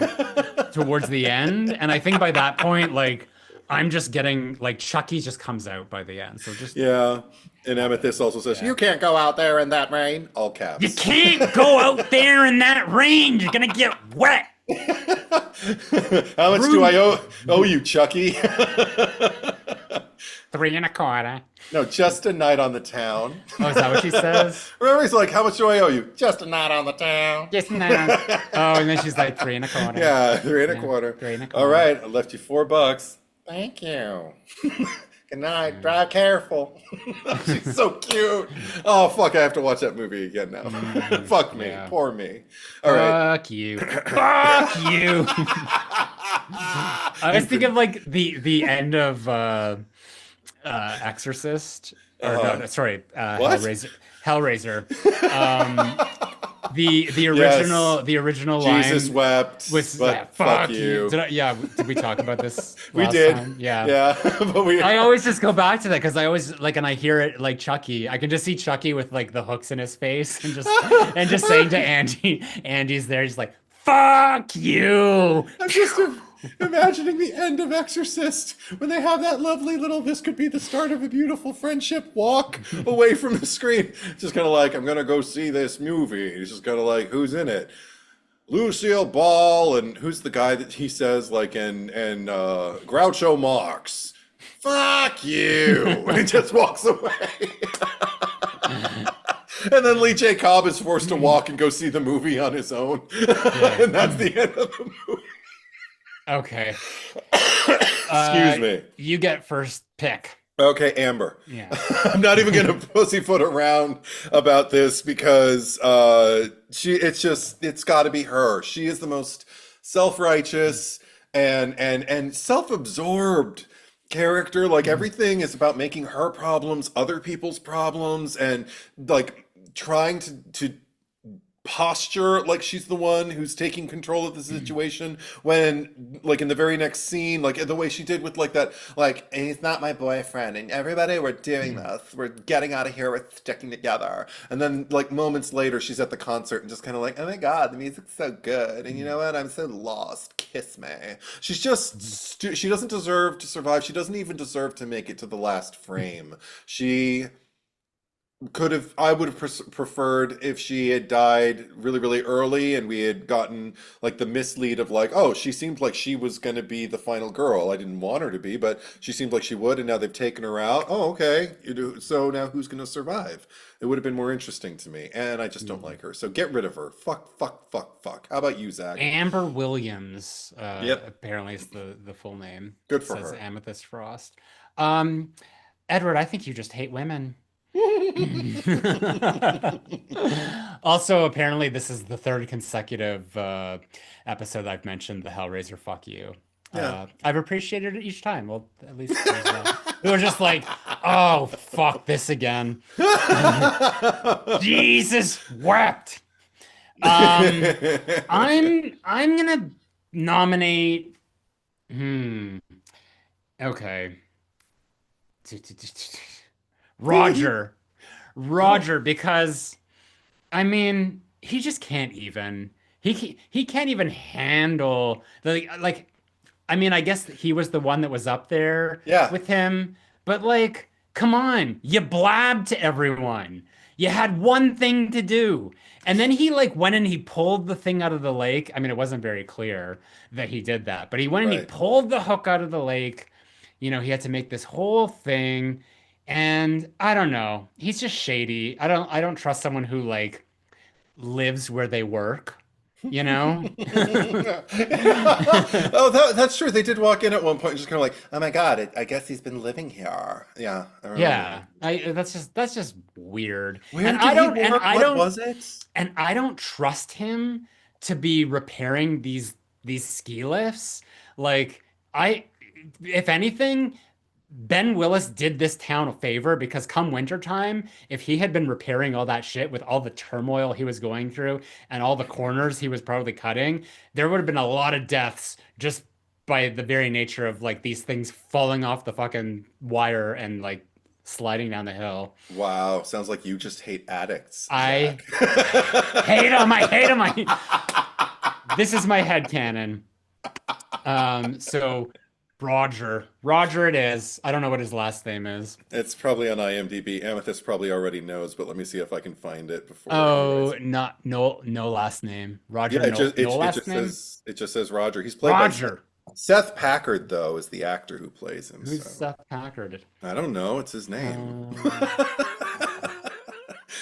S1: towards the end, and I think by that point, like, I'm just getting like Chucky just comes out by the end. So just
S2: yeah. And Amethyst also says, "You can't go out there in that rain." All caps.
S1: you can't go out there in that rain. You're gonna get wet.
S2: How much do I owe you, Chucky?
S1: 3 1/4.
S2: No, just a night on the town.
S1: Oh, is that what she says?
S2: Remember, he's like, "How much do I owe you?" Just a night on the town.
S1: Yes, no. Oh, and then she's like 3 1/4.
S2: Yeah, 3 1/4.
S1: 3 1/4.
S2: All right, I left you $4. Thank you. Good night. Drive careful. She's so cute. Oh, fuck. I have to watch that movie again now. Fuck me.
S1: Yeah.
S2: Poor me. All right.
S1: Fuck you. Fuck you. I was thinking of like the end of Exorcist. Or no, sorry,
S2: What?
S1: Hellraiser. The original
S2: Jesus
S1: line
S2: wept.
S1: was
S2: But fuck you.
S1: Did we talk about this?
S2: We
S1: last
S2: did.
S1: time? Yeah.
S2: Yeah. But we.
S1: I always just go back to that because I always like, and I hear it like Chucky. I can just see Chucky with like the hooks in his face and just saying to Andy, Andy's there, he's like, "Fuck you."
S2: Imagining the end of Exorcist when they have that lovely little, this could be the start of a beautiful friendship walk away from the screen. Just kind of like, I'm gonna go see this movie. He's just kind of like, who's in it? Lucille Ball, and who's the guy that he says like in Groucho Marx? Fuck you! And he just walks away. And then Lee J. Cobb is forced to walk and go see the movie on his own.
S1: Yeah.
S2: And that's the end of the movie.
S1: Okay.
S2: Excuse me.
S1: You get first pick.
S2: Okay, Amber.
S1: Yeah.
S2: I'm not even gonna pussyfoot around about this because it's gotta be her. She is the most self-righteous and self-absorbed character. Like everything is about making her problems other people's problems and like trying to posture like she's the one who's taking control of the situation when like in the very next scene, like the way she did with like that, like he's not my boyfriend and everybody, we're doing this, we're getting out of here, we're sticking together, and then like moments later she's at the concert and just kind of like, oh my god, the music's so good and you know what, I'm so lost, kiss me. She's just she doesn't deserve to survive. She doesn't even deserve to make it to the last frame. She I would have preferred if she had died really, really early and we had gotten like the mislead of like, oh, she seemed like she was going to be the final girl. I didn't want her to be, but she seemed like she would, and now they've taken her out. Oh, okay. So now who's going to survive? It would have been more interesting to me, and I just don't like her. So get rid of her. Fuck, fuck, fuck, fuck. How about you, Zach?
S1: Amber Williams,
S2: Yep.
S1: apparently is the full name.
S2: Good
S1: It
S2: for
S1: says
S2: her.
S1: Amethyst Frost. Edward, I think you just hate women. Also, apparently, this is the third consecutive episode I've mentioned the Hellraiser fuck you.
S2: Yeah.
S1: I've appreciated it each time. Well, at least there's that. It was just like, oh, fuck this again. Jesus wept. I'm gonna nominate. Okay. Roger. Roger, because I mean, he just can't even. He can't even handle the like. I mean, I guess he was the one that was up there
S2: Yeah.
S1: with him, but like, come on, you blabbed to everyone. You had one thing to do. And then he like went and he pulled the thing out of the lake. I mean, it wasn't very clear that he did that, but he went and he
S2: Right.
S1: pulled the hook out of the lake. You know, he had to make this whole thing. And I don't know. He's just shady. I don't trust someone who like lives where they work, you know?
S2: Oh, that's true. They did walk in at one point and just kind of like, oh my God, I guess he's been living here. Yeah, I remember.
S1: Yeah. That's just weird.
S2: Where
S1: And
S2: did
S1: I
S2: he
S1: don't and
S2: work?
S1: I
S2: What
S1: don't
S2: was it?
S1: and I don't trust him to be repairing these ski lifts. Like I if anything, Ben Willis did this town a favor because come wintertime, if he had been repairing all that shit with all the turmoil he was going through and all the corners he was probably cutting, there would have been a lot of deaths just by the very nature of like these things falling off the fucking wire and like sliding down the hill.
S2: Wow, sounds like you just hate addicts,
S1: I
S2: Zach.
S1: hate him. I hate him. This is my headcanon. So Roger it is. I don't know what his last name is.
S2: It's probably on IMDb. Amethyst probably already knows, but let me see if I can find it before he
S1: Oh,
S2: writes.
S1: not no last name. Roger,
S2: Yeah,
S1: no last name.
S2: it just says Roger. He's played by
S1: Roger.
S2: Seth Packard, though, is the actor who plays him.
S1: Who's
S2: So
S1: Seth Packard?
S2: I don't know. It's his name.
S1: Uh,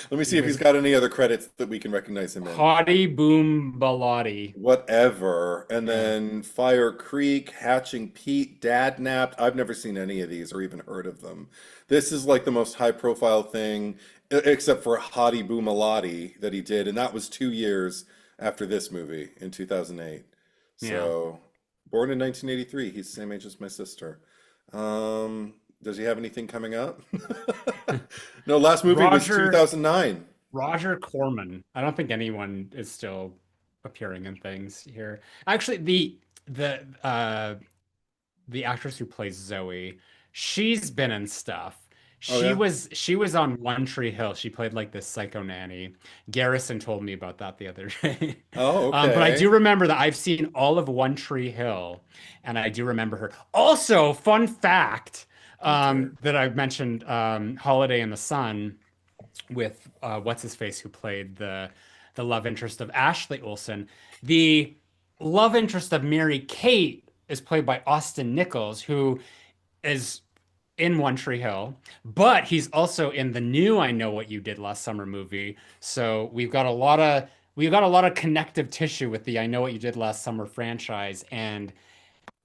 S2: Let me see if he's got any other credits that we can recognize him in.
S1: Hottie Boom Baladi.
S2: Whatever. And
S1: Yeah.
S2: then Fire Creek, Hatching Pete, Dad Napped. I've never seen any of these or even heard of them. This is like the most high profile thing, except for Hottie Boomalati that he did. And that was 2 years after this movie in 2008.
S1: Yeah.
S2: So, born in 1983. He's the same age as my sister. Does he have anything coming up? No, last movie was
S1: Roger
S2: 2009.
S1: Roger Corman. I don't think anyone is still appearing in things here. Actually, the actress who plays Zoe, she's been in stuff.
S2: Oh yeah.
S1: She was on One Tree Hill. She played like this psycho nanny. Garrison told me about that the other day.
S2: Oh,
S1: But I do
S2: okay.
S1: remember that I've seen all of One Tree Hill, and I do remember her. Also, fun fact
S2: Okay.
S1: that I mentioned, Holiday in the Sun with what's his face who played the love interest of Ashley Olsen. The love interest of Mary Kate is played by Austin Nichols, who is in One Tree Hill, but he's also in the new I Know What You Did Last Summer movie. So we've got a lot of connective tissue with the I Know What You Did Last Summer franchise and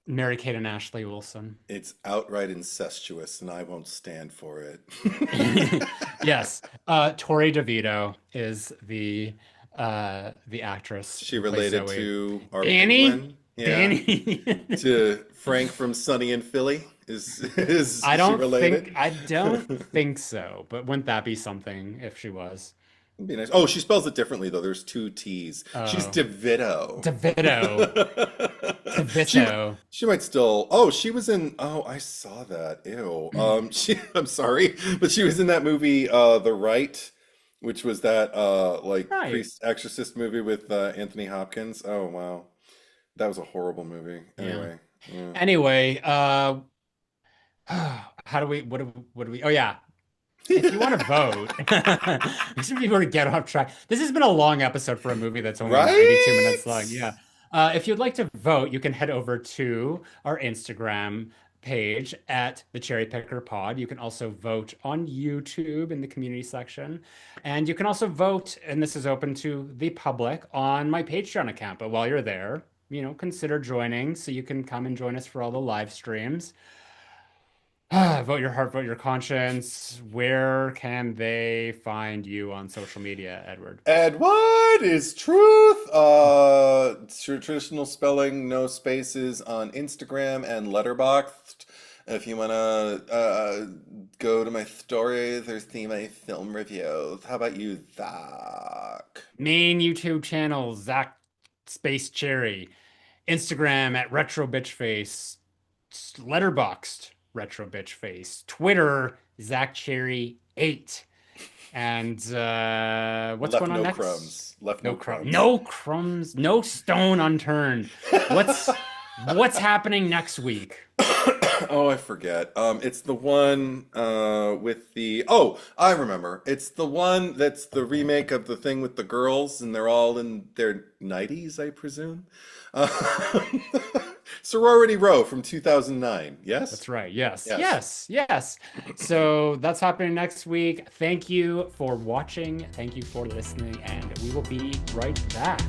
S1: Mary Kate and Ashley Wilson.
S2: It's outright incestuous, and I won't stand for it.
S1: Yes, Tori DeVito is the actress
S2: She
S1: who plays
S2: related
S1: Zoe.
S2: to our
S1: Danny,
S2: penguin? Yeah.
S1: Danny.
S2: To Frank from Sunny in Philly? Is she related?
S1: I don't think so, but wouldn't that be something if she was?
S2: It'd be nice. Oh, she spells it differently though. There's two T's. She's
S1: Oh,
S2: DeVito.
S1: DeVito,
S2: She
S1: DeVito.
S2: she might still. Oh, she was in. Oh, I saw that. Ew. She. I'm sorry, but she was in that movie, The Right, which was that like
S1: Right.
S2: priest exorcist movie with Anthony Hopkins. Oh wow, that was a horrible movie.
S1: Yeah.
S2: Anyway, yeah.
S1: Anyway, how do we, what do we, oh yeah, if you want to vote, if you want to get off track, this has been a long episode for a movie that's only 92 minutes long.
S2: Right?
S1: Yeah. If you'd like to vote, you can head over to our Instagram page at the Cherry Picker Pod. You can also vote on YouTube in the community section. And you can also vote, and this is open to the public, on my Patreon account. But while you're there, consider joining so you can come and join us for all the live streams. Vote your heart, vote your conscience. Where can they find you on social media, Edward?
S2: And what is truth? Traditional spelling, no spaces on Instagram and Letterboxd. If you wanna go to my story, there's my film reviews. How about you, Zach?
S1: Main YouTube channel, Zack Space Cherry. Instagram at Retro Bitch Face. Letterboxd, Retro Bitch Face. Twitter, Zack Cherry 8. And what's
S2: Left
S1: going on
S2: no
S1: next?
S2: crumbs. Left no
S1: No crumbs.
S2: crumbs.
S1: No crumbs. No stone unturned. What's what's happening next week?
S2: Oh, I forget. It's the one with the. Oh, I remember. It's the one that's the remake of the thing with the girls, and they're all in their 90s, I presume. Uh, Sorority Row from 2009. Yes?
S1: That's right. Yes.
S2: Yes.
S1: Yes. Yes. So that's happening next week. Thank you for watching. Thank you for listening, and we will be right back.